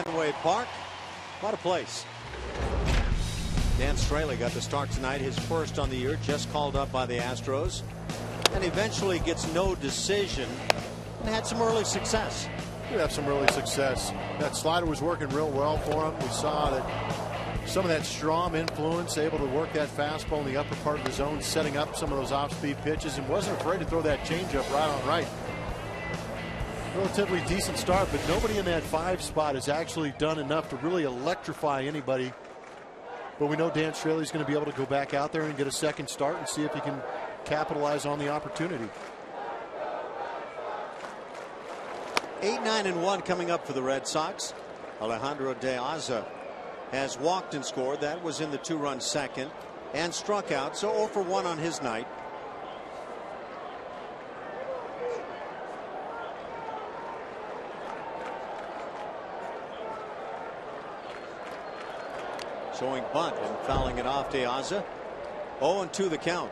Fenway Park, what a place. Dan Straley got the start tonight, his first on the year, just called up by the Astros, and eventually gets no decision and had some early success. Did have some early success. That slider was working real well for him. We saw that some of that Strom influence, able to work that fastball in the upper part of the zone, setting up some of those off-speed pitches, and wasn't afraid to throw that changeup right on right. Relatively decent start, but nobody in that 5 spot has actually done enough to really electrify anybody. But we know Dan Straley's going to be able to go back out there and get a second start and see if he can capitalize on the opportunity. 8-9-1 coming up for the Red Sox. Alejandro De Aza has walked and scored. That was in the 2-run second, and struck out, so 0 for 1 on his night. Showing bunt and fouling it off. De Aza. 0-2 the count.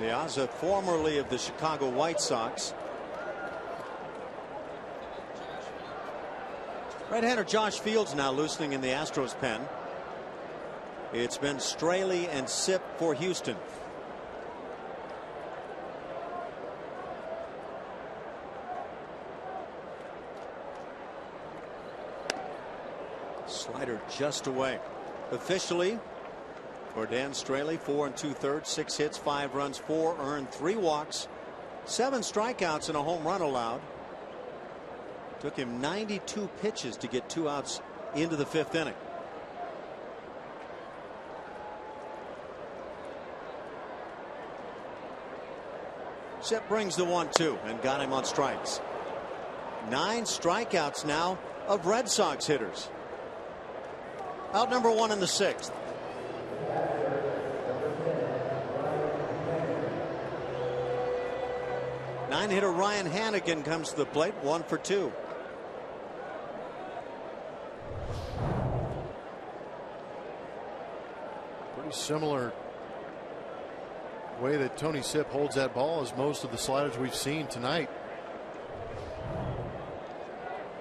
De Aza, formerly of the Chicago White Sox. Right-hander Josh Fields now loosening in the Astros pen. It's been Straley and Sip for Houston. Slider just away. Officially for Dan Straley, 4 2/3, 6 hits, 5 runs, 4 earned, 3 walks, 7 strikeouts, and a home run allowed. Took him 92 pitches to get 2 outs into the 5th inning. Sip brings the 1-2 and got him on strikes. 9 strikeouts now of Red Sox hitters. Out number 1 in the 6th. Nine-hitter Ryan Hannigan comes to the plate, 1 for 2. Pretty similar way that Tony Sipp holds that ball as most of the sliders we've seen tonight.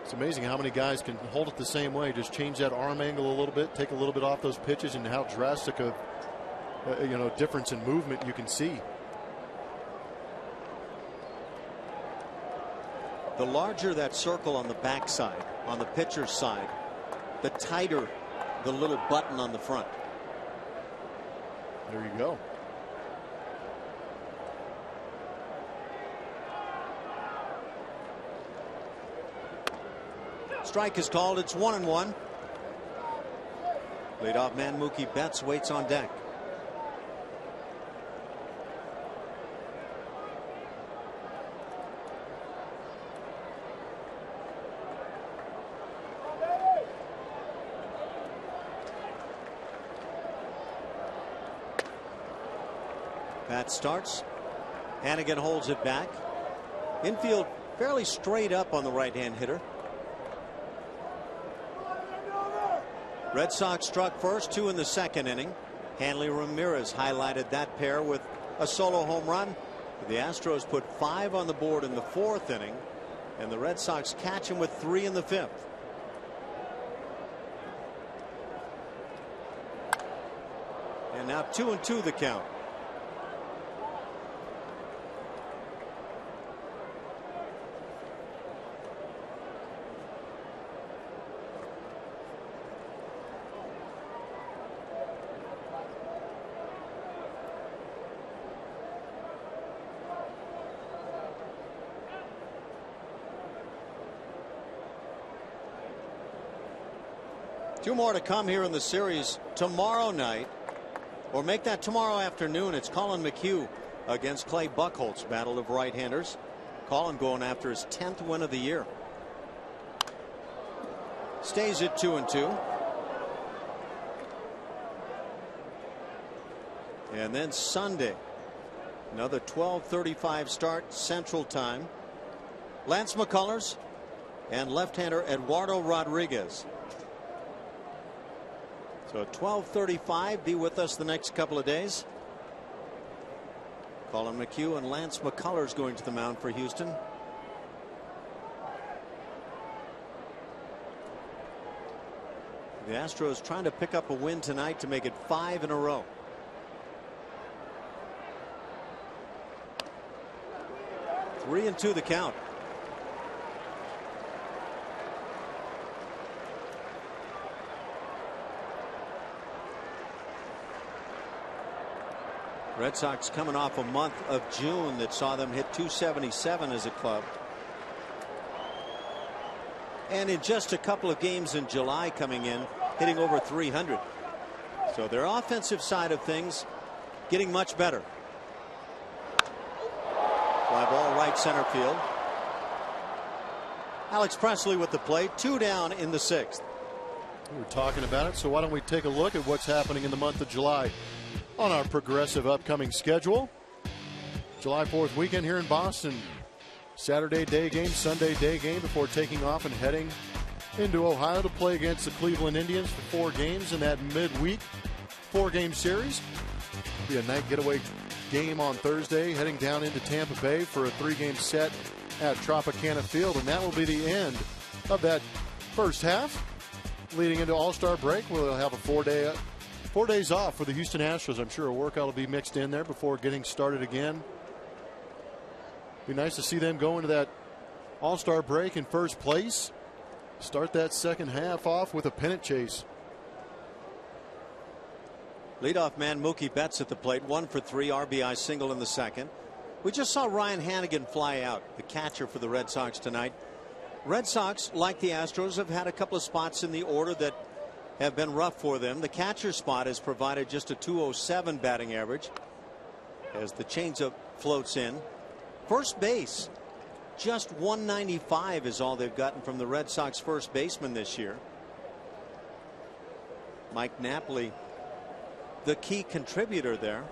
It's amazing how many guys can hold it the same way, just change that arm angle a little bit, take a little bit off those pitches, and how drastic a difference in movement you can see. The larger that circle on the backside, on the pitcher's side, the tighter the little button on the front. There you go. Strike is called. It's 1-1. Leadoff man Mookie Betts waits on deck. Bat starts. Hannigan holds it back. Infield fairly straight up on the right-hand hitter. Red Sox struck first, 2 in the 2nd inning. Hanley Ramirez highlighted that pair with a solo home run. The Astros put 5 on the board in the 4th inning, and the Red Sox catch him with 3 in the 5th. And now 2-2 the count. Two more to come here in the series tomorrow night, or make that tomorrow afternoon. It's Colin McHugh against Clay Buchholz, battle of right-handers. Colin going after his 10th win of the year. Stays at 2-2. And then Sunday, another 12:35 start Central Time. Lance McCullers and left-hander Eduardo Rodriguez. So 12:35, be with us the next couple of days. Colin McHugh and Lance McCullers going to the mound for Houston. The Astros trying to pick up a win tonight to make it 5 in a row. Three and 2 the count. Red Sox coming off a month of June that saw them hit .277 as a club. And in just a couple of games in July coming in, hitting over .300. So their offensive side of things getting much better. Fly ball right center field. Alex Presley with the play. 2 down in the 6th. We were talking about it, so why don't we take a look at what's happening in the month of July on our progressive upcoming schedule. July 4th weekend here in Boston. Saturday day game, Sunday day game before taking off and heading into Ohio to play against the Cleveland Indians for 4 games in that midweek 4-game series. Be a night getaway game on Thursday, heading down into Tampa Bay for a 3-game set at Tropicana Field, and that will be the end of that first half. Leading into All-Star break, we'll have a 4 days off for the Houston Astros. I'm sure a workout will be mixed in there before getting started again. Be nice to see them go into that All-Star break in first place. Start that second half off with a pennant chase. Leadoff man Mookie Betts at the plate. 1 for 3, RBI single in the 2nd. We just saw Ryan Hannigan fly out, the catcher for the Red Sox tonight. Red Sox, like the Astros, have had a couple of spots in the order that have been rough for them. The catcher spot has provided just a .207 batting average as the changeup floats in. First base, Just 195 is all they've gotten from the Red Sox first baseman this year. Mike Napoli, the key contributor there.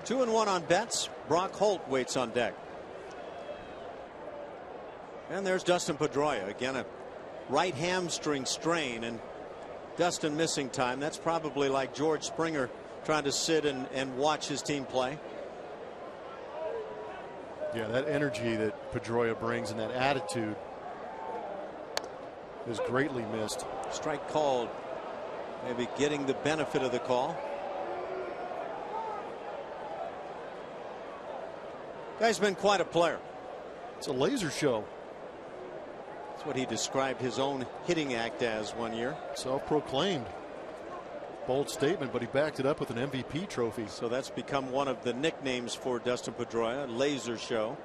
Two and one on Betts. Brock Holt waits on deck. And there's Dustin Pedroia. Again, a right hamstring strain, and Dustin missing time. That's probably like George Springer trying to sit and watch his team play. Yeah, that energy that Pedroia brings and that attitude is greatly missed. Strike called. Maybe getting the benefit of the call. Guy's been quite a player. It's a laser show. That's what he described his own hitting act as one year. Self-proclaimed. Bold statement, but he backed it up with an MVP trophy. So that's become one of the nicknames for Dustin Pedroia, laser show.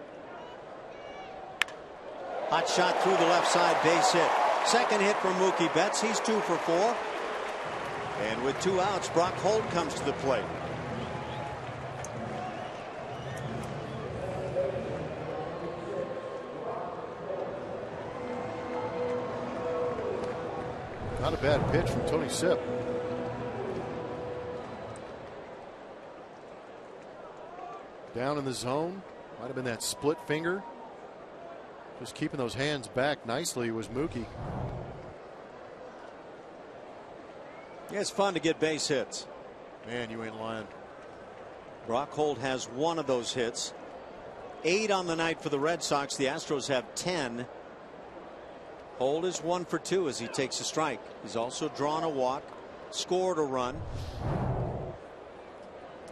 Hot shot through the left side, base hit. Second hit for Mookie Betts. He's 2 for 4. And with 2 outs, Brock Holt comes to the plate. Not a bad pitch from Tony Sipp. Down in the zone. Might have been that split finger. Just keeping those hands back nicely was Mookie. Yeah, it's fun to get base hits. Man, you ain't lying. Brock Holt has 1 of those hits. 8 on the night for the Red Sox. The Astros have 10. Holt is 1 for 2 as he takes a strike. He's also drawn a walk, scored a run.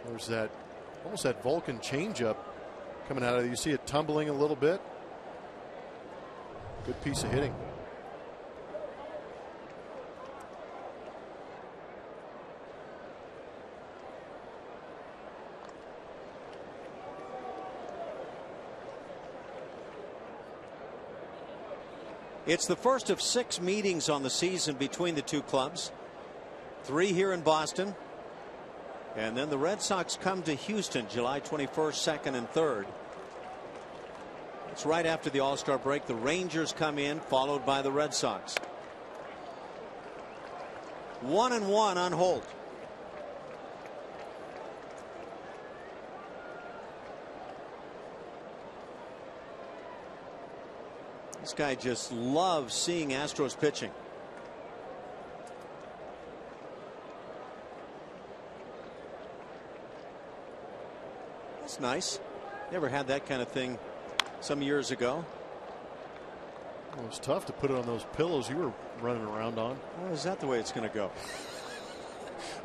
There's that almost that Vulcan changeup coming out of it. You see it tumbling a little bit. Good piece of hitting. It's the first of 6 meetings on the season between the two clubs. 3 here in Boston. And then the Red Sox come to Houston July 21st, 2nd, and 3rd. It's right after the All-Star break. The Rangers come in, followed by the Red Sox. 1-1 on Holt. This guy just loves seeing Astros pitching. That's nice. Never had that kind of thing some years ago. Well, it was tough to put it on those pillows you were running around on. Well, is that the way it's going to go?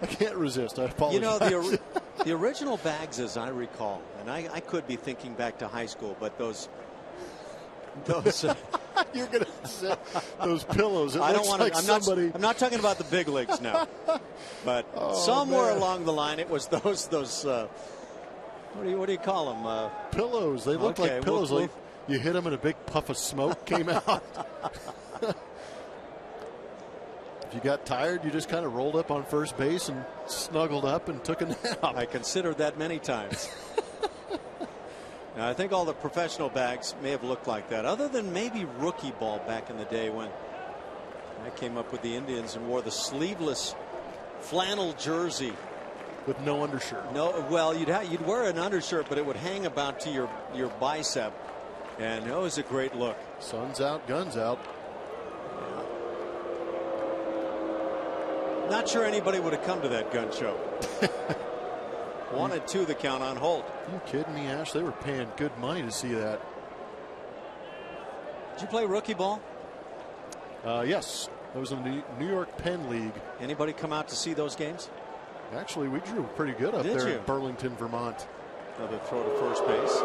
I can't resist. I apologize. You know, the original bags, as I recall, and I could be thinking back to high school, but those you're going to say those pillows. It I don't looks want like to. somebody. I'm not talking about the big leagues now, but somewhere along the line, it was those. What do you call them? Pillows. They look like pillows. Like you hit them and a big puff of smoke came out. If you got tired, you just kind of rolled up on first base and snuggled up and took a nap. I considered that many times. Now, I think all the professional bags may have looked like that, other than maybe rookie ball back in the day when I came up with the Indians and wore the sleeveless flannel jersey with no undershirt. No, well, you'd wear an undershirt, but it would hang about to your bicep, and it was a great look. Sun's out, guns out. Yeah. Not sure anybody would have come to that gun show. 1-2 the count on Holt. Are you kidding me, Ash? They were paying good money to see that. Did you play rookie ball? Yes. That was in the New York Penn League. Anybody come out to see those games? Actually, we drew pretty good up there in Burlington, Vermont. Another throw to first base.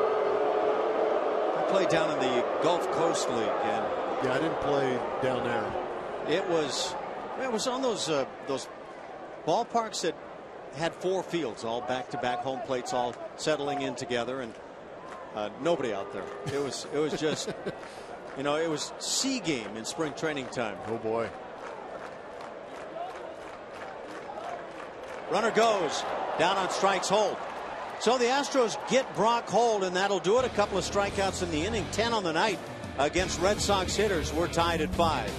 I played down in the Gulf Coast League. And yeah, I didn't play down there. It was on those ballparks that had 4 fields, all back-to-back home plates, all settling in together, and nobody out there. It was just You know, it was C game in spring training time. Oh boy. Runner goes down on strikes, hold. So the Astros get Brock Holt, and that'll do it. A couple of strikeouts in the inning, 10 on the night against Red Sox hitters. We're tied at 5.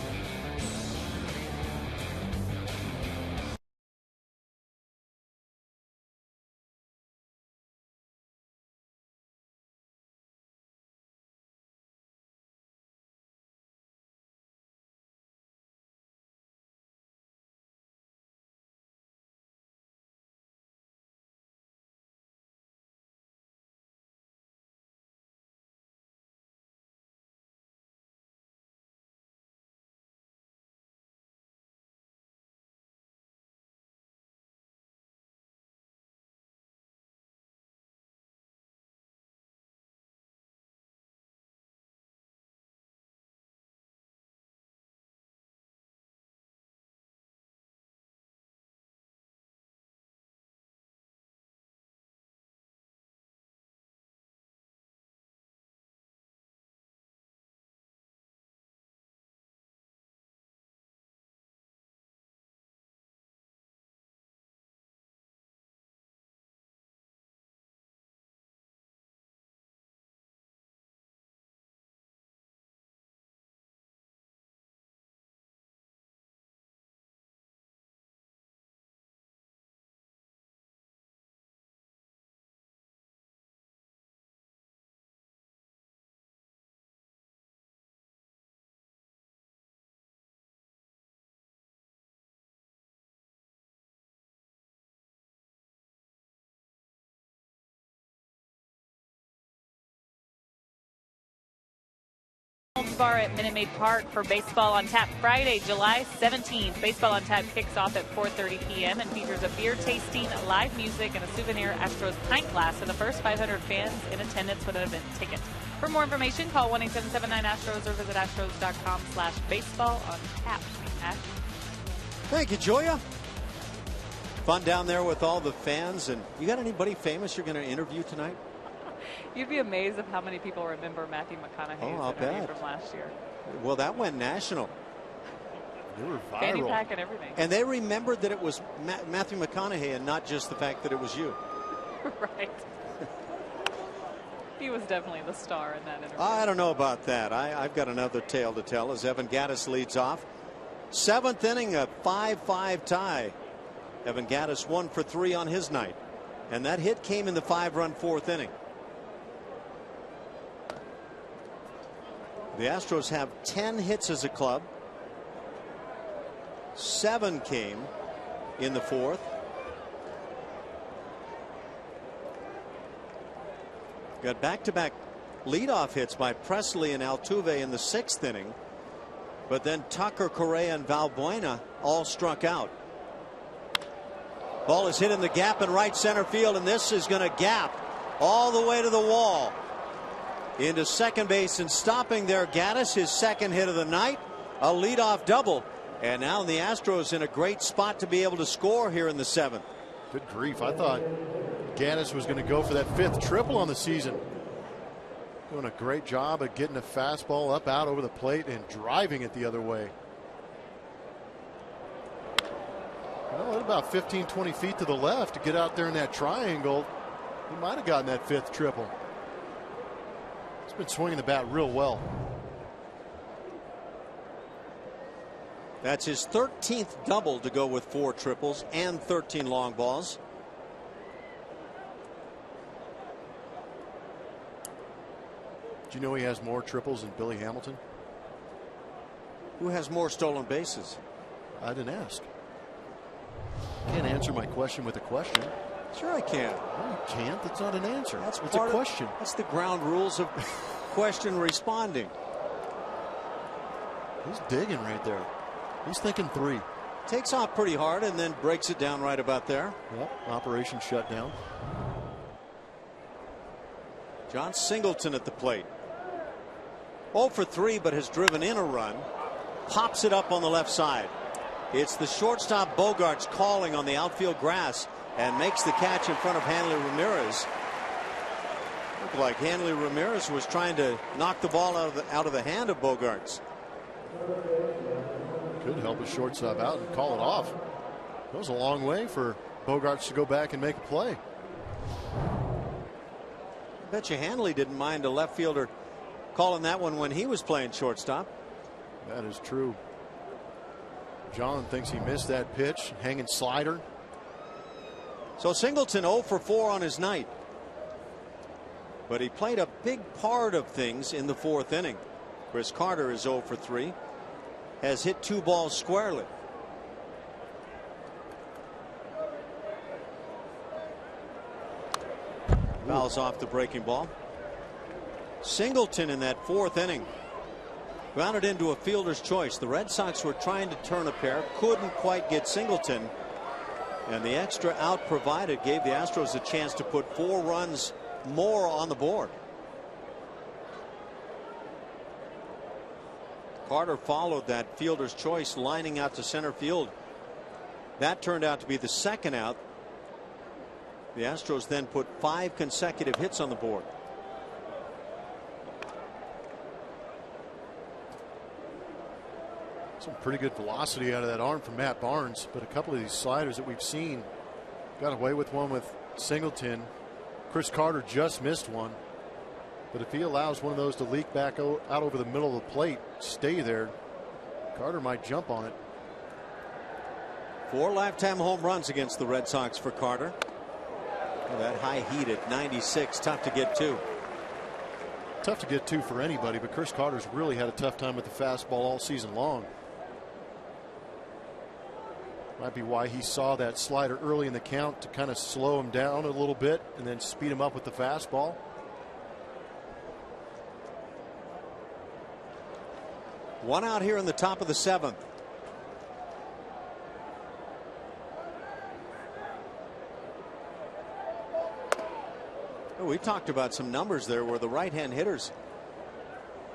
Bar at Minute Maid Park for Baseball on Tap Friday, July 17th. Baseball on Tap kicks off at 4:30 p.m. and features a beer tasting, live music, and a souvenir Astros pint glass for the first 500 fans in attendance with an event ticket. For more information, call 1-877-9-ASTROS or visit astros.com/baseball on tap. Thank you, Julia. Fun down there with all the fans. And you got anybody famous you're going to interview tonight? You'd be amazed of how many people remember Matthew McConaughey's interview from last year. Well, that went national. They were viral. Fanny pack and everything. And they remembered that it was Matthew McConaughey and not just the fact that it was you. Right. He was definitely the star in that interview. I don't know about that. I've got another tale to tell as Evan Gattis leads off. 7th inning, a 5-5 tie. Evan Gattis 1 for 3 on his night. And that hit came in the 5-run 4th inning. The Astros have 10 hits as a club. 7 came in the 4th. Got back-to-back leadoff hits by Presley and Altuve in the 6th inning. But then Tucker, Correa, and Valbuena all struck out. Ball is hit in the gap in right center field, and this is going to gap all the way to the wall. Into second base and stopping there, Gattis, his 2nd hit of the night, a leadoff double, and now the Astros in a great spot to be able to score here in the 7th. Good grief! I thought Gattis was going to go for that 5th triple on the season. Doing a great job of getting a fastball up out over the plate and driving it the other way. Well, at about 15-20 feet to the left to get out there in that triangle, he might have gotten that 5th triple. He's been swinging the bat real well. That's his 13th double to go with 4 triples and 13 long balls. Do you know he has more triples than Billy Hamilton? Who has more stolen bases? I didn't ask. You can't answer my question with a question. Sure I can. No, you can't. That's not an answer. It's a question. That's the ground rules of question responding. He's digging right there. He's thinking 3. Takes off pretty hard and then breaks it down right about there. Yep. Operation shutdown. John Singleton at the plate. 0 for 3, but has driven in a run. Pops it up on the left side. It's the shortstop Bogarts calling on the outfield grass and makes the catch in front of Hanley Ramirez. looked like Hanley Ramirez was trying to knock the ball out of the hand of Bogaerts. Could help a shortstop out and call it off. Goes a long way for Bogaerts to go back and make a play. I bet you Hanley didn't mind a left fielder calling that one when he was playing shortstop. That is true. John thinks he missed that pitch. Hanging slider. So Singleton 0 for 4 on his night. But he played a big part of things in the 4th inning. Chris Carter is 0 for 3. Has hit 2 balls squarely. Fouls off the breaking ball. Singleton in that 4th inning grounded into a fielder's choice. The Red Sox were trying to turn a pair, couldn't quite get Singleton, and the extra out provided gave the Astros a chance to put 4 runs more on the board. Carter followed that fielder's choice, lining out to center field. That turned out to be the 2nd out. The Astros then put 5 consecutive hits on the board. Some pretty good velocity out of that arm from Matt Barnes, but a couple of these sliders that we've seen, got away with one with Singleton. Chris Carter just missed one, but if he allows one of those to leak back out over the middle of the plate, stay there, Carter might jump on it. 4 lifetime home runs against the Red Sox for Carter. That high heat at 96, tough to get to. Tough to get to for anybody, but Chris Carter's really had a tough time with the fastball all season long. Might be why he saw that slider early in the count to kind of slow him down a little bit and then speed him up with the fastball. One out here in the top of the 7th. Oh, we talked about some numbers there where the right-hand hitters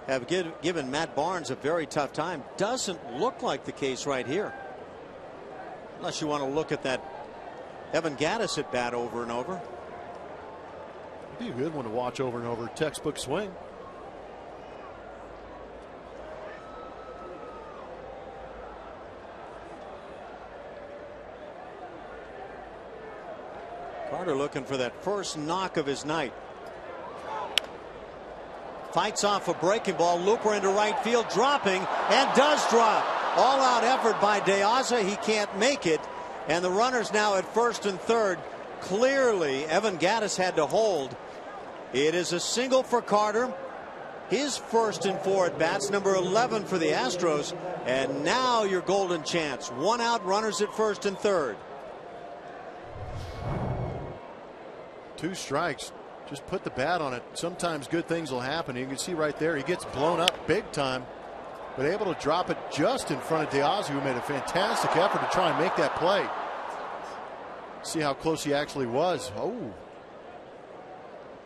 have given Matt Barnes a very tough time. Doesn't look like the case right here. Unless you want to look at that Evan Gattis at bat over and over. It'd be a good one to watch over and over. Textbook swing. Carter looking for that first knock of his night. Fights off a breaking ball. Looper into right field, dropping, and does drop. All out effort by De Aza. He can't make it. And the runners now at first and third. Clearly, Evan Gattis had to hold. It is a single for Carter. His first in 4 at bats, number 11 for the Astros. And now your golden chance. 1 out, runners at first and third. 2 strikes. Just put the bat on it. Sometimes good things will happen. You can see right there, he gets blown up big time, but able to drop it just in front of De Aza, who made a fantastic effort to try and make that play. See how close he actually was. Oh,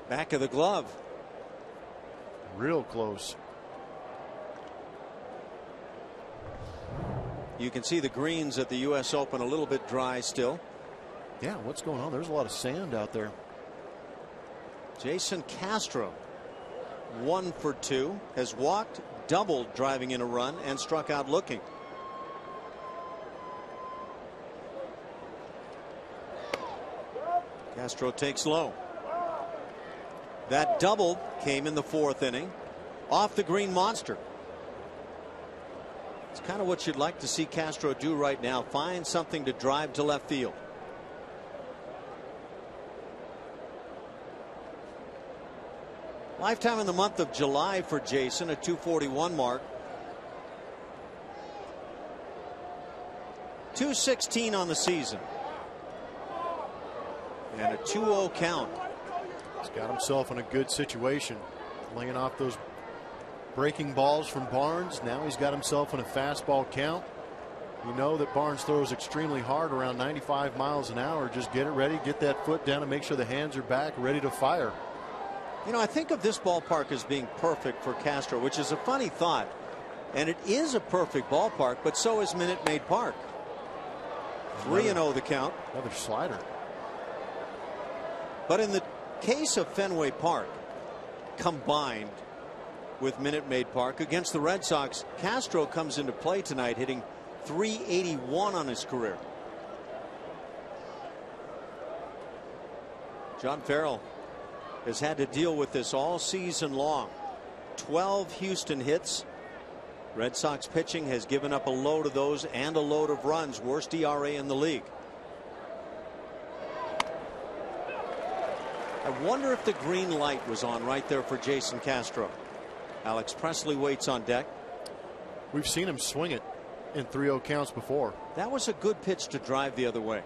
back of the glove. Real close. You can see the greens at the U.S. Open a little bit dry still. Yeah, what's going on? There's a lot of sand out there. Jason Castro 1 for 2, has walked, doubled driving in a run, and struck out looking. Castro takes low. That double came in the 4th inning off the green monster. It's kind of what you'd like to see Castro do right now. Find something to drive to left field. Lifetime in the month of July for Jason, a 241 mark. 216 on the season. And a 2-0 count. He's got himself in a good situation. Laying off those breaking balls from Barnes. Now he's got himself in a fastball count. You know that Barnes throws extremely hard, around 95 miles an hour. Just get it ready, get that foot down, and make sure the hands are back, ready to fire. You know, I think of this ballpark as being perfect for Castro, which is a funny thought. And it is a perfect ballpark, but so is Minute Maid Park. 3-0 the count. Another slider. But in the case of Fenway Park, combined with Minute Maid Park. Against the Red Sox, Castro comes into play tonight hitting .381 on his career. John Farrell has had to deal with this all season long. 12 Houston hits. Red Sox pitching has given up a load of those and a load of runs. Worst ERA in the league. I wonder if the green light was on right there for Jason Castro. Alex Presley waits on deck. We've seen him swing it in 3-0 counts before. That was a good pitch to drive the other way.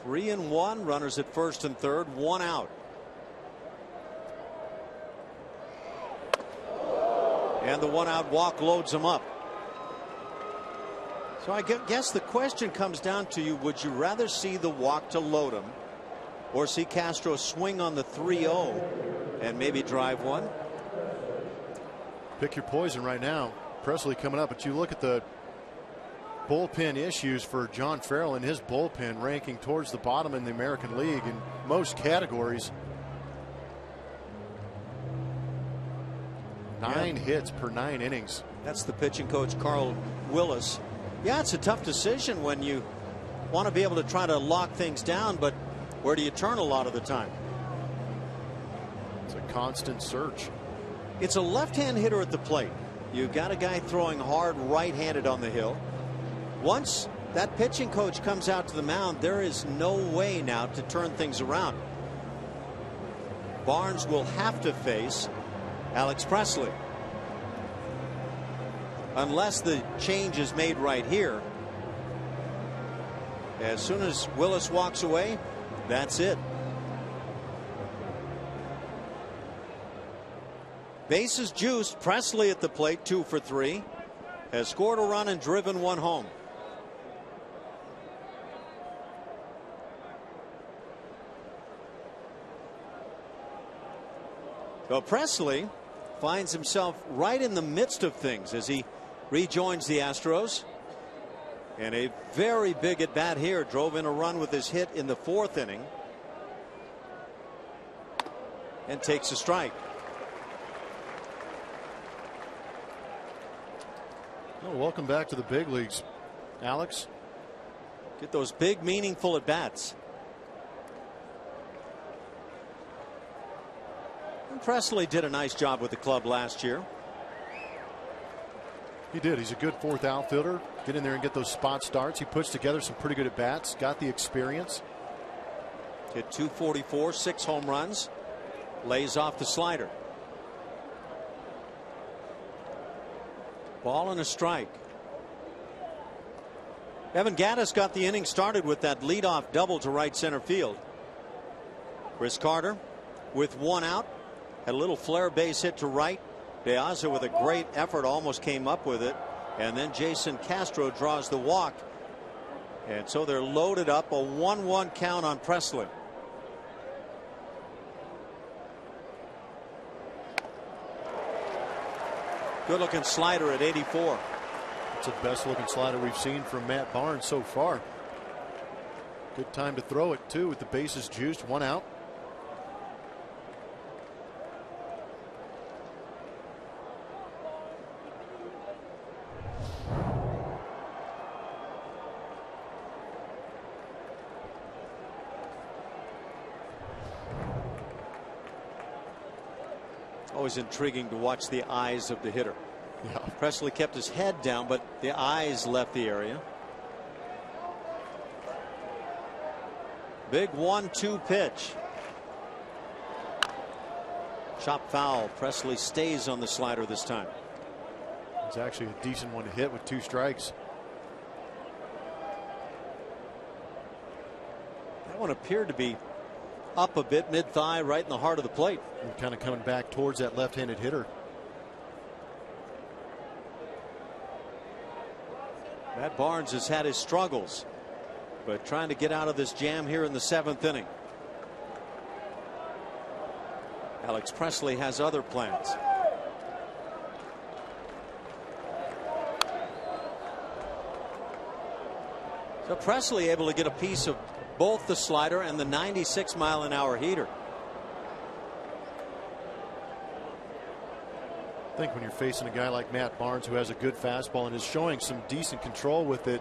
Three and one, runners at first and third, one out. And the one out walk loads him up. So I guess the question comes down to would you rather see the walk to load him or see Castro swing on the 3-0 and maybe drive one? Pick your poison right now. Presley coming up, but you look at the bullpen issues for John Farrell and his bullpen ranking towards the bottom in the American League in most categories. 9 hits per 9 innings. That's the pitching coach, Carl Willis. Yeah, it's a tough decision when you want to be able to try to lock things down, but where do you turn a lot of the time? It's a constant search. It's a left-hand hitter at the plate. You've got a guy throwing hard right-handed on the hill. Once that pitching coach comes out to the mound, there is no way now to turn things around. Barnes will have to face Alex Presley. Unless the change is made right here. As soon as Willis walks away, that's it. Bases juiced. Presley at the plate, 2 for 3. Has scored a run and driven one home. So Presley finds himself right in the midst of things as he rejoins the Astros. And a very big at bat here. Drove in a run with his hit in the 4th inning. And takes a strike. Well, welcome back to the big leagues, Alex. Get those big, meaningful at bats. And Presley did a nice job with the club last year. He did. He's a good 4th outfielder. Get in there and get those spot starts. He puts together some pretty good at bats. Got the experience. Hit .244, 6 home runs. Lays off the slider. Ball and a strike. Evan Gattis got the inning started with that leadoff double to right center field. Chris Carter with one out. Had a little flare base hit to right. De Aza with a great effort almost came up with it. And then Jason Castro draws the walk. And so they're loaded up. A 1-1 count on Presley. Good looking slider at 84. It's the best looking slider we've seen from Matt Barnes so far. Good time to throw it too with the bases juiced. One out. Always intriguing to watch the eyes of the hitter. Yeah. Presley kept his head down, but the eyes left the area. Big 1-2 pitch. Chop foul. Presley stays on the slider this time. It's actually a decent one to hit with 2 strikes. That one appeared to be up a bit, mid-thigh, right in the heart of the plate. And kind of coming back towards that left-handed hitter. Matt Barnes has had his struggles, but trying to get out of this jam here in the 7th inning. Alex Presley has other plans. So Presley able to get a piece of both the slider and the 96-mile-an-hour heater. I think when you're facing a guy like Matt Barnes, who has a good fastball and is showing some decent control with it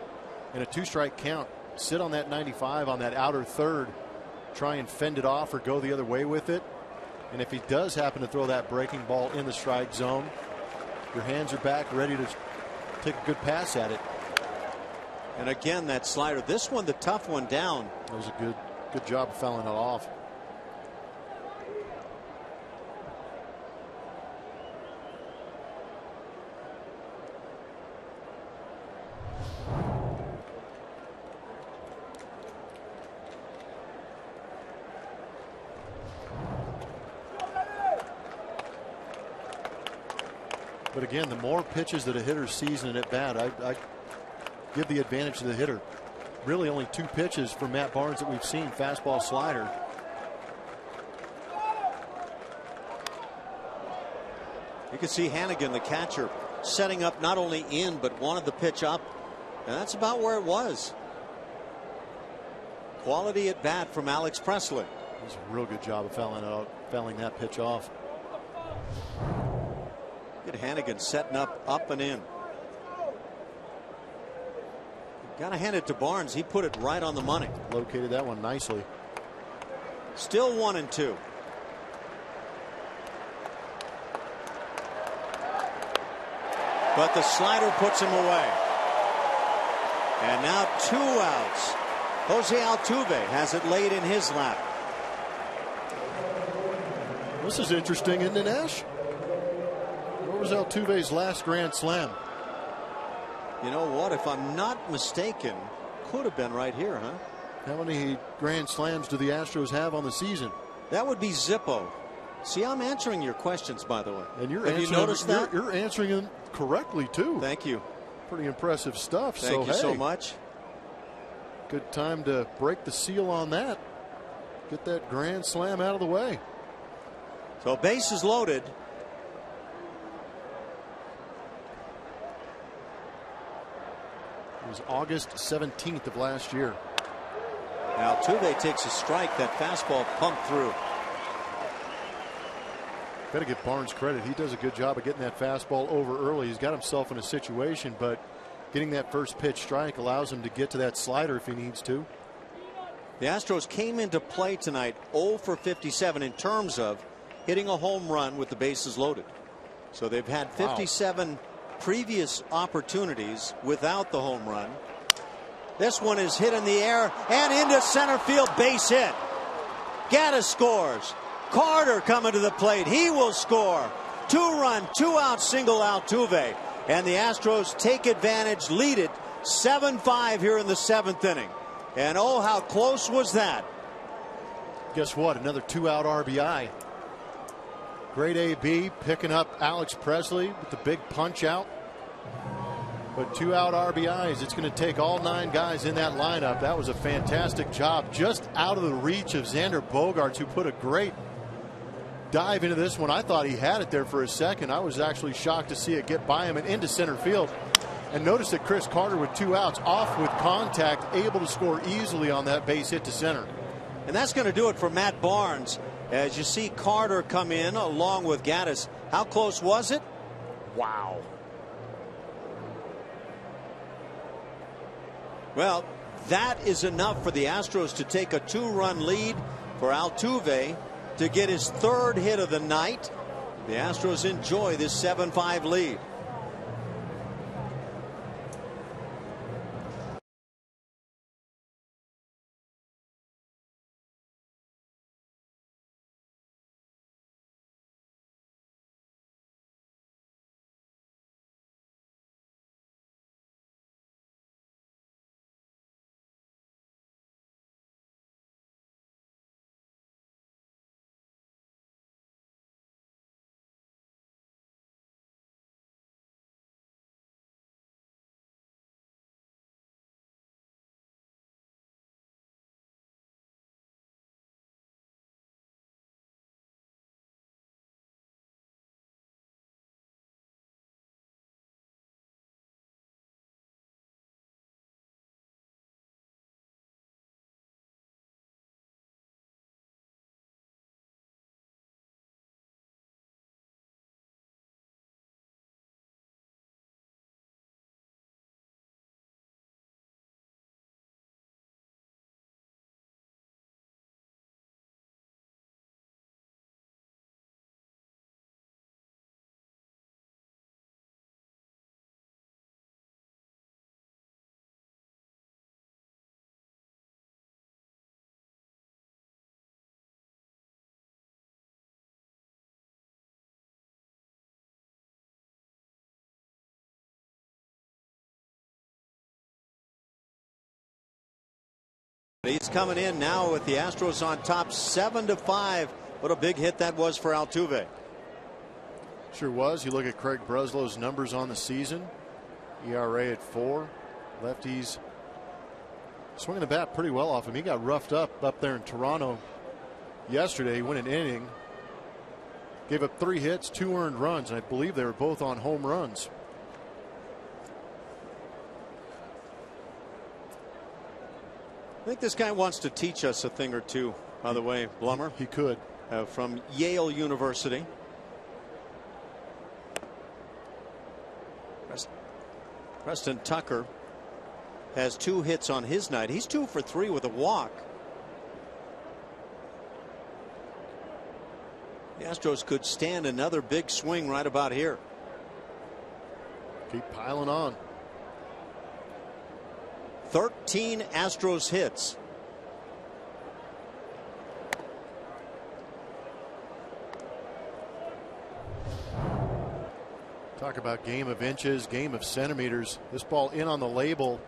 in a 2-strike count, sit on that 95 on that outer third, try and fend it off or go the other way with it. And if he does happen to throw that breaking ball in the strike zone, your hands are back ready to take a good pass at it. And again, that slider, this one, the tough one down. That was a good job of fouling it off. But again, the more pitches that a hitter sees in an at bat, I give the advantage to the hitter. Really only 2 pitches from Matt Barnes that we've seen, fastball, slider. You can see Hannigan, the catcher, setting up not only in but wanted the pitch up, and that's about where it was. Quality at bat from Alex Presley. It was a real good job of fouling that pitch off. Get Hannigan setting up and in. Got to hand it to Barnes. He put it right on the money. Located that one nicely. Still 1-2. But the slider puts him away. And now 2 outs. Jose Altuve has it laid in his lap. This is interesting, isn't it, Ash? Where was Altuve's last grand slam? You know what? If I'm not mistaken, could have been right here, huh? How many grand slams do the Astros have on the season? That would be Zippo. See, I'm answering your questions, by the way. And have you noticed that? You're answering them correctly, too. Thank you. Pretty impressive stuff. Thank you so much. Good time to break the seal on that. Get that grand slam out of the way. So bases loaded. It was August 17th of last year. Now Altuve takes a strike. That fastball pumped through. Got to give Barnes credit. He does a good job of getting that fastball over early. He's got himself in a situation, but getting that first pitch strike allows him to get to that slider if he needs to. The Astros came into play tonight 0 for 57 in terms of hitting a home run with the bases loaded. So they've had 57 previous opportunities without the home run. This one is hit in the air and into center field, base hit. Gaddis scores. Carter coming to the plate. He will score. 2-run, 2-out single Altuve. And the Astros take advantage, lead it 7-5 here in the 7th inning. And oh, how close was that? Guess what? Another 2-out RBI. Great AB picking up Alex Presley with the big punch out. But 2-out RBIs. It's going to take all 9 guys in that lineup. That was a fantastic job. Just out of the reach of Xander Bogaerts, who put a great dive into this one. I thought he had it there for a second. I was actually shocked to see it get by him and into center field. And notice that Chris Carter with 2 outs, off with contact, able to score easily on that base hit to center. And that's going to do it for Matt Barnes. As you see Carter come in along with Gaddis. How close was it? Wow. Well, that is enough for the Astros to take a 2-run lead, for Altuve to get his 3rd hit of the night. The Astros enjoy this 7-5 lead. He's coming in now with the Astros on top 7-5. What a big hit that was for Altuve. Sure was. You look at Craig Breslow's numbers on the season. ERA at 4. Lefties swinging the bat pretty well off him. He got roughed up there in Toronto yesterday. He went an inning, gave up 3 hits, 2 earned runs, and I believe they were both on home runs. I think this guy wants to teach us a thing or two, by the way, Blummer. He could. From Yale University. Preston Tucker has 2 hits on his night. He's 2 for 3 with a walk. The Astros could stand another big swing right about here. Keep piling on. 13 Astros hits. Talk about game of inches, game of centimeters. This ball in on the label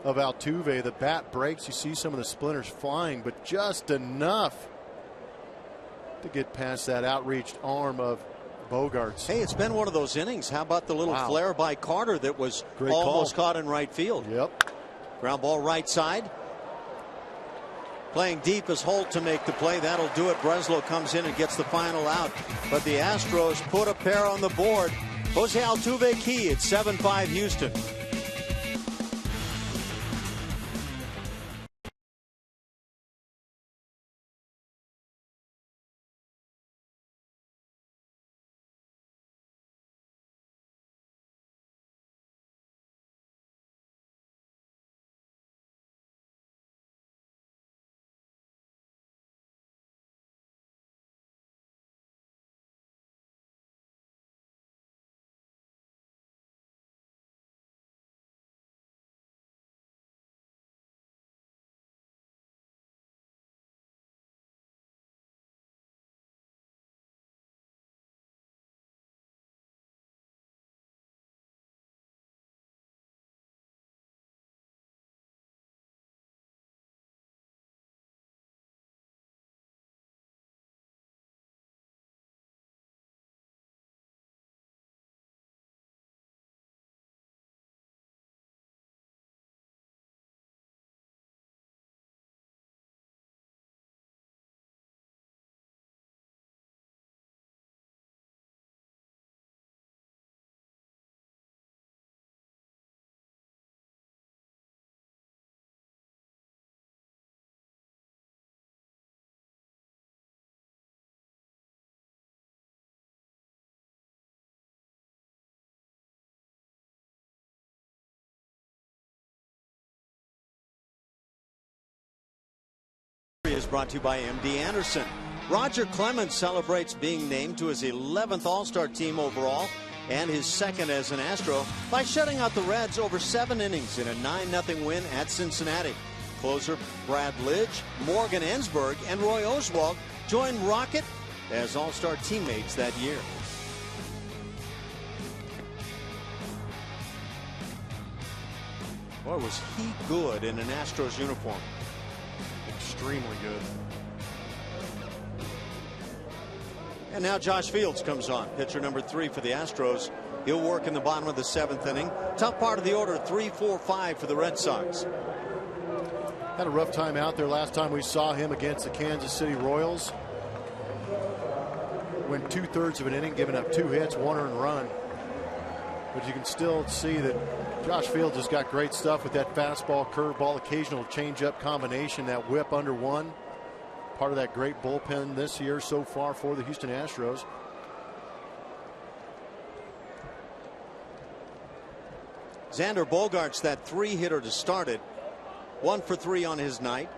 of Altuve. The bat breaks. You see some of the splinters flying, but just enough to get past that outreached arm of Bogaerts. Hey, it's been one of those innings. How about the little flare by Carter that was almost caught in right field? Yep. Ground ball right side. Playing deep is Holt to make the play. That'll do it. Breslow comes in and gets the final out. But the Astros put a pair on the board. Jose Altuve key at 7-5 Houston. Is brought to you by MD Anderson. Roger Clemens celebrates being named to his 11th All-Star team overall and his 2nd as an Astro by shutting out the Reds over 7 innings in a 9-0 win at Cincinnati. Closer Brad Lidge, Morgan Ensberg, and Roy Oswalt joined Rocket as All-Star teammates that year. Boy, was he good in an Astros uniform. Extremely good. And now Josh Fields comes on, pitcher number 3 for the Astros. He'll work in the bottom of the 7th inning. Tough part of the order, 3, 4, 5 for the Red Sox. Had a rough time out there last time we saw him against the Kansas City Royals. Went 2/3 of an inning, giving up 2 hits, 1 earned run. But you can still see that Josh Fields has got great stuff with that fastball, curveball, occasional changeup combination, that whip under 1. Part of that great bullpen this year so far for the Houston Astros. Xander Bogaerts, that 3-hitter to start it. 1 for 3 on his night.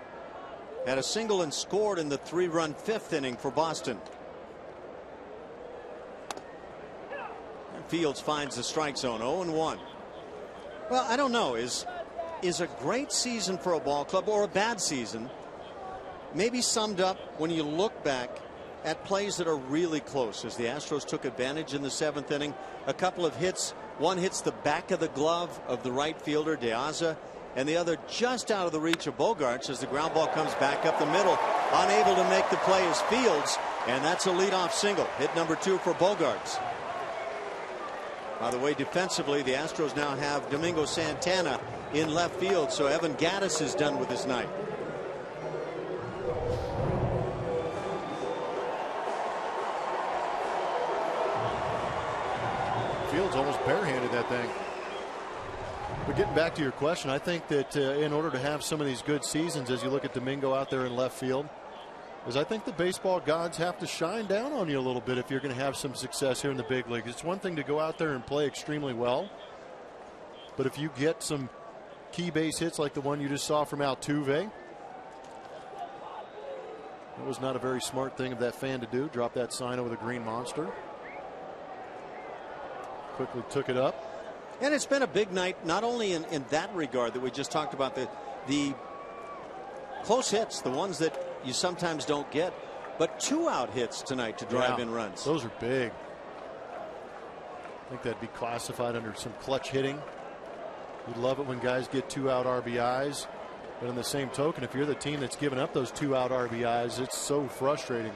Had a single and scored in the 3-run 5th inning for Boston. And Fields finds the strike zone, 0-1. Well, I don't know. Is a great season for a ball club or a bad season maybe summed up when you look back at plays that are really close, as the Astros took advantage in the 7th inning. A couple of hits. One hits the back of the glove of the right fielder, De Aza, and the other just out of the reach of Bogaerts as the ground ball comes back up the middle. Unable to make the play is Fields, and that's a leadoff single. Hit number 2 for Bogaerts. By the way, defensively, the Astros now have Domingo Santana in left field, so Evan Gattis is done with his night. Fields almost barehanded that thing. But getting back to your question, I think that in order to have some of these good seasons, as you look at Domingo out there in left field, is I think the baseball gods have to shine down on you a little bit if you're going to have some success here in the big leagues. It's one thing to go out there and play extremely well, but if you get some key base hits like the one you just saw from Altuve, it was not a very smart thing of that fan to do. Drop that sign over the green monster. Quickly took it up. And it's been a big night, not only in that regard that we just talked about, the close hits, the ones that you sometimes don't get, but 2-out hits tonight to drive in runs. Those are big. I think that'd be classified under some clutch hitting. You love it when guys get 2-out RBIs, but in the same token, if you're the team that's given up those 2-out RBIs, it's so frustrating.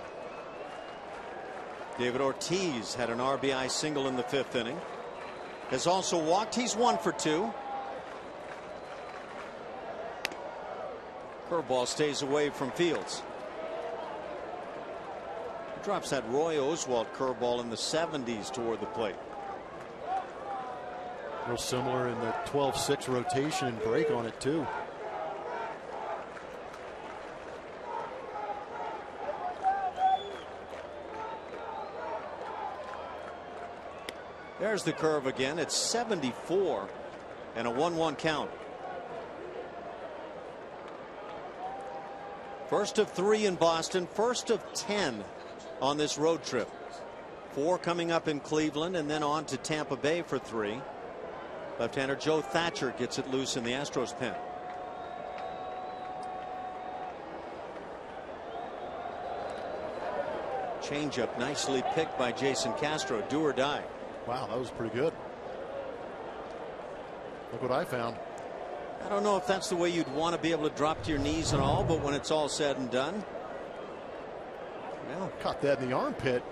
David Ortiz had an RBI single in the 5th inning. Has also walked. He's 1 for 2. Curveball stays away from Fields. He drops that Roy Oswalt curveball in the 70s toward the plate. Real similar in the 12-6 rotation and break on it too. There's the curve again. It's 74 and a 1-1 count. First of 3 in Boston, first of 10 on this road trip. 4 coming up in Cleveland and then on to Tampa Bay for 3. Left-hander Joe Thatcher gets it loose in the Astros pen. Changeup nicely picked by Jason Castro. Do or die. Wow, that was pretty good. Look what I found. I don't know if that's the way you'd want to be able to drop to your knees and all, but when it's all said and done. Well, caught that in the armpit.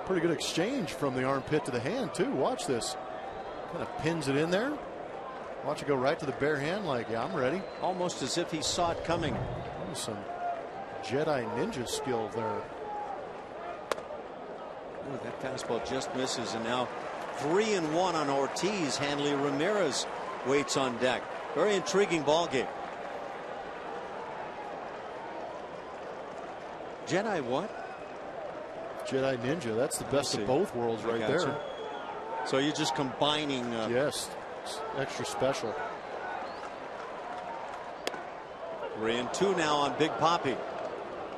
Pretty good exchange from the armpit to the hand too. Watch this. Kind of pins it in there. Watch it go right to the bare hand like, yeah, I'm ready. Almost as if he saw it coming. That was some Jedi ninja skill there. Ooh, that fastball just misses, and now 3-1 on Ortiz. Hanley Ramirez waits on deck. Very intriguing ball game. Jedi what? Jedi ninja. That's the best of both worlds right there. So you're just combining. Yes, it's extra special. 3-2 now on Big Papi.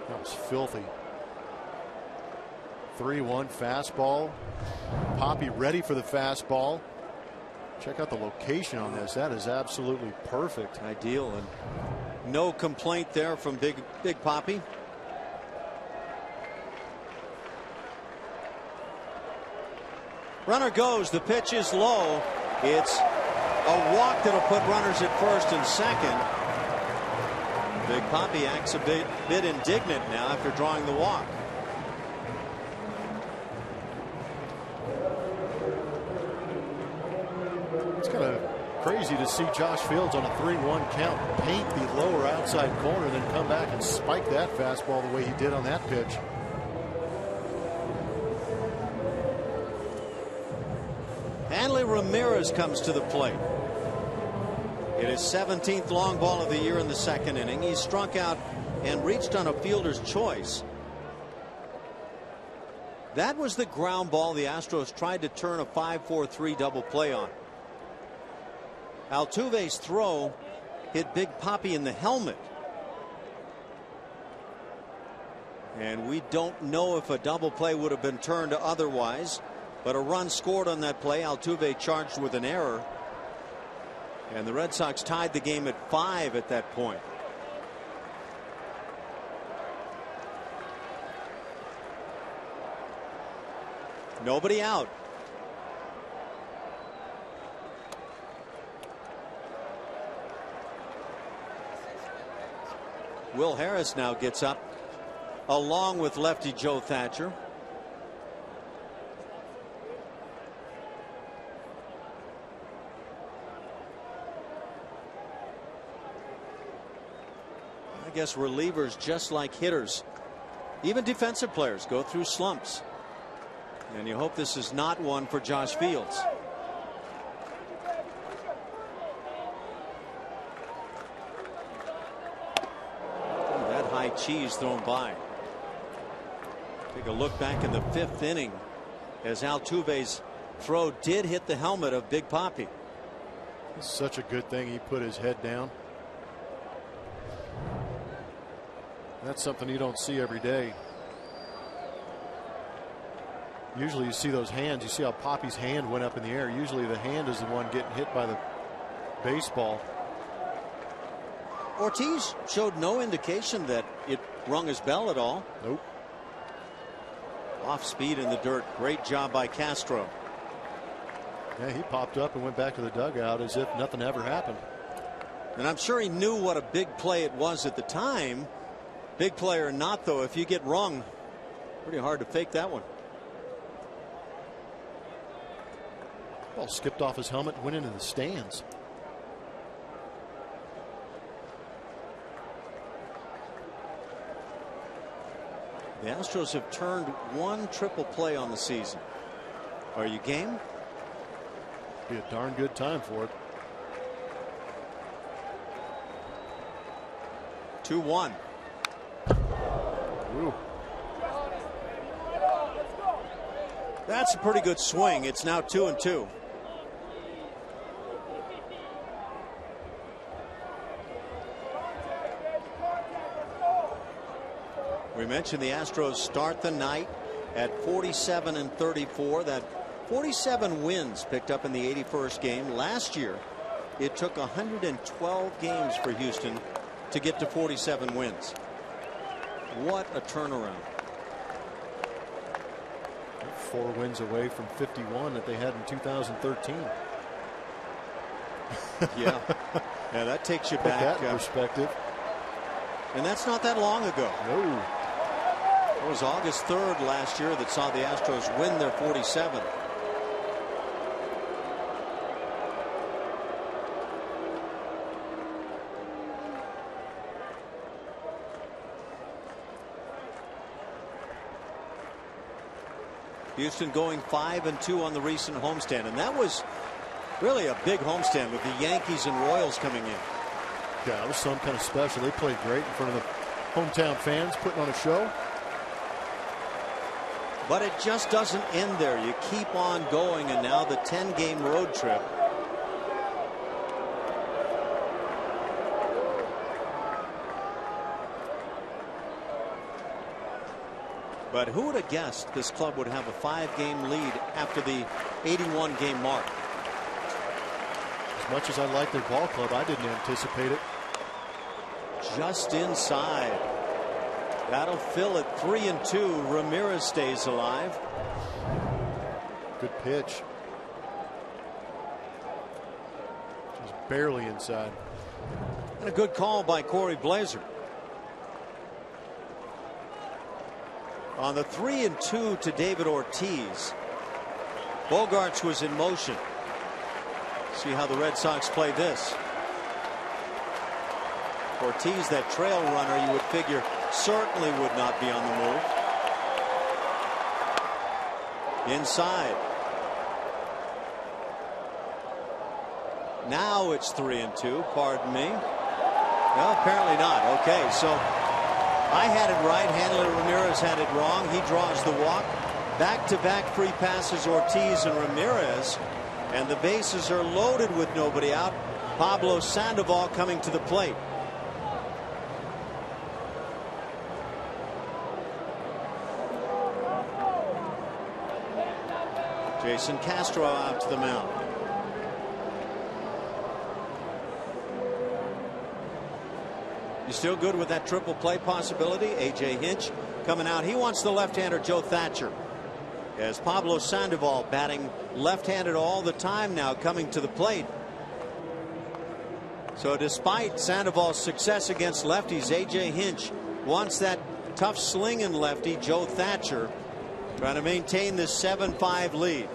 That was filthy. 3-1 fastball. Papi ready for the fastball. Check out the location on this. That is absolutely perfect. Ideal, and no complaint there from Big Papi. Runner goes. The pitch is low. It's a walk that'll put runners at first and second. Big Papi acts a bit indignant now after drawing the walk. It's kind of crazy to see Josh Fields on a 3-1 count paint the lower outside corner and then come back and spike that fastball the way he did on that pitch. Hanley Ramirez comes to the plate. It is 17th long ball of the year in the 2nd inning. He struck out and reached on a fielder's choice. That was the ground ball the Astros tried to turn a 5-4-3 double play on. Altuve's throw hit Big Papi in the helmet. And we don't know if a double play would have been turned otherwise, but a run scored on that play. Altuve charged with an error, and the Red Sox tied the game at 5 at that point. Nobody out. Will Harris now gets up along with lefty Joe Thatcher. I guess relievers, just like hitters, even defensive players, go through slumps. And you hope this is not one for Josh Fields. That high cheese thrown by. Take a look back in the 5th inning as Altuve's throw did hit the helmet of Big Papi. It's such a good thing he put his head down. That's something you don't see every day. Usually you see those hands. You see how Papi's hand went up in the air. Usually the hand is the one getting hit by the baseball. Ortiz showed no indication that it rung his bell at all. Nope. Off speed in the dirt. Great job by Castro. Yeah, he popped up and went back to the dugout as if nothing ever happened. And I'm sure he knew what a big play it was at the time. Big play or not, though, if you get rung, pretty hard to fake that one. Ball skipped off his helmet and went into the stands. The Astros have turned one triple play on the season. Are you game? Be a darn good time for it. 2-1. Ooh. That's a pretty good swing. It's now 2-2. We mentioned the Astros start the night at 47-34. That 47 wins picked up in the 81st game. Last year, it took 112 games for Houston to get to 47 wins. What a turnaround. 4 wins away from 51 that they had in 2013. Yeah, that takes you Put back. that in perspective. And that's not that long ago. No. It was August 3rd last year that saw the Astros win their 47th. Houston going 5-2 on the recent homestand, and that was really a big homestand with the Yankees and Royals coming in. Yeah, it was some kind of special. They played great in front of the hometown fans, putting on a show. But it just doesn't end there. You keep on going, and now the 10-game road trip. But who would have guessed this club would have a 5-game lead after the 81-game mark? As much as I like their ball club, I didn't anticipate it. Just inside. That'll fill it 3-2. Ramirez stays alive. Good pitch. Just barely inside. And a good call by Corey Blazer. On the 3-2 to David Ortiz, Bogarts was in motion. See how the Red Sox play this. Ortiz, that trail runner, you would figure certainly would not be on the move. Inside. Now it's 3-2. Pardon me. No, apparently not. Okay, so I had it right. Hanley Ramirez had it wrong. He draws the walk. Back-to-back free passes, Ortiz and Ramirez. And the bases are loaded with nobody out. Pablo Sandoval coming to the plate. Jason Castro out to the mound. You still good with that triple play possibility? A.J. Hinch coming out. He wants the left-hander Joe Thatcher. As Pablo Sandoval batting left-handed all the time now, coming to the plate. So despite Sandoval's success against lefties, A.J. Hinch wants that tough slinging lefty Joe Thatcher, trying to maintain this 7-5 lead.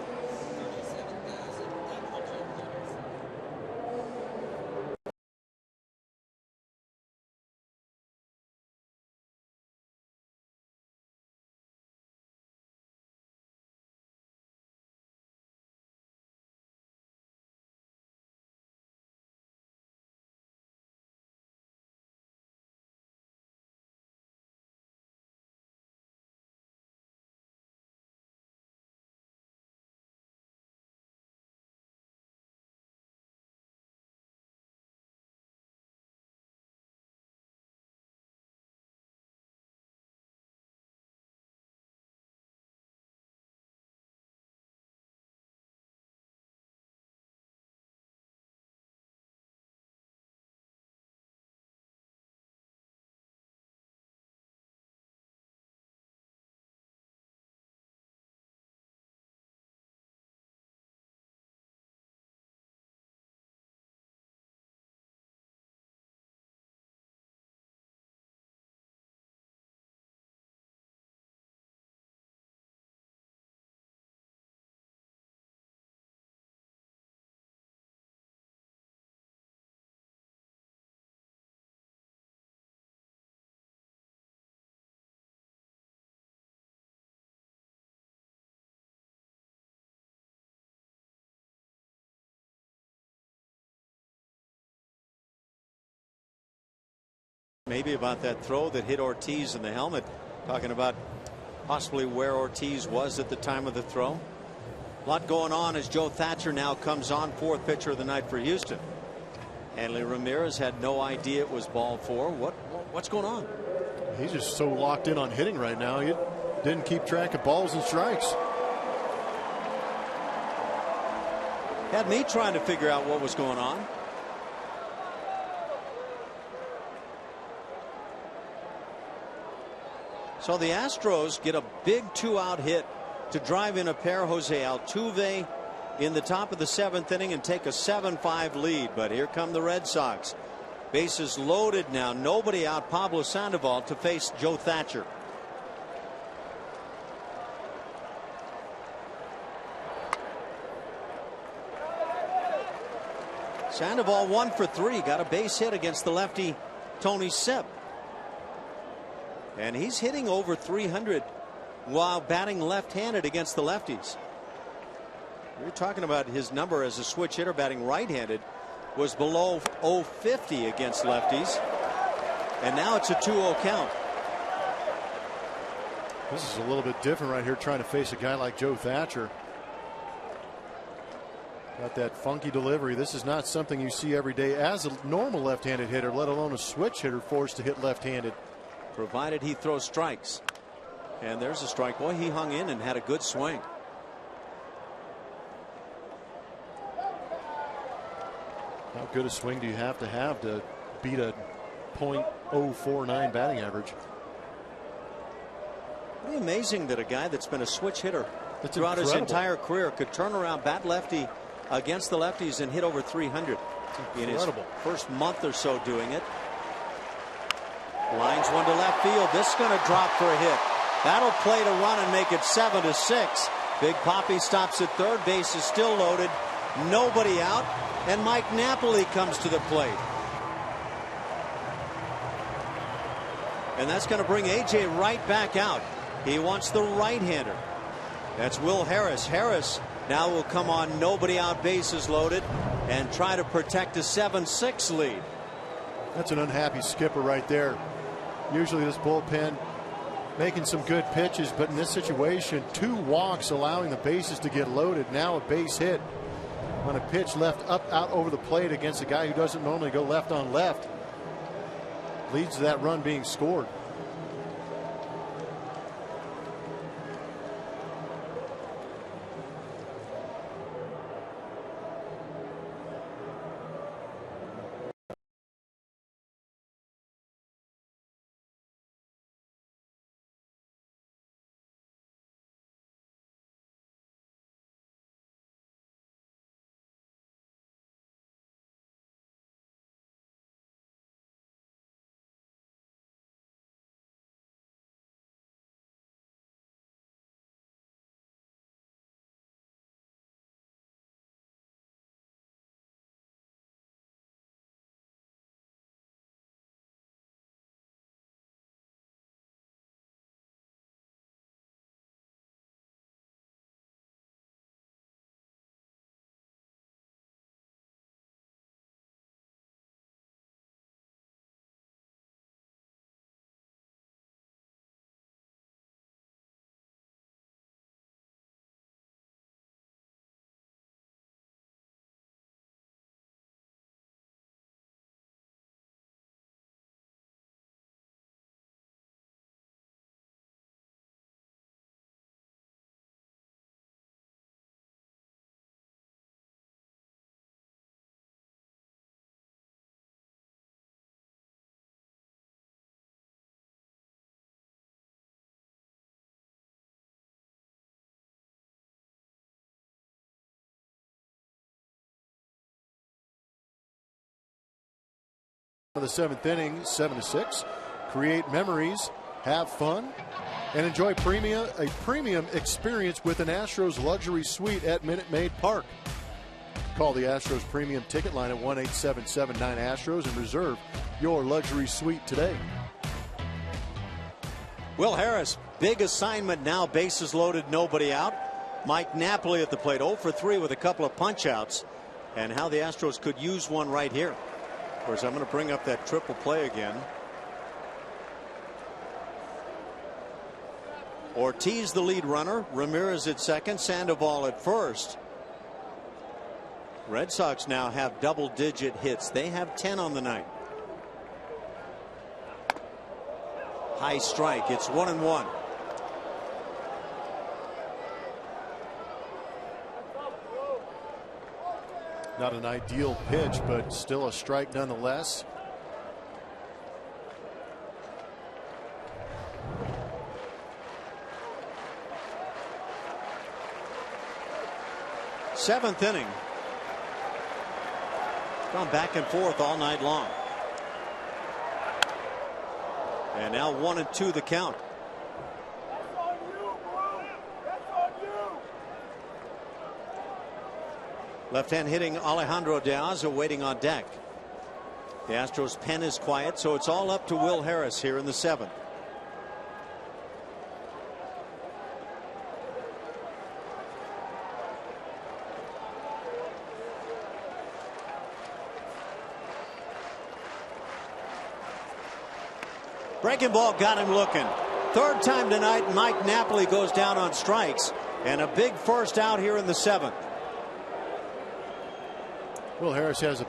Maybe about that throw that hit Ortiz in the helmet, talking about possibly where Ortiz was at the time of the throw. A lot going on as Joe Thatcher now comes on, fourth pitcher of the night for Houston. Hanley Ramirez had no idea it was ball four. What's going on? He's just so locked in on hitting right now. He didn't keep track of balls and strikes. Had me trying to figure out what was going on. So the Astros get a big 2-out hit to drive in a pair. Jose Altuve in the top of the 7th inning and take a 7-5 lead. But here come the Red Sox. Bases loaded now. Nobody out. Pablo Sandoval to face Joe Thatcher. Sandoval 1 for 3. Got a base hit against the lefty Tony Sipp. And he's hitting over 300 while batting left-handed against the lefties. We're talking about his number as a switch hitter batting right-handed was below 050 against lefties. And now it's a 2-0 count. This is a little bit different right here, trying to face a guy like Joe Thatcher. Got that funky delivery. This is not something you see every day as a normal left-handed hitter, let alone a switch hitter forced to hit left-handed. Provided he throws strikes. And there's a strike. Boy, he hung in and had a good swing. How good a swing do you have to beat a .049 batting average? Pretty amazing that a guy that's been a switch hitter throughout incredible. his entire career could turn around, bat lefty against the lefties and hit over 300 in his first month or so doing it. Lines one to left field. This is going to drop for a hit. That'll play to run and make it 7-6. Big Papi stops at third. Base is still loaded. Nobody out. And Mike Napoli comes to the plate. And that's going to bring A.J. Wright back out. He wants the right-hander. That's Will Harris. Harris now will come on, nobody out, bases loaded, and try to protect a 7-6 lead. That's an unhappy skipper right there. Usually this bullpen making some good pitches, but in this situation, 2 walks allowing the bases to get loaded. Now a base hit on a pitch left up out over the plate against a guy who doesn't normally go left on left. Leads to that run being scored. of the 7th inning, 7-6. Create memories, have fun, and enjoy a premium experience with an Astros luxury suite at Minute Maid Park. Call the Astros premium ticket line at 1-877-9-ASTROS and reserve your luxury suite today. Will Harris, big assignment now, bases loaded, nobody out. Mike Napoli at the plate, 0 for 3 with a couple of punch-outs, and how the Astros could use one right here. Of course, I'm going to bring up that triple play again. Ortiz the lead runner, Ramirez at second, Sandoval at first. Red Sox now have double-digit hits. They have 10 on the night. High strike. It's 1-1. Not an ideal pitch, but still a strike nonetheless. Seventh inning. Gone back and forth all night long. And now 1-2 the count. Left-hand hitting Alejandro De Aza waiting on deck. The Astros pen is quiet, so it's all up to Will Harris here in the 7th. Breaking ball got him looking. Third time tonight, Mike Napoli goes down on strikes, and a big first out here in the 7th. Will Harris has a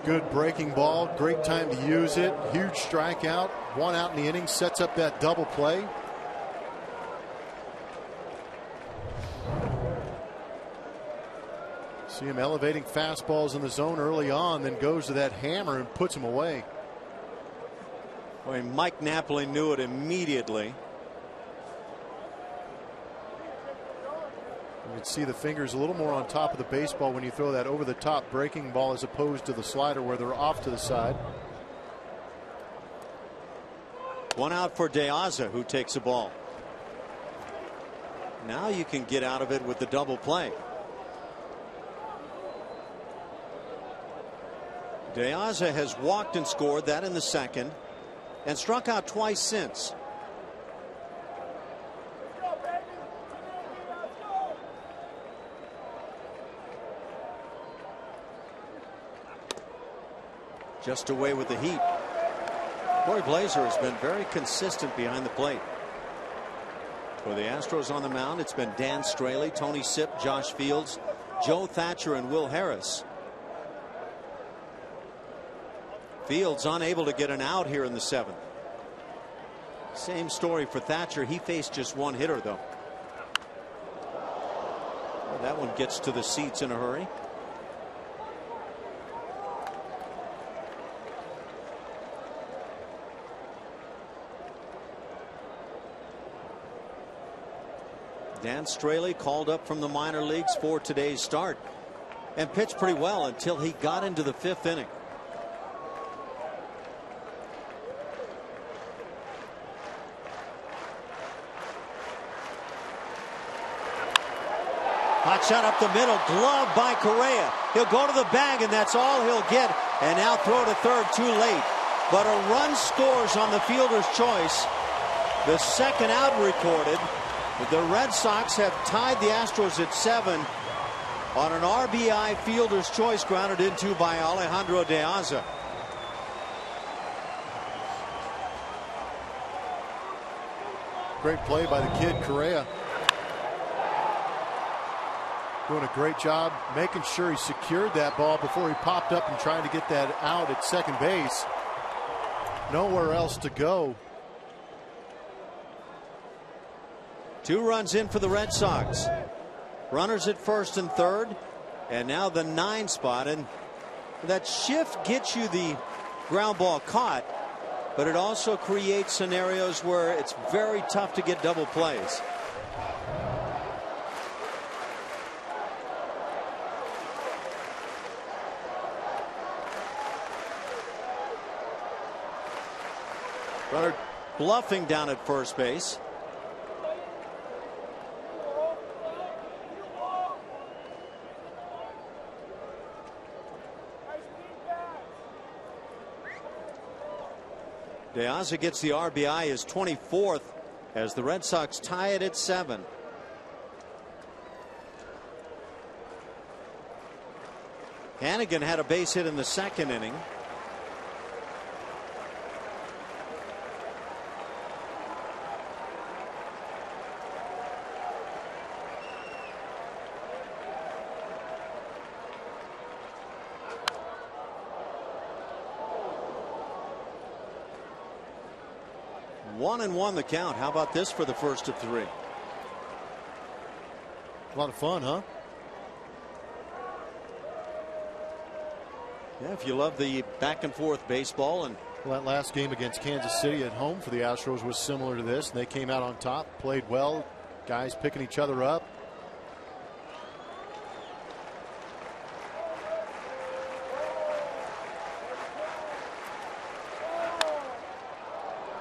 good breaking ball, great time to use it. Huge strikeout, 1 out in the inning, sets up that double play. See him elevating fastballs in the zone early on, then goes to that hammer and puts him away. Boy, Mike Napoli knew it immediately. You can see the fingers a little more on top of the baseball when you throw that over the top breaking ball as opposed to the slider where they're off to the side. 1 out for De Aza, who takes the ball. Now you can get out of it with the double play. De Aza has walked and scored, that in the 2nd, and struck out twice since. Just away with the heat. Corey Blazer has been very consistent behind the plate. For the Astros on the mound, it's been Dan Straley, Tony Sipp, Josh Fields, Joe Thatcher, and Will Harris. Fields unable to get an out here in the 7th. Same story for Thatcher. He faced just one hitter, though. Well, that one gets to the seats in a hurry. Dan Straley called up from the minor leagues for today's start and pitched pretty well until he got into the 5th inning. Hot shot up the middle, glove by Correa. He'll go to the bag, and that's all he'll get. And now throw to third too late. But a run scores on the fielder's choice. The 2nd out recorded. The Red Sox have tied the Astros at 7 on an RBI fielder's choice grounded into by Alejandro De Aza. Great play by the kid Correa. Doing a great job making sure he secured that ball before he popped up and tried to get that out at second base. Nowhere else to go. 2 runs in for the Red Sox. Runners at first and third, and now the 9 spot. And that shift gets you the ground ball caught, but it also creates scenarios where it's very tough to get double plays. Runner bluffing down at first base. De Aza gets the RBI, his 24th, as the Red Sox tie it at 7. Hannigan had a base hit in the second inning. One and one the count. How about this for the first of 3? A lot of fun, huh? Yeah, if you love the back and forth baseball. And well, that last game against Kansas City at home for the Astros was similar to this. And they came out on top, played well, guys picking each other up.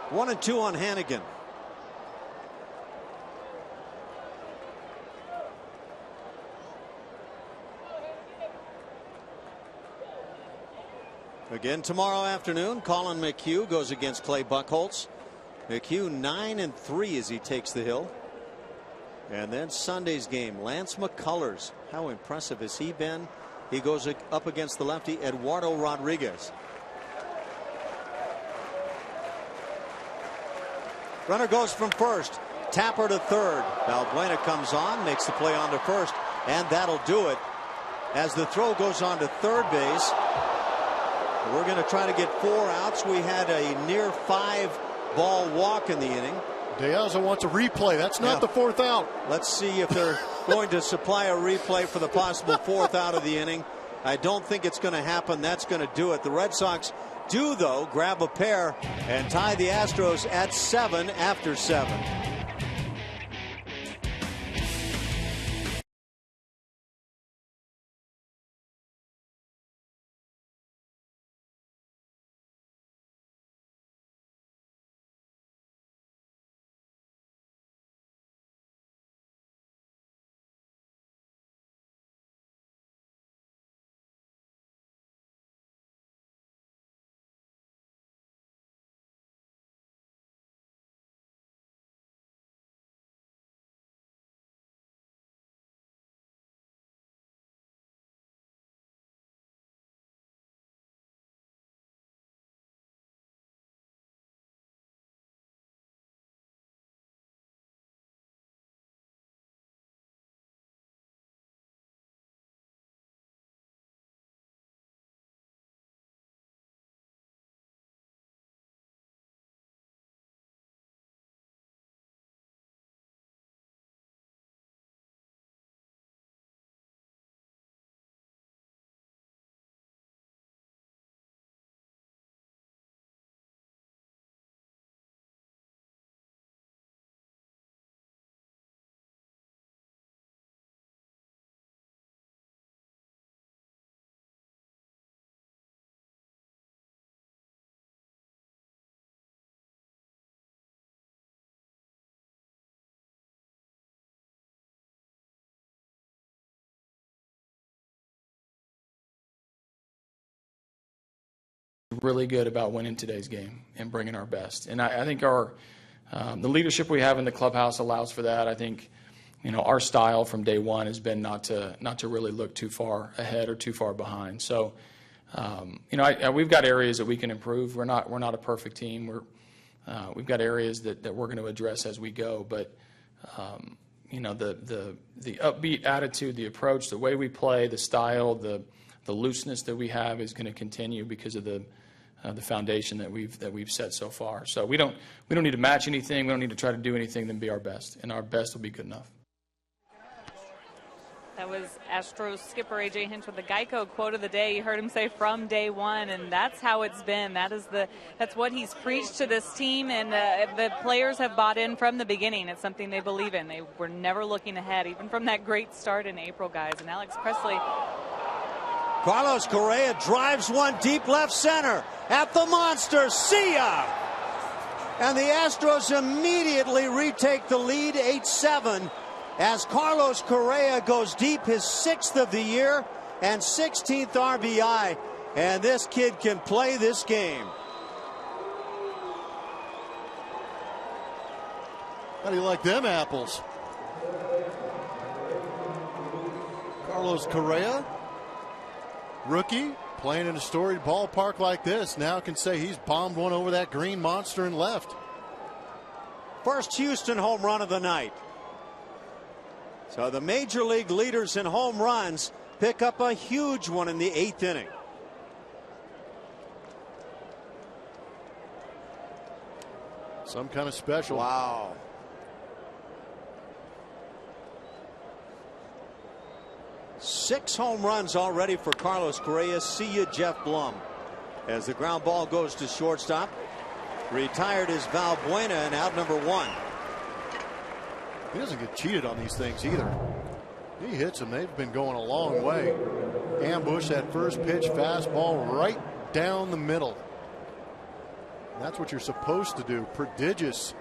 One and two on Hannigan. Again tomorrow afternoon, Colin McHugh goes against Clay Buchholz. McHugh 9-3 as he takes the hill. And then Sunday's game, Lance McCullers. How impressive has he been? He goes up against the lefty Eduardo Rodriguez. Runner goes from first. Tapper to third. Balbuena comes on, makes the play on to first, and that'll do it. As the throw goes on to third base, we're going to try to get 4 outs. We had a near 5-ball walk in the inning. De Aza wants a replay. That's not the 4th out. Let's see if they're going to supply a replay for the possible 4th out of the inning. I don't think it's going to happen. That's going to do it. The Red Sox do, though, grab a pair and tie the Astros at 7 after 7. Really good about winning today's game and bringing our best, and I think our the leadership we have in the clubhouse allows for that. I think, our style from day one has been not to really look too far ahead or too far behind. So, we've got areas that we can improve. We're not a perfect team. We've got areas that we're going to address as we go. But the upbeat attitude, the approach, the way we play, the style, the looseness that we have is going to continue because of the foundation that we've set so far. So we don't need to match anything. We don't need to try to do anything than be our best, and our best will be good enough. That was Astros skipper A.J. Hinch with the Geico quote of the day. You heard him say from day one, and that's how it's been. That's what he's preached to this team, and the players have bought in from the beginning. It's something they believe in. They were never looking ahead, even from that great start in April, guys. And Alex Presley. Carlos Correa drives one deep left center at the monster. See ya! And the Astros immediately retake the lead 8-7 as Carlos Correa goes deep, his 6th of the year and 16th RBI. And this kid can play this game. How do you like them apples? Carlos Correa, rookie, playing in a storied ballpark like this, now can say he's bombed one over that green monster and left. First Houston home run of the night. So the major league leaders in home runs pick up a huge one in the 8th inning. Some kind of special. Wow. Six home runs already for Carlos Correa. See you, Jeff Blum. As the ground ball goes to shortstop. Retired is Valbuena, and out number 1. He doesn't get cheated on these things either. He hits them. They've been going a long way. Ambush that first pitch fastball right down the middle. That's what you're supposed to do. Prodigious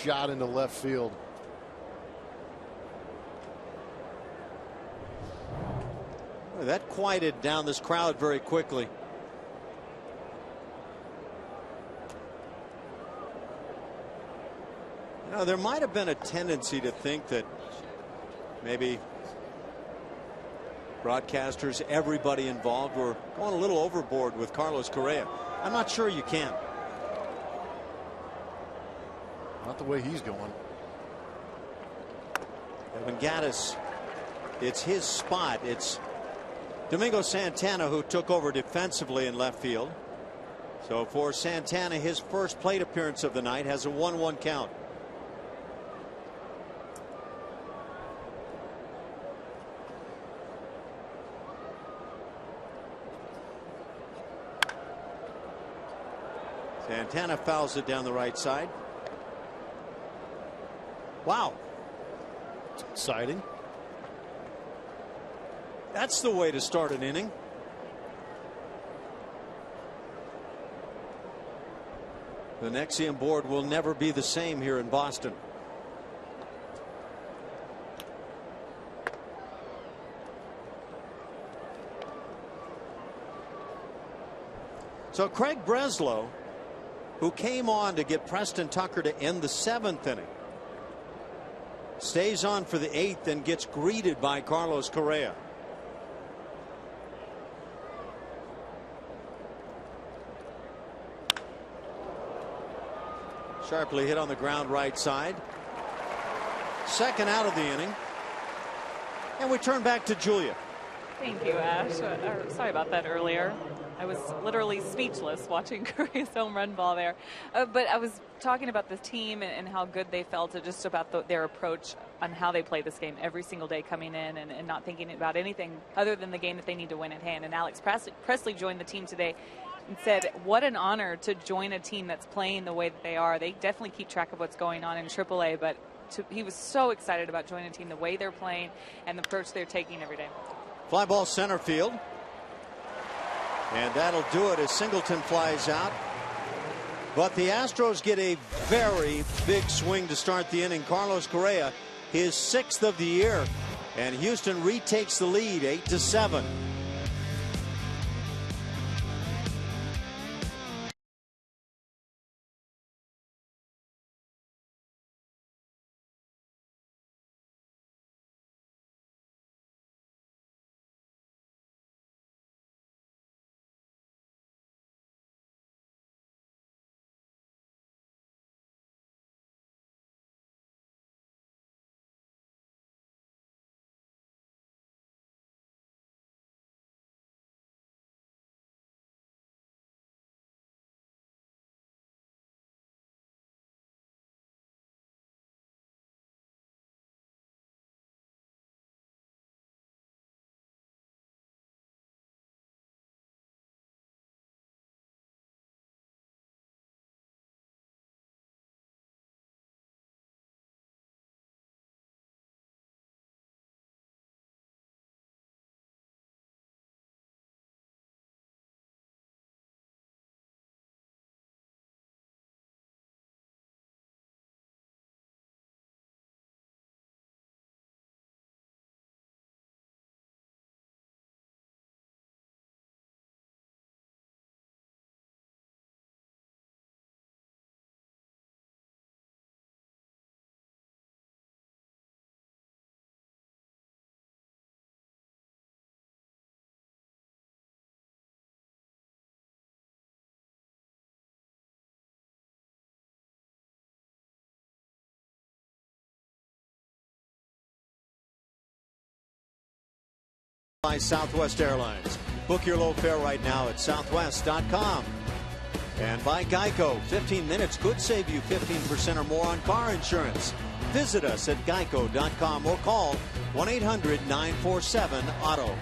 shot into left field. That quieted down this crowd very quickly. You know, there might have been a tendency to think that maybe broadcasters, everybody involved, were going a little overboard with Carlos Correa. I'm not sure you can. Not the way he's going. Evan Gattis, it's his spot. It's Domingo Santana who took over defensively in left field. So for Santana, his first plate appearance of the night has a 1-1 count. Santana fouls it down the right side. Wow. It's exciting. That's the way to start an inning. The Nexium board will never be the same here in Boston. So Craig Breslow, who came on to get Preston Tucker to end the 7th inning, stays on for the 8th and gets greeted by Carlos Correa. Sharply hit on the ground right side. Second out of the inning. And we turn back to Julia. Thank you, Ash. Sorry about that earlier. I was literally speechless watching Correa's home run ball there. But I was talking about the team and how good they felt, just about their approach on how they play this game every single day, coming in and not thinking about anything other than the game that they need to win at hand. And Alex Presley joined the team today and said, what an honor to join a team that's playing the way that they are. They definitely keep track of what's going on in AAA, but he was so excited about joining a team, the way they're playing and the approach they're taking every day. Fly ball center field. And that'll do it as Singleton flies out. But the Astros get a very big swing to start the inning. Carlos Correa, his 6th of the year. And Houston retakes the lead 8-7. by Southwest Airlines. Book your low fare right now at southwest.com. And by Geico, 15 minutes could save you 15% or more on car insurance. Visit us at geico.com or call 1-800-947-AUTO.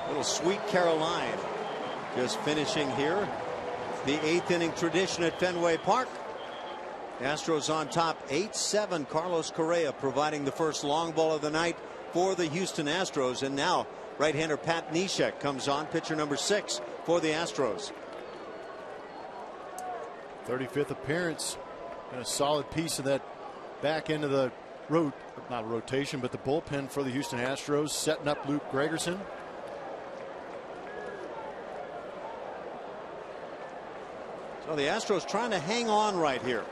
Little Sweet Caroline just finishing here. The 8th inning tradition at Fenway Park. Astros on top 8-7. Carlos Correa providing the first long ball of the night for the Houston Astros. And now right-hander Pat Neshek comes on, pitcher number 6 for the Astros. 35th appearance and a solid piece of that back end of the not rotation, but the bullpen for the Houston Astros, setting up Luke Gregerson. So the Astros trying to hang on right here.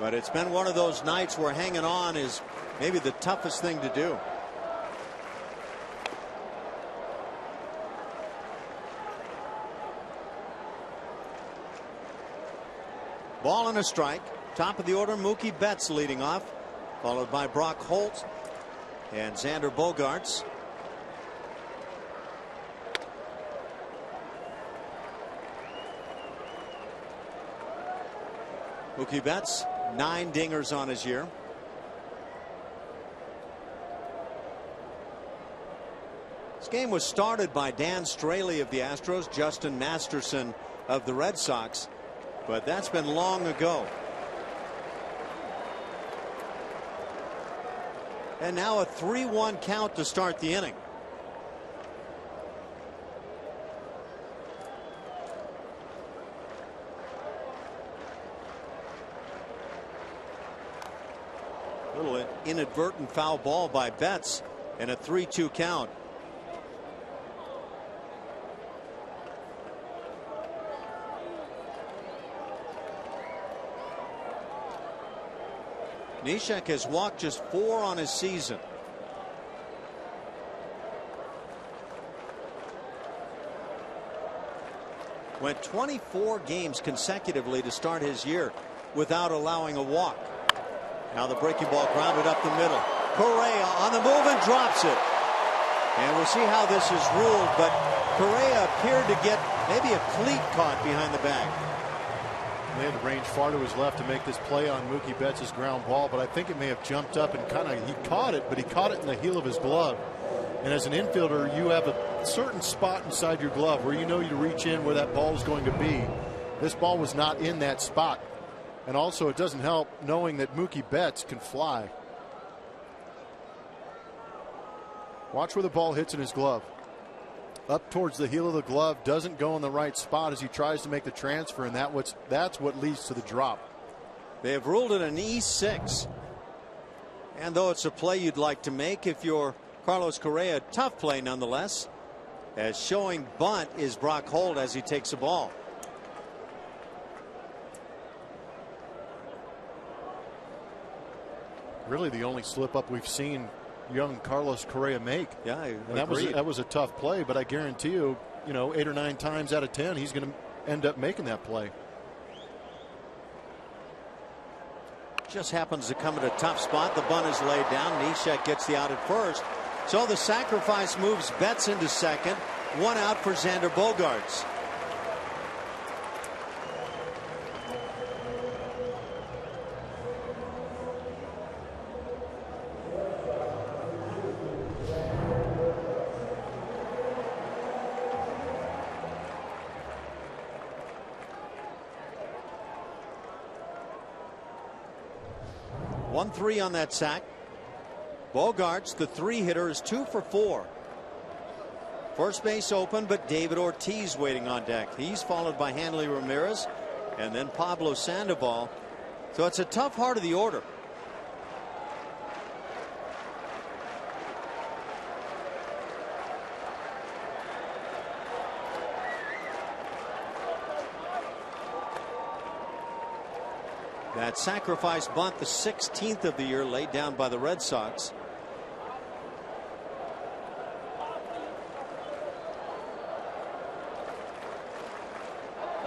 But it's been one of those nights where hanging on is maybe the toughest thing to do. Ball and a strike. Top of the order, Mookie Betts leading off, followed by Brock Holt and Xander Bogaerts. Mookie Betts, 9 dingers on his year. This game was started by Dan Straley of the Astros, Justin Masterson of the Red Sox, but that's been long ago. And now a 3-1 count to start the inning. Little inadvertent foul ball by Betts and a 3-2 count. Neshek has walked just 4 on his season. Went 24 games consecutively to start his year without allowing a walk. Now the breaking ball grounded up the middle. Correa on the move and drops it. And we'll see how this is ruled, but Correa appeared to get maybe a cleat caught behind the bag. He had to range far to his left to make this play on Mookie Betts' ground ball, but I think it may have jumped up and he caught it, but he caught it in the heel of his glove. And as an infielder, you have a certain spot inside your glove where you know you reach in where that ball is going to be. This ball was not in that spot. And also, it doesn't help knowing that Mookie Betts can fly. Watch where the ball hits in his glove. Up towards the heel of the glove, doesn't go in the right spot as he tries to make the transfer, and that's what leads to the drop. They have ruled it an E6. And though it's a play you'd like to make if you're Carlos Correa, tough play nonetheless, as showing bunt is Brock Holt as he takes a ball. Really the only slip up we've seen young Carlos Correa make. Yeah, and that was a tough play, but I guarantee you, 8 or 9 times out of 10 he's going to end up making that play. Just happens to come at a tough spot. The bunt is laid down. Neshek gets the out at first. So the sacrifice moves Betts into second. 1 out for Xander Bogaerts. Three on that sack. Bogaerts, the 3-hitter, is 2 for 4. First base open, but David Ortiz waiting on deck. He's followed by Hanley Ramirez and then Pablo Sandoval. So it's a tough heart of the order. That sacrifice bunt, the 16th of the year, laid down by the Red Sox.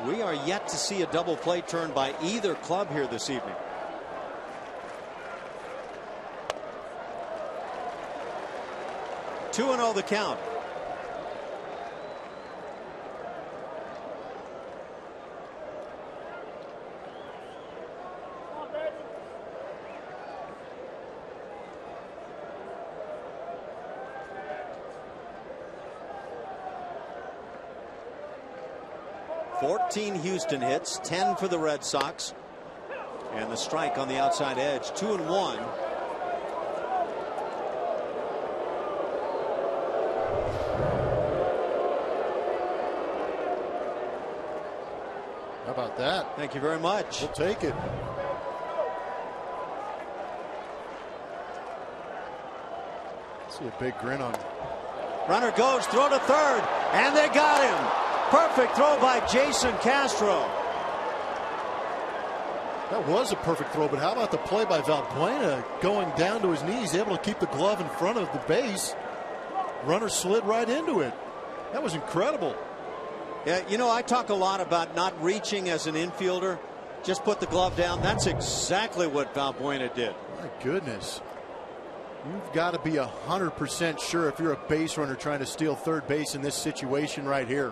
We are yet to see a double play turn by either club here this evening. 2-0 the count. Fourteen Houston hits, 10 for the Red Sox. And the strike on the outside edge, 2-1. How about that? Thank you very much. We'll take it. See a big grin on. Runner goes, throw to third, and they got him. Perfect throw by Jason Castro. That was a perfect throw, but how about the play by Valbuena going down to his knees, able to keep the glove in front of the base. Runner slid right into it. That was incredible. Yeah, you know, I talk a lot about not reaching as an infielder. Just put the glove down. That's exactly what Valbuena did. My goodness. You've got to be 100% sure if you're a base runner trying to steal third base in this situation right here.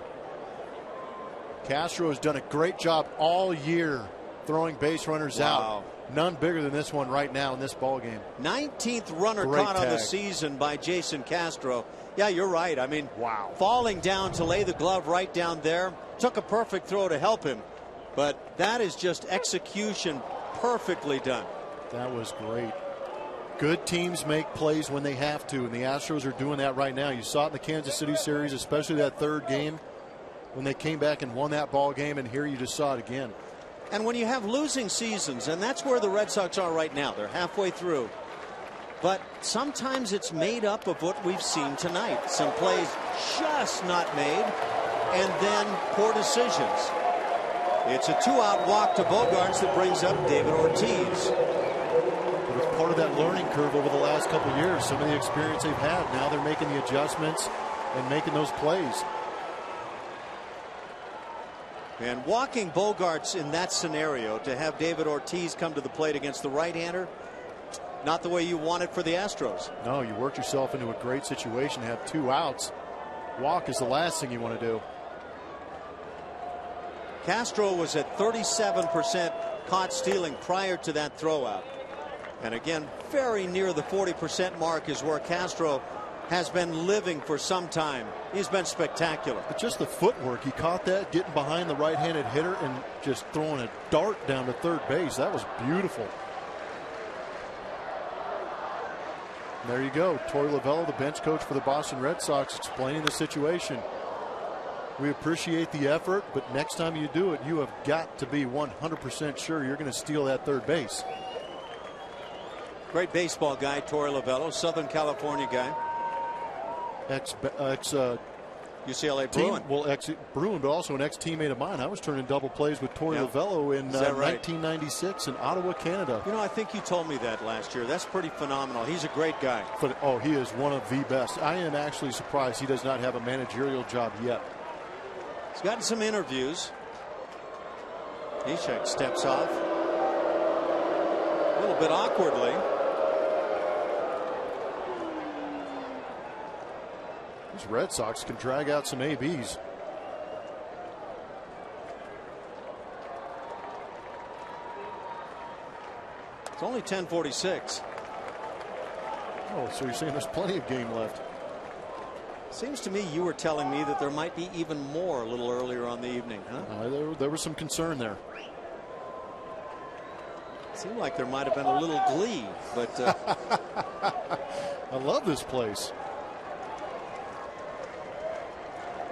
Castro has done a great job all year throwing base runners out. None bigger than this one right now in this ball game. 19th runner caught on the season by Jason Castro. Yeah, you're right. I mean, falling down to lay the glove right down there. Took a perfect throw to help him. But that is just execution perfectly done. That was great. Good teams make plays when they have to, and the Astros are doing that right now. You saw it in the Kansas City series, especially that third game when they came back and won that ball game, and here you just saw it again. And when you have losing seasons, and that's where the Red Sox are right now, they're halfway through. But sometimes it's made up of what we've seen tonight. Some plays just not made, and then poor decisions. It's a two-out walk to Bogaerts that brings up David Ortiz. But it's part of that learning curve over the last couple of years. Some of the experience they've had. Now they're making the adjustments and making those plays. And walking Bogaerts in that scenario, to have David Ortiz come to the plate against the right-hander, not the way you want it for the Astros. No, you worked yourself into a great situation to have 2 outs. Walk is the last thing you want to do. Castro was at 37% caught stealing prior to that throwout. And again, very near the 40% mark is where Castro has been living for some time. He's been spectacular. But just the footwork, he caught that, getting behind the right-handed hitter and just throwing a dart down to third base. That was beautiful. And there you go. Torey Lovullo, the bench coach for the Boston Red Sox, explaining the situation. We appreciate the effort, but next time you do it, you have got to be 100% sure you're going to steal that third base. Great baseball guy, Torey Lovullo, Southern California guy. UCLA Bruin. Well, ex-Bruin, but also an ex-teammate of mine. I was turning double plays with Torey Lovullo in 1996 in Ottawa, Canada. You know, I think you told me that last year. That's pretty phenomenal. He's a great guy. But, oh, he is one of the best. I am actually surprised he does not have a managerial job yet. He's gotten some interviews. Neshek steps off a little bit awkwardly. These Red Sox can drag out some ABs. It's only 10:46. Oh, so you're saying there's plenty of game left? Seems to me you were telling me that there might be even more a little earlier on the evening, huh? There was some concern there. Seemed like there might have been a little glee, but I love this place.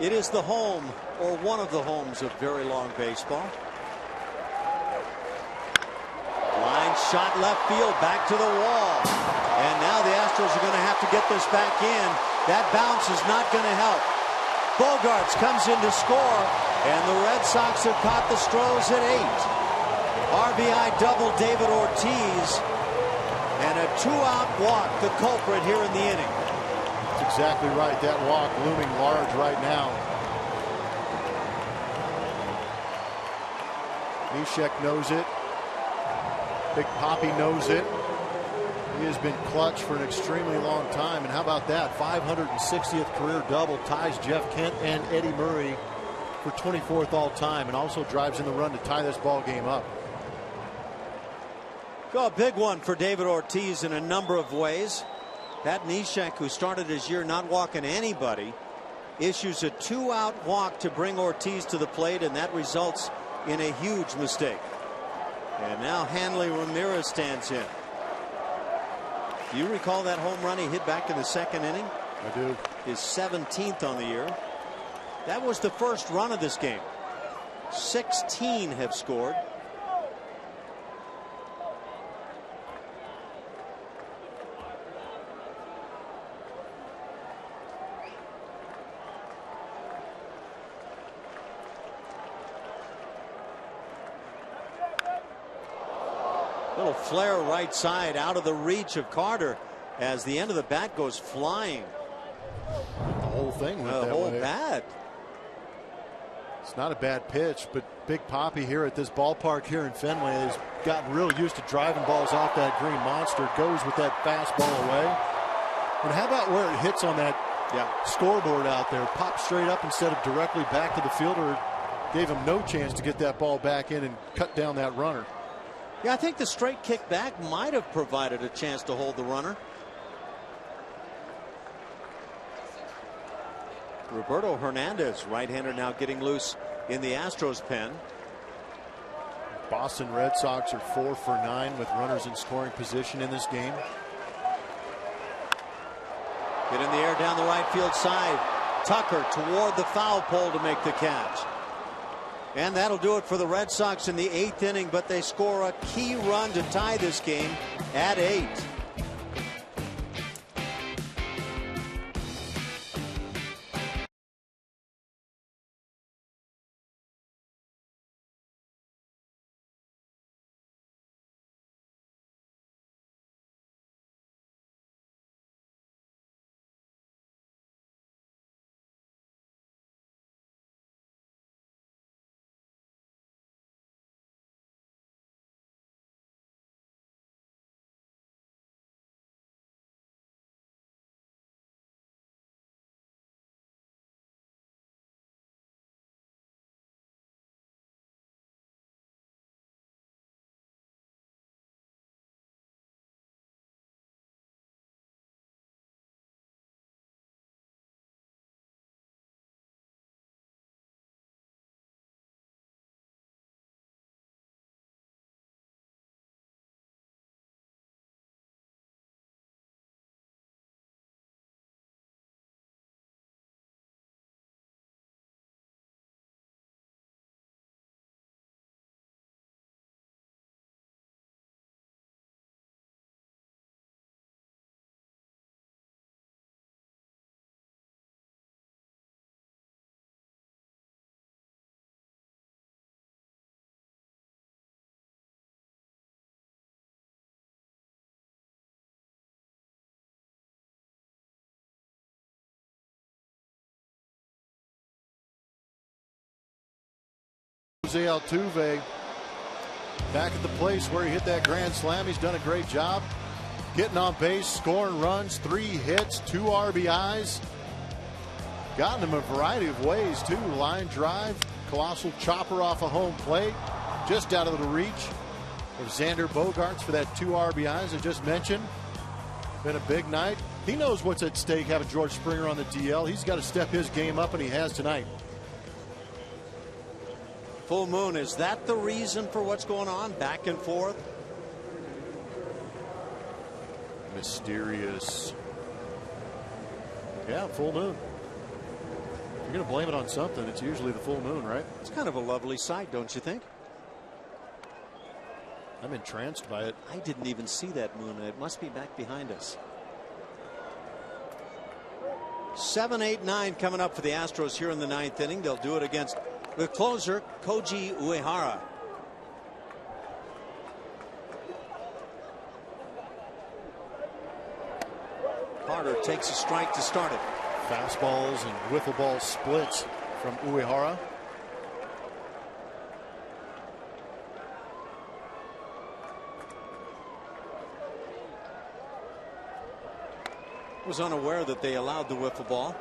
It is the home, or one of the homes, of very long baseball. Line shot left field, back to the wall. And now the Astros are going to have to get this back in. That bounce is not going to help. Bogaerts comes in to score, and the Red Sox have caught the Stros at 8. RBI double David Ortiz, and a 2-out walk, the culprit here in the inning. That's exactly right. That walk looming large right now. Neshek knows it. Big Poppy knows it. He has been clutch for an extremely long time. And how about that? 560th career double ties Jeff Kent and Eddie Murray for 24th all time, and also drives in the run to tie this ball game up. So a big one for David Ortiz in a number of ways. Pat Neshek, who started his year not walking anybody, issues a 2-out walk to bring Ortiz to the plate, and that results in a huge mistake. And now Hanley Ramirez stands in. Do you recall that home run he hit back in the second inning? I do. His 17th on the year. That was the first run of this game. 16 have scored. Little flare right side out of the reach of Carter as the end of the bat goes flying. The whole thing went The that whole way. bat. It's not a bad pitch, but Big Papi here at this ballpark here in Fenway has gotten real used to driving balls off that green monster. Goes with that fastball away. And how about where it hits on that scoreboard out there? Pops straight up instead of directly back to the fielder. Gave him no chance to get that ball back in and cut down that runner. Yeah, I think the straight kick back might have provided a chance to hold the runner. Roberto Hernandez, right-hander, now getting loose in the Astros pen. Boston Red Sox are 4 for 9 with runners in scoring position in this game. Hit in the air down the right field side. Tucker toward the foul pole to make the catch. And that'll do it for the Red Sox in the 8th inning, but they score a key run to tie this game at 8. Jose Altuve back at the place where he hit that grand slam. He's done a great job getting on base, scoring runs, 3 hits, 2 RBIs. Gotten him a variety of ways too. Line drive, colossal chopper off a home plate, just out of the reach of Xander Bogaerts for that 2 RBIs I just mentioned. Been a big night. He knows what's at stake having George Springer on the DL. He's got to step his game up, and he has tonight. Full moon, is that the reason for what's going on? Back and forth? Mysterious. Yeah, full moon. You're going to blame it on something. It's usually the full moon, right? It's kind of a lovely sight, don't you think? I'm entranced by it. I didn't even see that moon. It must be back behind us. 7, 8, 9 coming up for the Astros here in the 9th inning. They'll do it against the closer, Koji Uehara. Carter takes a strike to start it. Fastballs and wiffle ball splits from Uehara. Was unaware that they allowed the wiffle ball,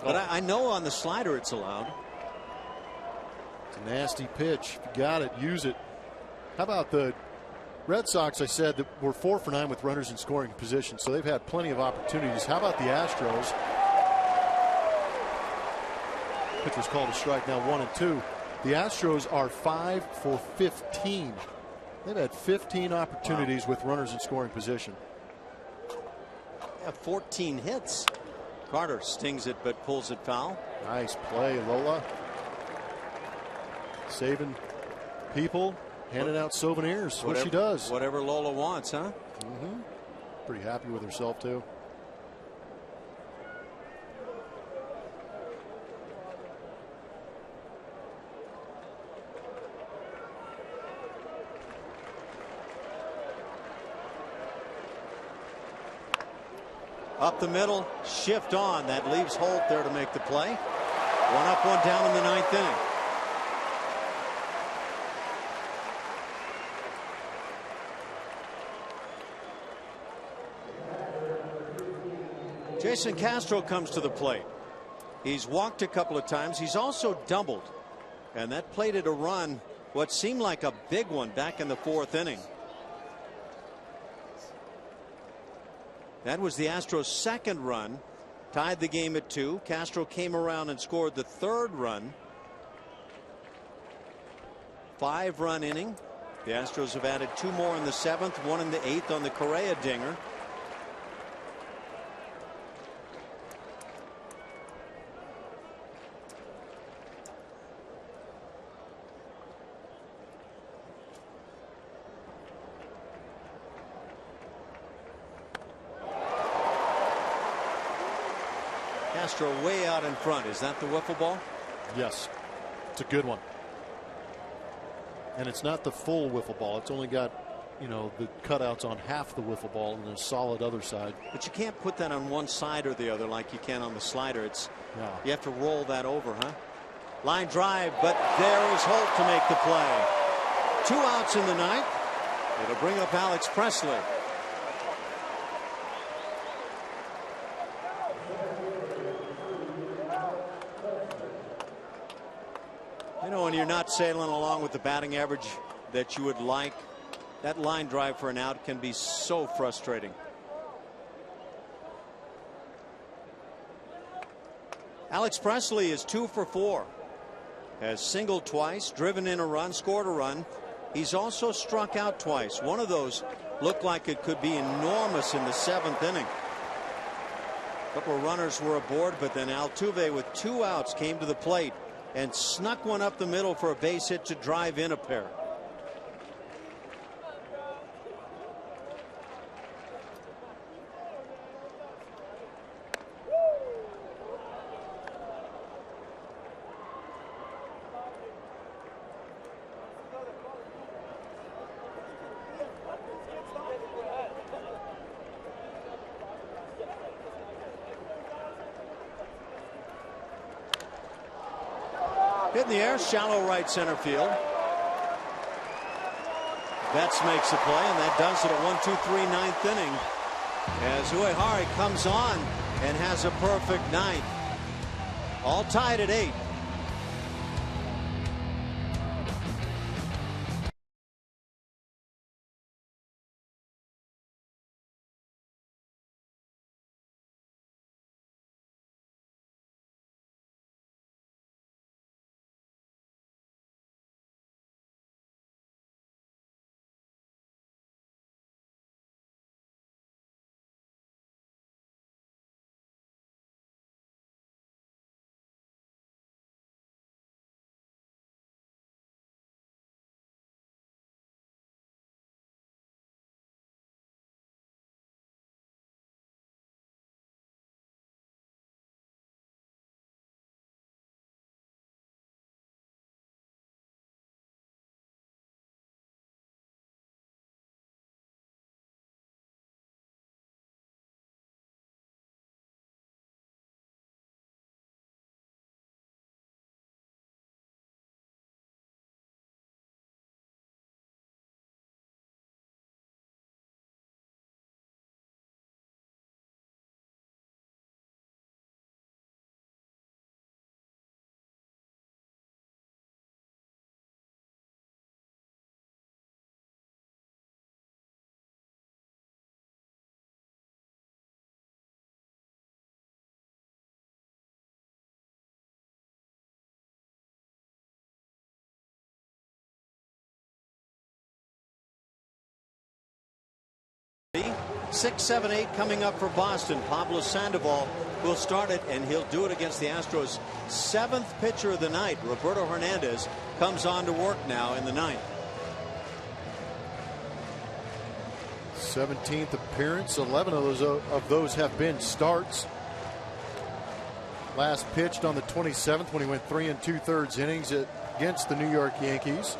but I know on the slider it's allowed. It's a nasty pitch. If you got it, use it. How about the Red Sox? I said that we're 4 for 9 with runners in scoring position, so they've had plenty of opportunities. How about the Astros? Pitch was called a strike, now 1-2. The Astros are 5 for 15. They've had 15 opportunities with runners in scoring position. They have 14 hits. Carter stings it but pulls it foul. Nice play, Lola. Saving people, handing out souvenirs. What she does. Whatever Lola wants, huh? Pretty happy with herself, too. Up the middle, shift on. That leaves Holt there to make the play. 1 up, 1 down in the 9th inning. Jason Castro comes to the plate. He's walked a couple of times. He's also doubled. And that plated a run, what seemed like a big one, back in the 4th inning. That was the Astros' 2nd run, tied the game at 2. Castro came around and scored the 3rd run. 5-run inning. The Astros have added 2 more in the 7th, 1 in the 8th on the Correa dinger. Castro way out in front. Is that the wiffle ball? Yes. It's a good one. And it's not the full wiffle ball. It's only got, the cutouts on half the wiffle ball and a solid other side. But you can't put that on one side or the other like you can on the slider. You have to roll that over, huh? Line drive, but there is Holt to make the play. 2 outs in the 9th. It'll bring up Alex Presley. When you're not sailing along with the batting average that you would like, that line drive for an out can be so frustrating. Alex Presley is 2 for 4. Has singled twice, driven in a run, scored a run. He's also struck out twice. One of those looked like it could be enormous in the 7th inning. A couple of runners were aboard, but then Altuve with 2 outs came to the plate and snuck one up the middle for a base hit to drive in a pair. Hit in the air, shallow right center field. Betts makes the play, and that does it at 1-2-3 9th inning. As Uehara comes on and has a perfect 9th. All tied at 8. 6, 7, 8 coming up for Boston. Pablo Sandoval will start it, and he'll do it against the Astros. 7th pitcher of the night, Roberto Hernandez, comes on to work now in the 9th. 17th appearance. 11 of those have been starts. Last pitched on the 27th when he went 3 2/3 innings against the New York Yankees.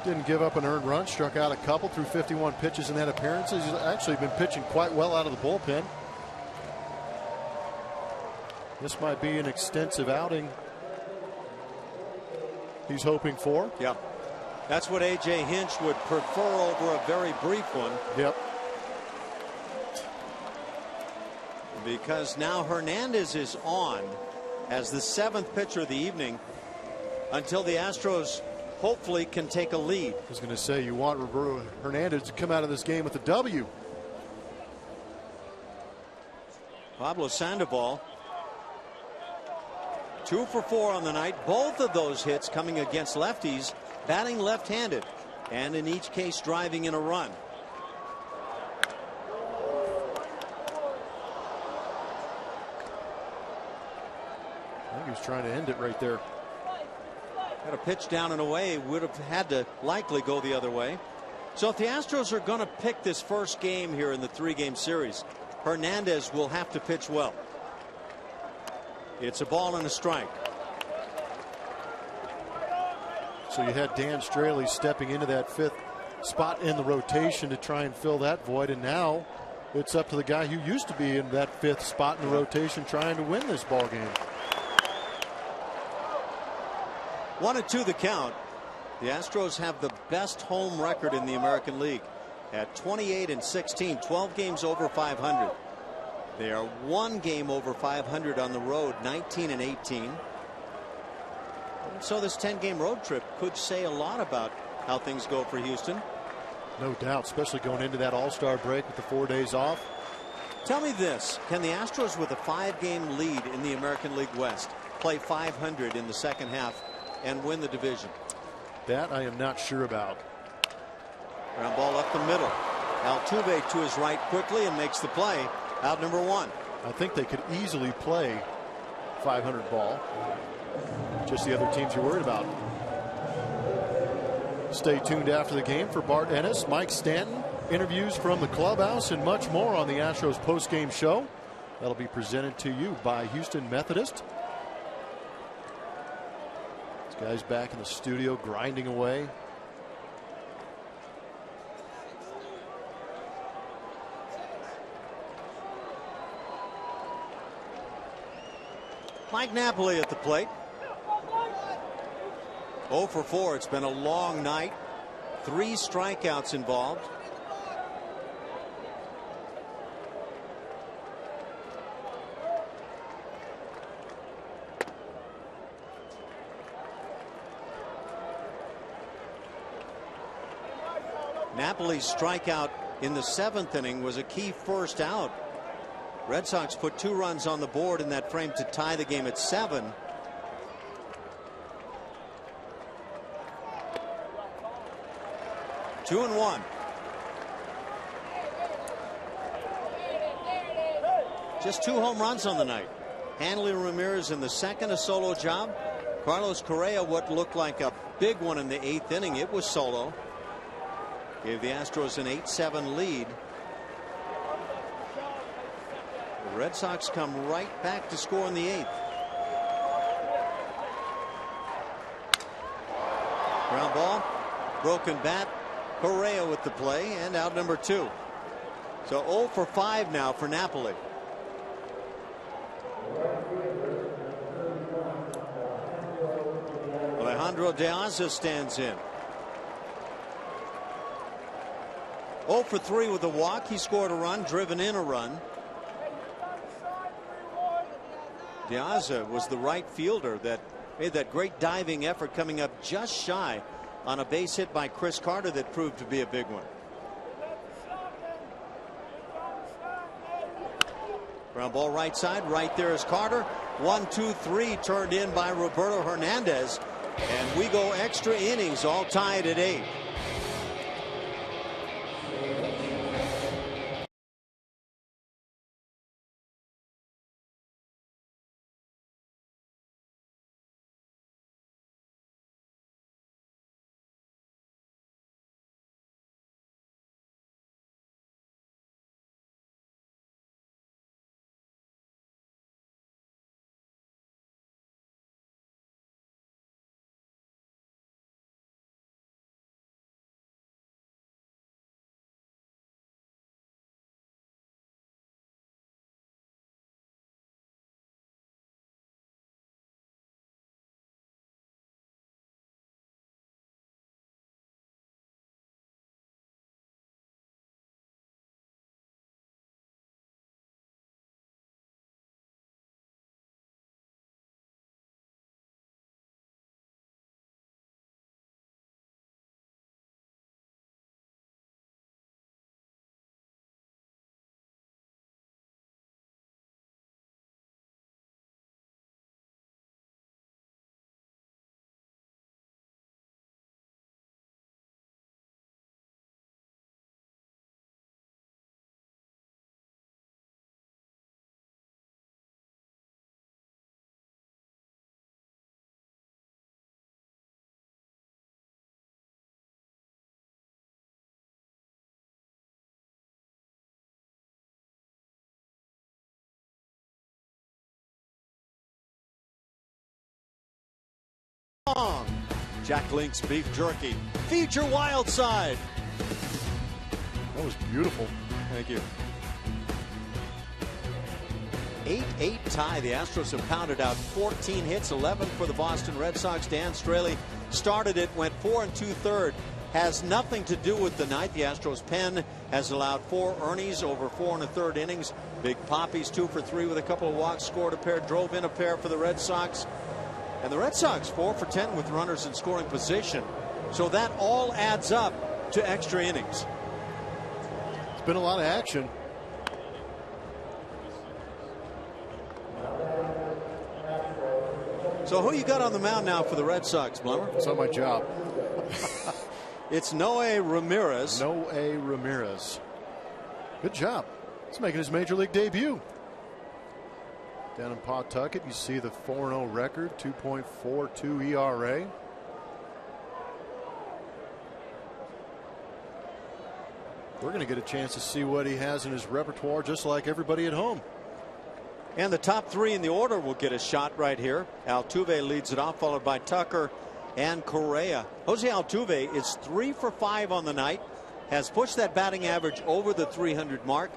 Didn't give up an earned run, struck out a couple through 51 pitches in that appearance. He's actually been pitching quite well out of the bullpen. This might be an extensive outing he's hoping for. Yeah. That's what A.J. Hinch would prefer over a very brief one. Yep. Because now Hernandez is on as the 7th pitcher of the evening until the Astros hopefully can take a lead. I was going to say, you want Roberto Hernandez to come out of this game with a W. Pablo Sandoval, 2 for 4 on the night. Both of those hits coming against lefties, batting left-handed, and in each case driving in a run. I think he was trying to end it right there. Got a pitch down and away, would have had to likely go the other way. So if the Astros are going to pick this first game here in the 3-game series, Hernandez will have to pitch well. It's a ball and a strike. So you had Dan Straley stepping into that 5th spot in the rotation to try and fill that void, and now it's up to the guy who used to be in that 5th spot in the rotation trying to win this ball game. 1-2 the count. The Astros have the best home record in the American League at 28-16, 12 games over 500. They are 1 game over 500 on the road, 19-18. So this 10-game road trip could say a lot about how things go for Houston. No doubt, especially going into that All-Star break with the 4 days off. Tell me this, can the Astros with a 5-game lead in the American League West play 500 in the second half and win the division? That I am not sure about. Ground ball up the middle. Altuve to his right quickly and makes the play. Out number 1. I think they could easily play 500 ball. Just the other teams you're worried about. Stay tuned after the game for Bart Ennis, Mike Stanton, interviews from the clubhouse, and much more on the Astros post-game show. That'll be presented to you by Houston Methodist. This guy's back in the studio grinding away. Mike Napoli at the plate. 0 for 4. It's been a long night. 3 strikeouts involved. Napoli's strikeout in the 7th inning was a key first out. Red Sox put 2 runs on the board in that frame to tie the game at 7. Two and 1. Just 2 home runs on the night. Hanley Ramirez in the 2nd, a solo job. Carlos Correa, what looked like a big one in the 8th inning. It was solo. Gave the Astros an 8-7 lead. The Red Sox come right back to score in the 8th. Ground ball, broken bat. Correa with the play, and out number 2. So 0 for 5 now for Napoli. Alejandro De Aza stands in. 0 for 3 with a walk. He scored a run, driven in a run. De Aza was the right fielder that made that great diving effort, coming up just shy on a base hit by Chris Carter that proved to be a big one. Ground ball right side. Right there is Carter. 1, 2, 3 turned in by Roberto Hernandez. And we go extra innings, all tied at 8. long. Jack Link's beef jerky. Feed your wild side. That was beautiful. Thank you. 8-8 tie. The Astros have pounded out 14 hits, 11 for the Boston Red Sox. Dan Straley started it, went 4 2/3. Has nothing to do with the night. The Astros pen has allowed 4 earnings over 4 1/3 innings. Big Poppy's 2 for 3 with a couple of walks, scored a pair, drove in a pair for the Red Sox. And the Red Sox 4 for 10 with runners in scoring position. So that all adds up to extra innings. It's been a lot of action. So who you got on the mound now for the Red Sox, Blummer? It's not my job. It's Noe Ramirez. Noe Ramirez. Good job. He's making his major league debut. Down in Pawtucket, you see the 4-0 record, 2.42 ERA. We're going to get a chance to see what he has in his repertoire, just like everybody at home. And the top 3 in the order will get a shot right here. Altuve leads it off, followed by Tucker and Correa. Jose Altuve is 3 for 5 on the night, has pushed that batting average over the 300 mark.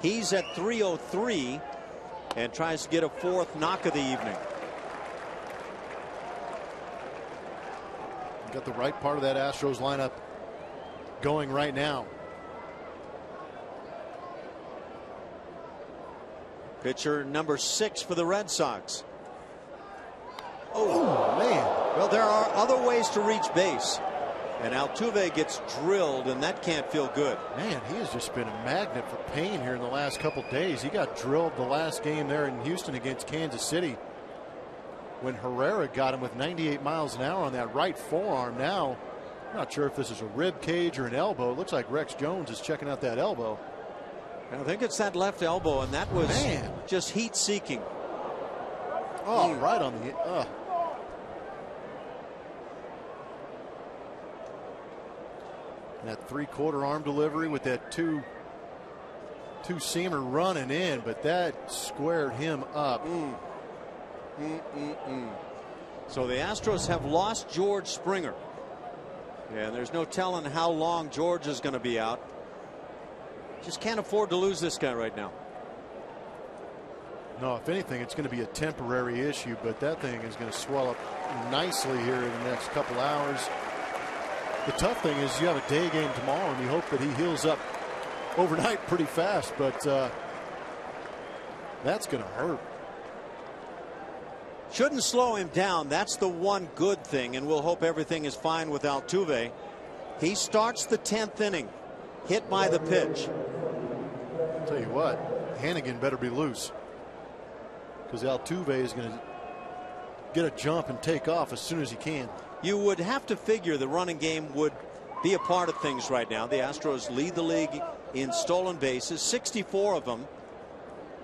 He's at 303 and tries to get a 4th knock of the evening. Got the right part of that Astros lineup going right now. Pitcher number 6 for the Red Sox. Oh, man. Well, there are other ways to reach base. And Altuve gets drilled, and that can't feel good. Man, he has just been a magnet for pain here in the last couple days. He got drilled the last game there in Houston against Kansas City when Herrera got him with 98 miles an hour on that right forearm. Now, I'm not sure if this is a rib cage or an elbow. It looks like Rex Jones is checking out that elbow. I think it's that left elbow, and that was just heat seeking. Oh, right on the. That 3/4 arm delivery with that two-seamer running in, but that squared him up. So the Astros have lost George Springer. And there's no telling how long George is going to be out. Just can't afford to lose this guy right now. No, if anything, it's going to be a temporary issue, but that thing is going to swell up nicely here in the next couple hours. The tough thing is you have a day game tomorrow, and you hope that he heals up overnight pretty fast, but that's going to hurt. Shouldn't slow him down. That's the one good thing, and we'll hope everything is fine with Altuve. He starts the 10th inning, hit by the pitch. I'll tell you what, Hannigan better be loose, because Altuve is going to get a jump and take off as soon as he can. You would have to figure the running game would be a part of things right now. The Astros lead the league in stolen bases, 64 of them.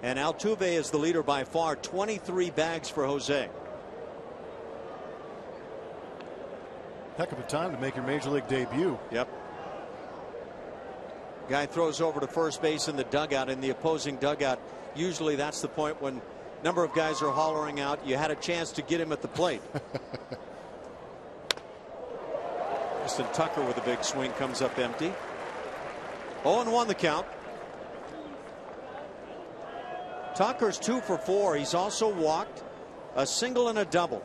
And Altuve is the leader by far, 23 bags for Jose. Heck of a time to make your major league debut. Yep. Guy throws over to first base in the dugout, in the opposing dugout. Usually that's the point when a number of guys are hollering out. You had a chance to get him at the plate. Preston Tucker with a big swing comes up empty. 0-1 the count. Tucker's 2 for 4. He's also walked, a single and a double.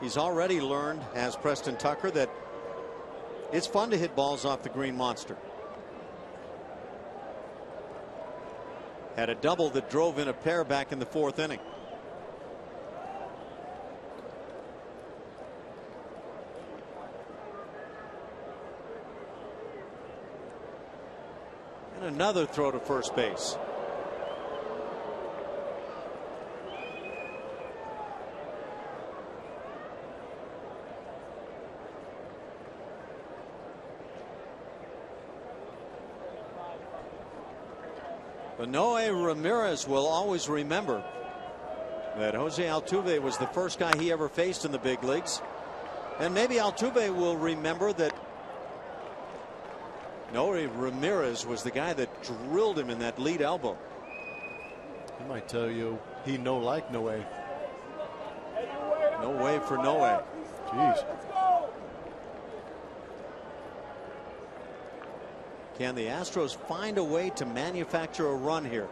He's already learned, as Preston Tucker, that it's fun to hit balls off the green monster. Had a double that drove in a pair back in the 4th inning. And another throw to first base. But Noe Ramirez will always remember that Jose Altuve was the first guy he ever faced in the big leagues. And maybe Altuve will remember that Noe Ramirez was the guy that drilled him in that lead elbow. He might tell you he no like no way. No way for no way. Jeez. Can the Astros find a way to manufacture a run here?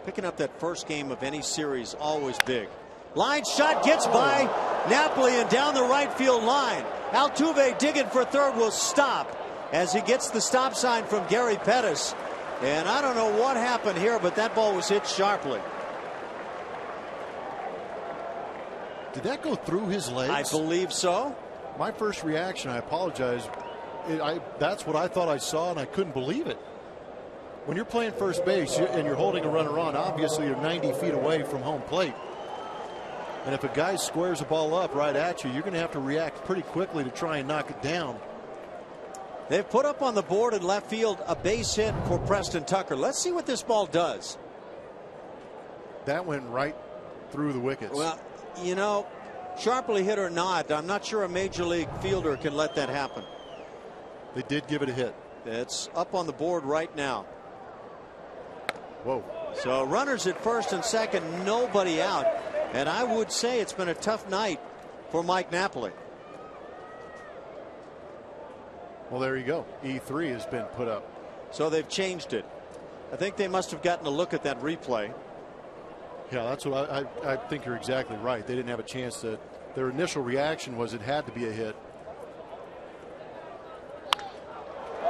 Picking up that first game of any series, always big. Line shot gets by Napoli and down the right field line. Altuve digging for third will stop as he gets the stop sign from Gary Pettis. And I don't know what happened here, but that ball was hit sharply. Did that go through his legs? I believe so. My first reaction, I apologize. That's what I thought I saw, and I couldn't believe it. When you're playing first base and you're holding a runner on, obviously you're 90 feet away from home plate. And if a guy squares a ball up right at you, you're going to have to react pretty quickly to try and knock it down. They've put up on the board in left field a base hit for Preston Tucker. Let's see what this ball does. That went right through the wickets. Well, you know, sharply hit or not, I'm not sure a major league fielder can let that happen. They did give it a hit. It's up on the board right now. Whoa. So runners at first and second, nobody out. And I would say it's been a tough night for Mike Napoli. Well, there you go. E3 has been put up. So they've changed it. I think they must have gotten a look at that replay. Yeah, that's what I think you're exactly right. They didn't have a chance to. Their initial reaction was it had to be a hit.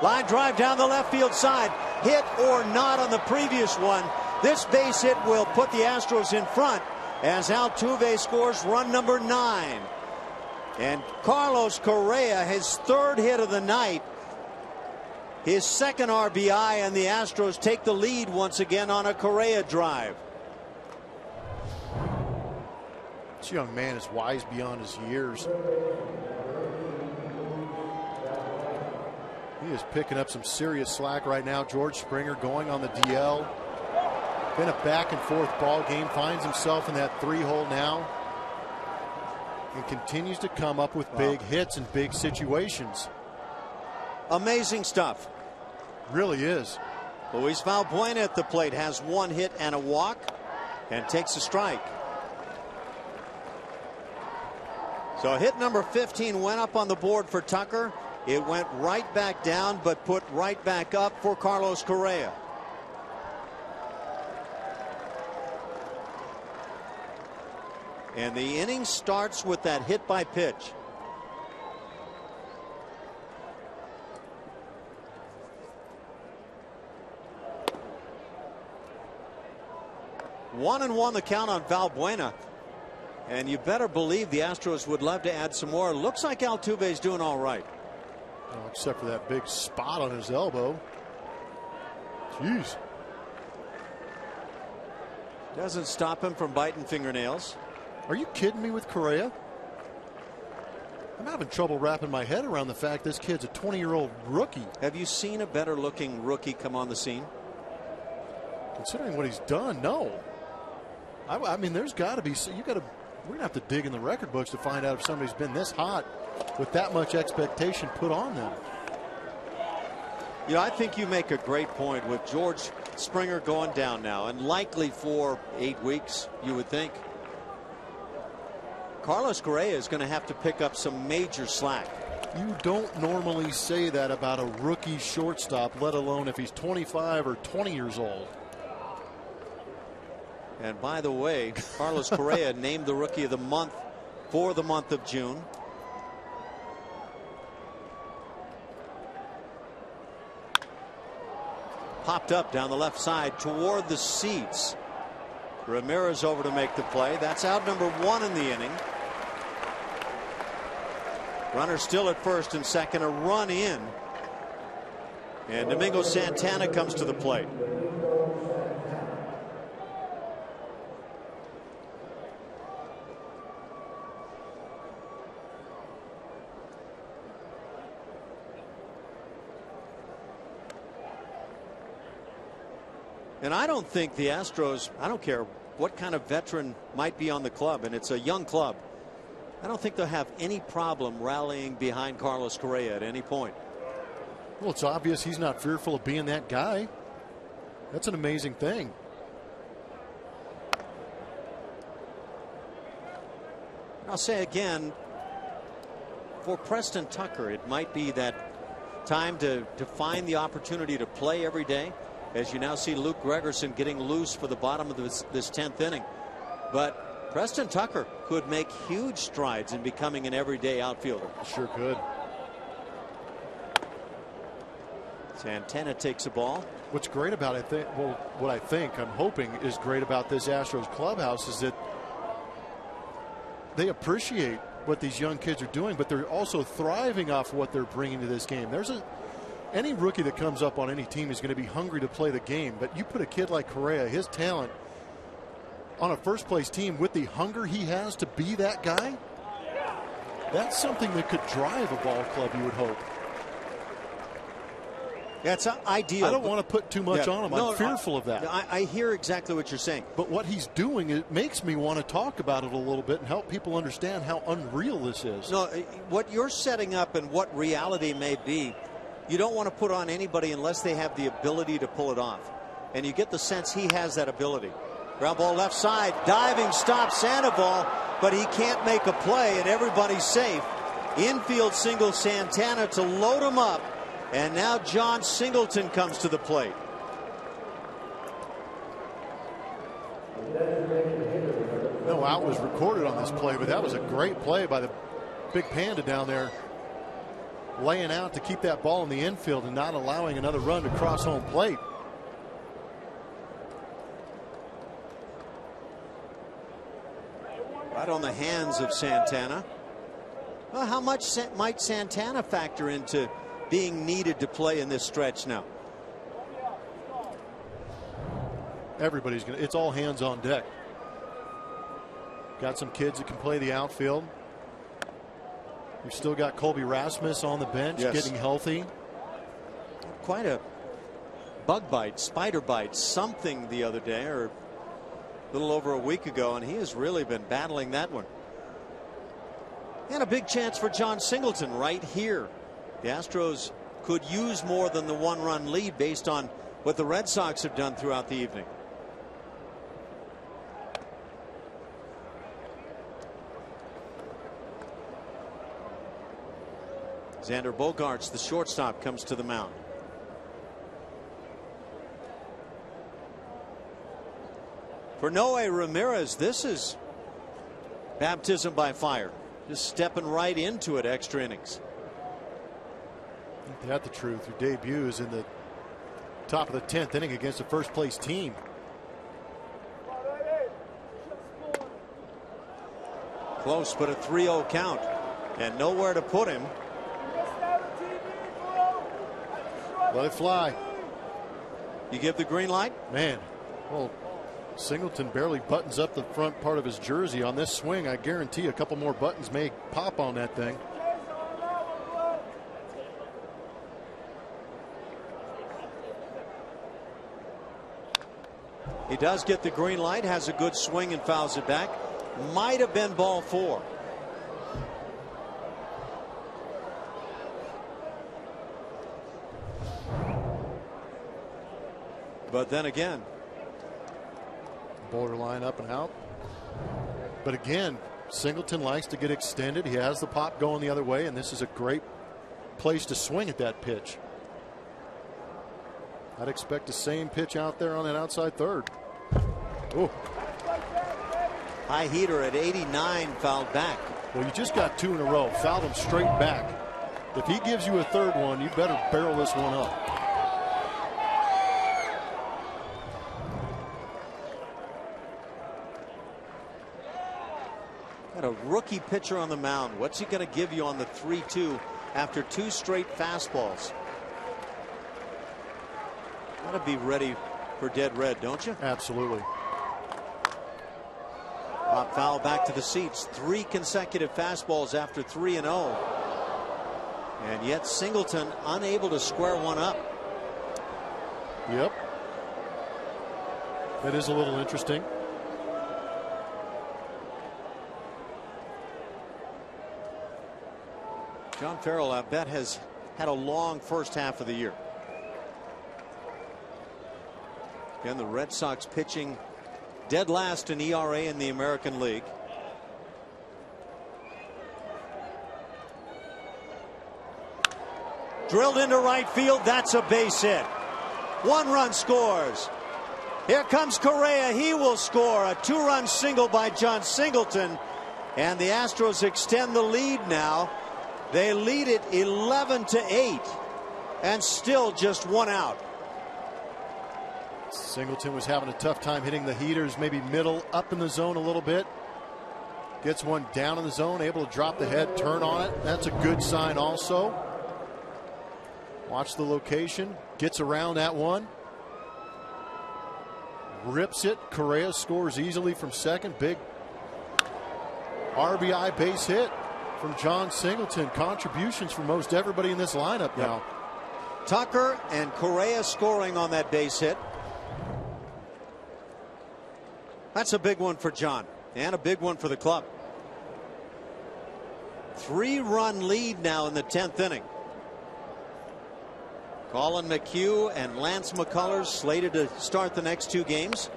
Line drive down the left field side. Hit or not on the previous one. This base hit will put the Astros in front as Altuve scores run number 9. And Carlos Correa, his third hit of the night, his second RBI, and the Astros take the lead once again on a Correa drive. This young man is wise beyond his years. He is picking up some serious slack right now. George Springer going on the DL. Been a back and forth ball game. Finds himself in that 3-hole now. And continues to come up with big hits and big situations. Amazing stuff. Really is. Luis Valbuena at the plate has 1 hit and a walk and takes a strike. So hit number 15 went up on the board for Tucker. It went right back down, but put right back up for Carlos Correa. And the inning starts with that hit by pitch. One and one the count on Valbuena. And you better believe the Astros would love to add some more. Looks like Altuve's doing all right. Oh, except for that big spot on his elbow. Jeez. Doesn't stop him from biting fingernails. Are you kidding me with Correa? I'm having trouble wrapping my head around the fact this kid's a 20-year-old rookie. Have you seen a better looking rookie come on the scene? Considering what he's done, no. I mean, there's got to be. We're going to have to dig in the record books to find out if somebody's been this hot with that much expectation put on them. You know, I think you make a great point with George Springer going down now and likely for 8 weeks, you would think. Carlos Correa is going to have to pick up some major slack. You don't normally say that about a rookie shortstop, let alone if he's 25 or 20 years old. And by the way, Carlos Correa named the Rookie of the Month for the month of June. Popped up down the left side toward the seats. Ramirez over to make the play. That's out number 1 in the inning. Runner still at first and second, a run in. And Domingo Santana comes to the plate. And I don't think the Astros, I don't care what kind of veteran might be on the club, and it's a young club. I don't think they'll have any problem rallying behind Carlos Correa at any point. Well, it's obvious he's not fearful of being that guy. That's an amazing thing. I'll say again, for Preston Tucker, it might be that time to find the opportunity to play every day, as you now see Luke Gregerson getting loose for the bottom of this 10th inning. But Preston Tucker could make huge strides in becoming an everyday outfielder. Sure could. Santana takes a ball. What's great about it, I'm hoping is great about this Astros clubhouse is that they appreciate what these young kids are doing, but they're also thriving off what they're bringing to this game. Any rookie that comes up on any team is going to be hungry to play the game, but you put a kid like Correa, his talent, on a first place team with the hunger he has to be that guy, that's something that could drive a ball club, you would hope. Yeah, it's ideal. I don't want to put too much on him. I'm fearful of that. I hear exactly what you're saying. But what he's doing, it makes me want to talk about it a little bit and help people understand how unreal this is. No, what you're setting up and what reality may be, you don't want to put on anybody unless they have the ability to pull it off. And you get the sense he has that ability. Ground ball left side, diving stop Sandoval, but he can't make a play and everybody's safe. Infield single Santana to load him up. And now John Singleton comes to the plate. No out was recorded on this play, but that was a great play by the big panda down there, laying out to keep that ball in the infield and not allowing another run to cross home plate. Right on the hands of Santana. Well, how much might Santana factor into being needed to play in this stretch now? Everybody's going to, it's all hands on deck. Got some kids that can play the outfield. You've still got Colby Rasmus on the bench, getting healthy. Quite a bug bite, spider bite, something the other day, or a little over a week ago, and he has really been battling that one. And a big chance for John Singleton right here. The Astros could use more than the one-run lead based on what the Red Sox have done throughout the evening. Xander Bogaerts, the shortstop, comes to the mound. For Noe Ramirez, this is baptism by fire. Just stepping right into it, extra innings. Ain't that the truth? Your debut is in the top of the 10th inning against a first place team. Close, but a 3-0 count and nowhere to put him. Let it fly. You give the green light? Man, well, Singleton barely buttons up the front part of his jersey on this swing. I guarantee a couple more buttons may pop on that thing. He does get the green light, has a good swing and fouls it back. Might have been ball 4. But then again, borderline up and out. But again, Singleton likes to get extended. He has the pop going the other way, and this is a great place to swing at that pitch. I'd expect the same pitch out there on that outside third. Oh. High heater at 89, fouled back. Well, you just got 2 in a row. Fouled him straight back. If he gives you a third one, you better barrel this one up. Got a rookie pitcher on the mound. What's he going to give you on the 3-2 after 2 straight fastballs? Got to be ready for dead red, don't you? Absolutely. Pop foul back to the seats. 3 consecutive fastballs after 3-0. And yet Singleton unable to square one up. Yep. That is a little interesting. John Farrell, I bet, has had a long first half of the year. And the Red Sox pitching dead last in ERA in the American League. Drilled into right field. That's a base hit. 1 run scores. Here comes Correa. He will score. A 2-run single by John Singleton. And the Astros extend the lead now. They lead it 11-8. And still just 1 out. Singleton was having a tough time hitting the heaters, maybe middle, up in the zone a little bit. Gets one down in the zone, able to drop the head, turn on it. That's a good sign also. Watch the location. Gets around that one. Rips it. Correa scores easily from second. Big RBI base hit from John Singleton. Contributions from most everybody in this lineup now. Tucker and Correa scoring on that base hit. That's a big one for John, and a big one for the club. 3-run lead now in the 10th inning. Colin McHugh and Lance McCullers slated to start the next 2 games.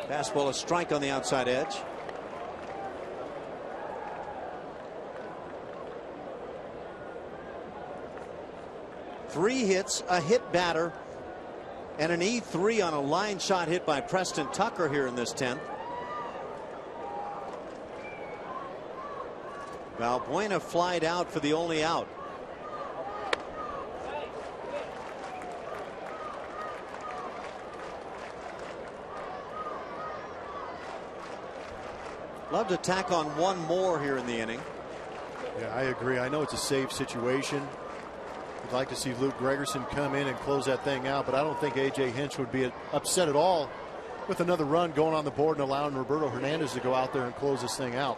Fastball, a strike on the outside edge. Three hits, a hit batter, and an E3 on a line shot hit by Preston Tucker here in this 10th. Valbuena flied out for the only out. Love to tack on 1 more here in the inning. Yeah, I agree. I know it's a safe situation. I'd like to see Luke Gregerson come in and close that thing out, but I don't think A.J. Hinch would be upset at all with another run going on the board and allowing Roberto Hernandez to go out there and close this thing out.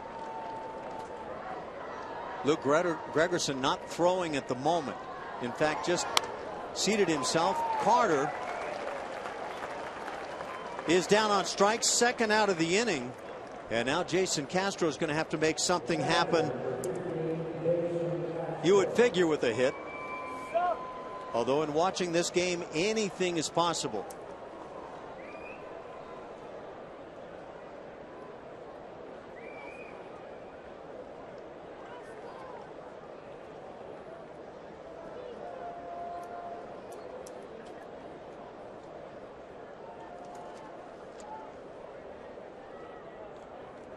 Luke Gregerson not throwing at the moment. In fact, just seated himself. Carter is down on strikes, 2nd out of the inning. And now Jason Castro is going to have to make something happen. You would figure with a hit. Although in watching this game, anything is possible.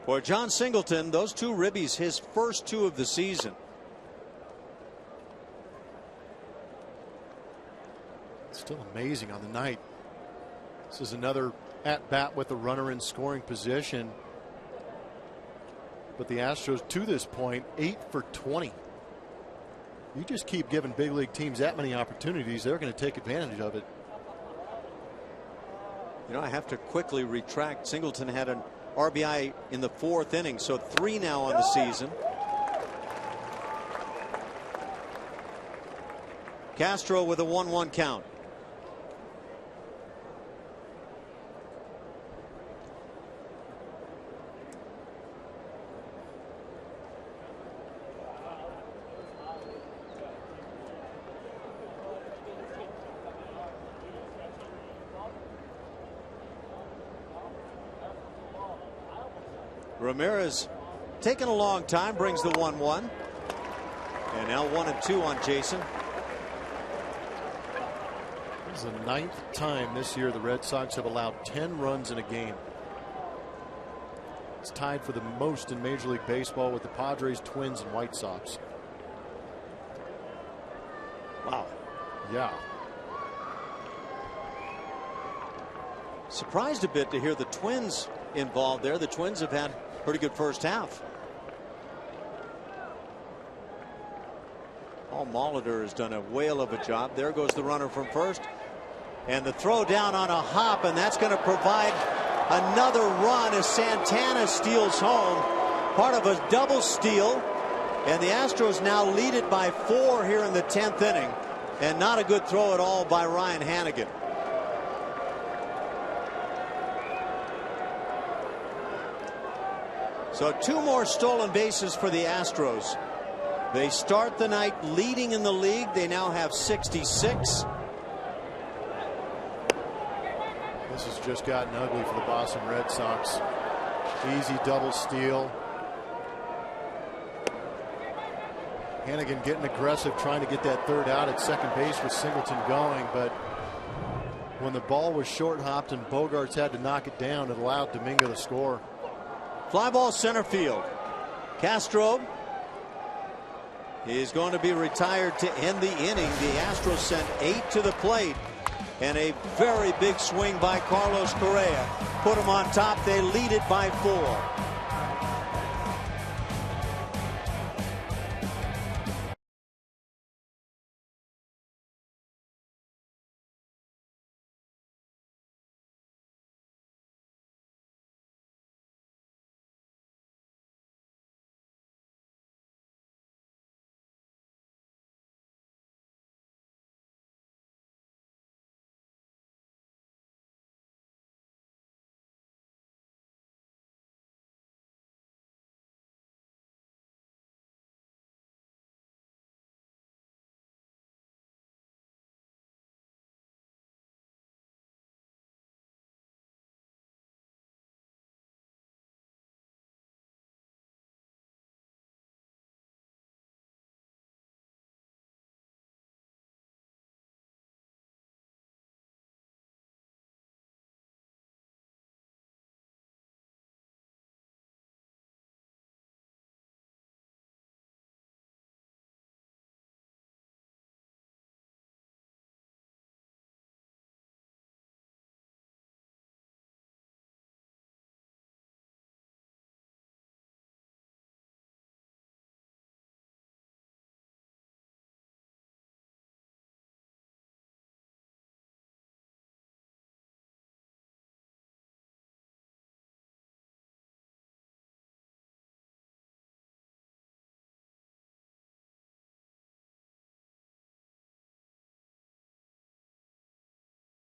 For John Singleton, those 2 ribbies, his first 2 of the season. Still amazing on the night. This is another at-bat with a runner in scoring position. But the Astros, to this point, 8 for 20. You just keep giving big league teams that many opportunities, they're going to take advantage of it. You know, I have to quickly retract. Singleton had an RBI in the 4th inning, so 3 now on the season. Castro with a 1-1 count. Ramirez taking a long time, brings the 1-1. And now 1-2 on Jason. This is the 9th time this year the Red Sox have allowed 10 runs in a game. It's tied for the most in Major League Baseball with the Padres, Twins, and White Sox. Wow. Yeah. Surprised a bit to hear the Twins involved there. The Twins have had pretty good first half. Paul Molitor has done a whale of a job. There goes the runner from first. And the throw down on a hop, and that's going to provide another run as Santana steals home. Part of a double steal. And the Astros now lead it by 4 here in the 10th inning. And not a good throw at all by Ryan Hanigan. So 2 more stolen bases for the Astros. They start the night leading in the league. They now have 66. This has just gotten ugly for the Boston Red Sox. Easy double steal. Hannigan getting aggressive, trying to get that third out at second base with Singleton going, but when the ball was short hopped and Bogarts had to knock it down, it allowed Domingo to score. Fly ball center field. Castro is going to be retired to end the inning. The Astros sent 8 to the plate, and a very big swing by Carlos Correa put them on top. They lead it by 4.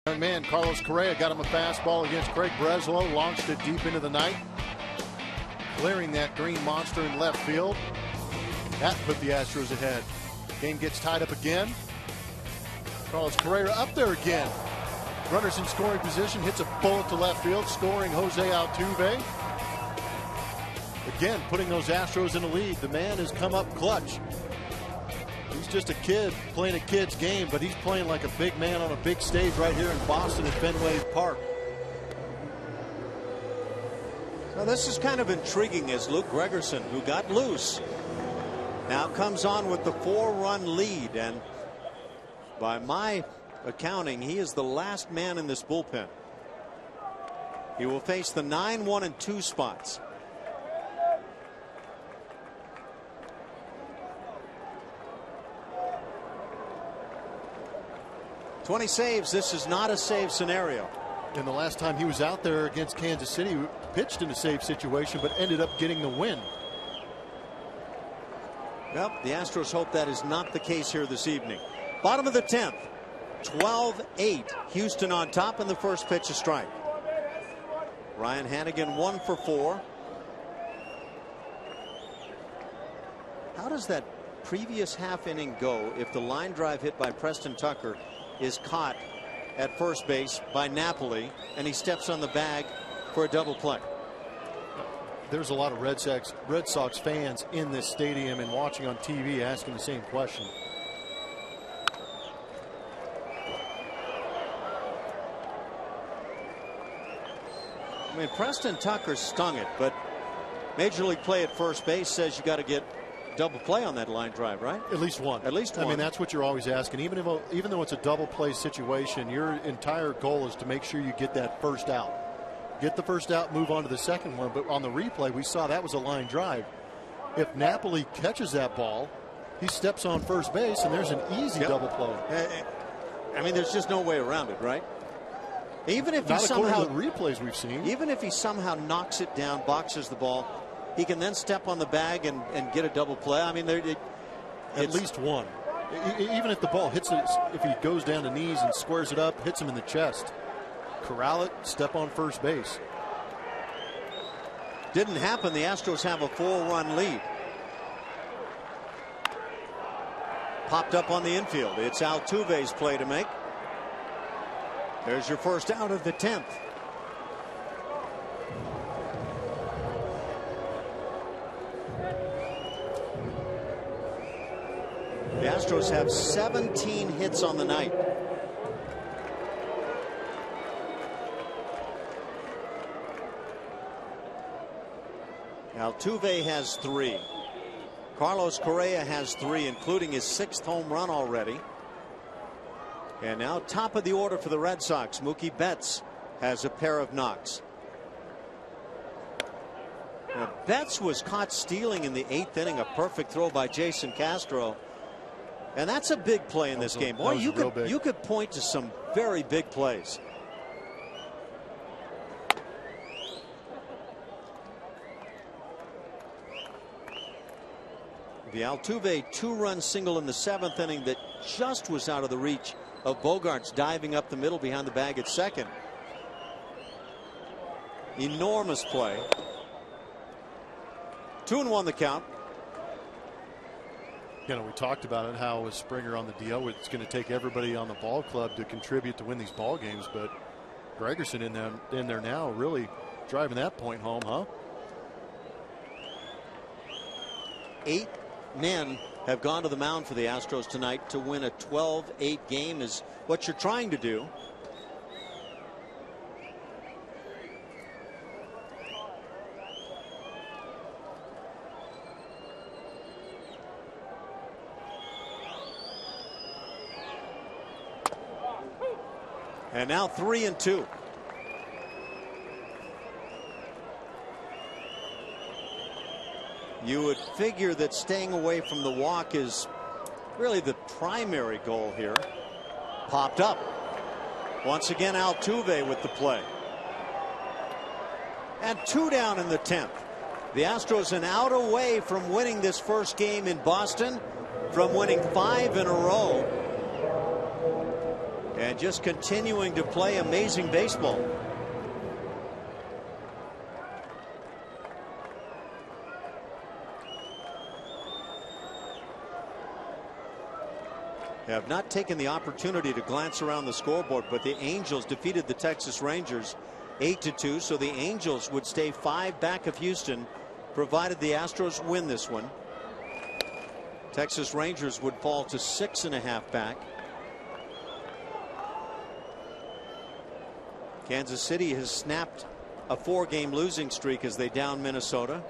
Young man Carlos Correa got him a fastball against Craig Breslow, launched it deep into the night, clearing that green monster in left field. That put the Astros ahead. Game gets tied up again. Carlos Correa up there again. Runners in scoring position, hits a bullet to left field, scoring Jose Altuve. Again, putting those Astros in the lead. The man has come up clutch. He's just a kid playing a kid's game, but he's playing like a big man on a big stage right here in Boston at Fenway Park. Now this is kind of intriguing as Luke Gregerson, who got loose, now comes on with the 4-run lead, and by my accounting, he is the last man in this bullpen. He will face the 9, 1, and 2 spots. "20 saves. This is not a save scenario." And the last time he was out there against Kansas City, pitched in a save situation, but ended up getting the win. Well, the Astros hope that is not the case here this evening. Bottom of the 10th, 12-8. Houston on top, in the first pitch, a strike. Ryan Hannigan 1 for 4. How does that previous half inning go if the line drive hit by Preston Tucker is caught at first base by Napoli and he steps on the bag for a double play? There's a lot of Red Sox fans in this stadium and watching on TV asking the same question. I mean, Preston Tucker stung it, but Major League play at first base says you got to get double play on that line drive, right? At least one. At least one. I mean, that's what you're always asking. Even though it's a double play situation, your entire goal is to make sure you get that first out. Get the first out, move on to the second one. But on the replay, we saw that was a line drive. If Napoli catches that ball, he steps on first base, and there's an easy double play. I mean, there's just no way around it, right? Even if Not he somehow, according to the replays we've seen. Even if he somehow knocks it down, boxes the ball, he can then step on the bag and get a double play. I mean, at least one. Even if the ball hits it, if he goes down to knees and squares it up, hits him in the chest, corral it, step on first base. Didn't happen. The Astros have a 4-run lead. Popped up on the infield. It's Altuve's play to make. There's your first out of the 10th. The Astros have 17 hits on the night. Altuve has 3. Carlos Correa has 3, including his 6th home run already. And now top of the order for the Red Sox, Mookie Betts has a pair of knocks. Now, Betts was caught stealing in the 8th inning, a perfect throw by Jason Castro. And that's a big play in this game. Boy, you could point to some very big plays. The Altuve 2-run single in the 7th inning that just was out of the reach of Bogaerts, diving up the middle behind the bag at second. Enormous play. 2-1 the count. You know, we talked about it, how with Springer on the DL, it's going to take everybody on the ball club to contribute to win these ball games. But Gregerson in there now, really driving that point home, huh? 8 men have gone to the mound for the Astros tonight. To win a 12-8 game is what you're trying to do. And now 3-2. You would figure that staying away from the walk is really the primary goal here. Popped up. Once again, Altuve with the play. And 2 down in the 10th. The Astros an out away from winning this first game in Boston, from winning 5 in a row. And just continuing to play amazing baseball. Have not taken the opportunity to glance around the scoreboard, but the Angels defeated the Texas Rangers 8-2, so the Angels would stay 5 back of Houston, provided the Astros win this one. Texas Rangers would fall to 6.5 back. Kansas City has snapped a 4-game losing streak as they down Minnesota.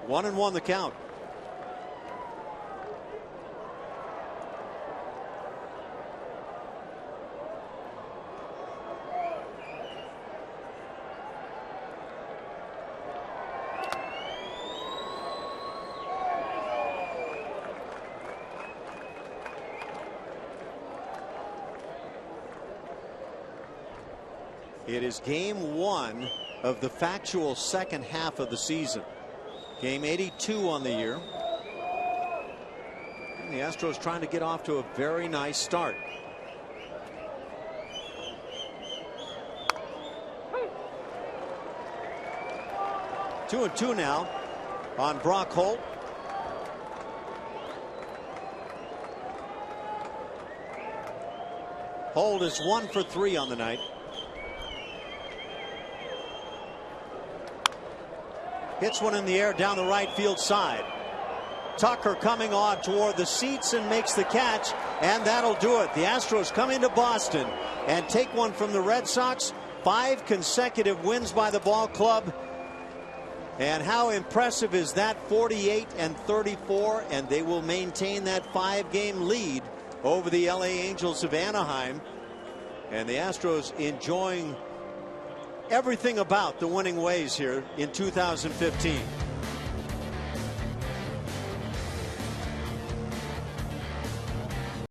1-1 the count. It is game 1 of the factual second half of the season. Game 82 on the year. And the Astros trying to get off to a very nice start. Two and two now on Brock Holt. Holt is 1 for 3 on the night. Hits one in the air down the right field side. Tucker coming on toward the seats and makes the catch, and that'll do it. The Astros come into Boston and take one from the Red Sox. 5 consecutive wins by the ball club. And how impressive is that? 48-34, and they will maintain that 5-game lead over the LA Angels of Anaheim. And the Astros enjoying everything about the winning ways here in 2015.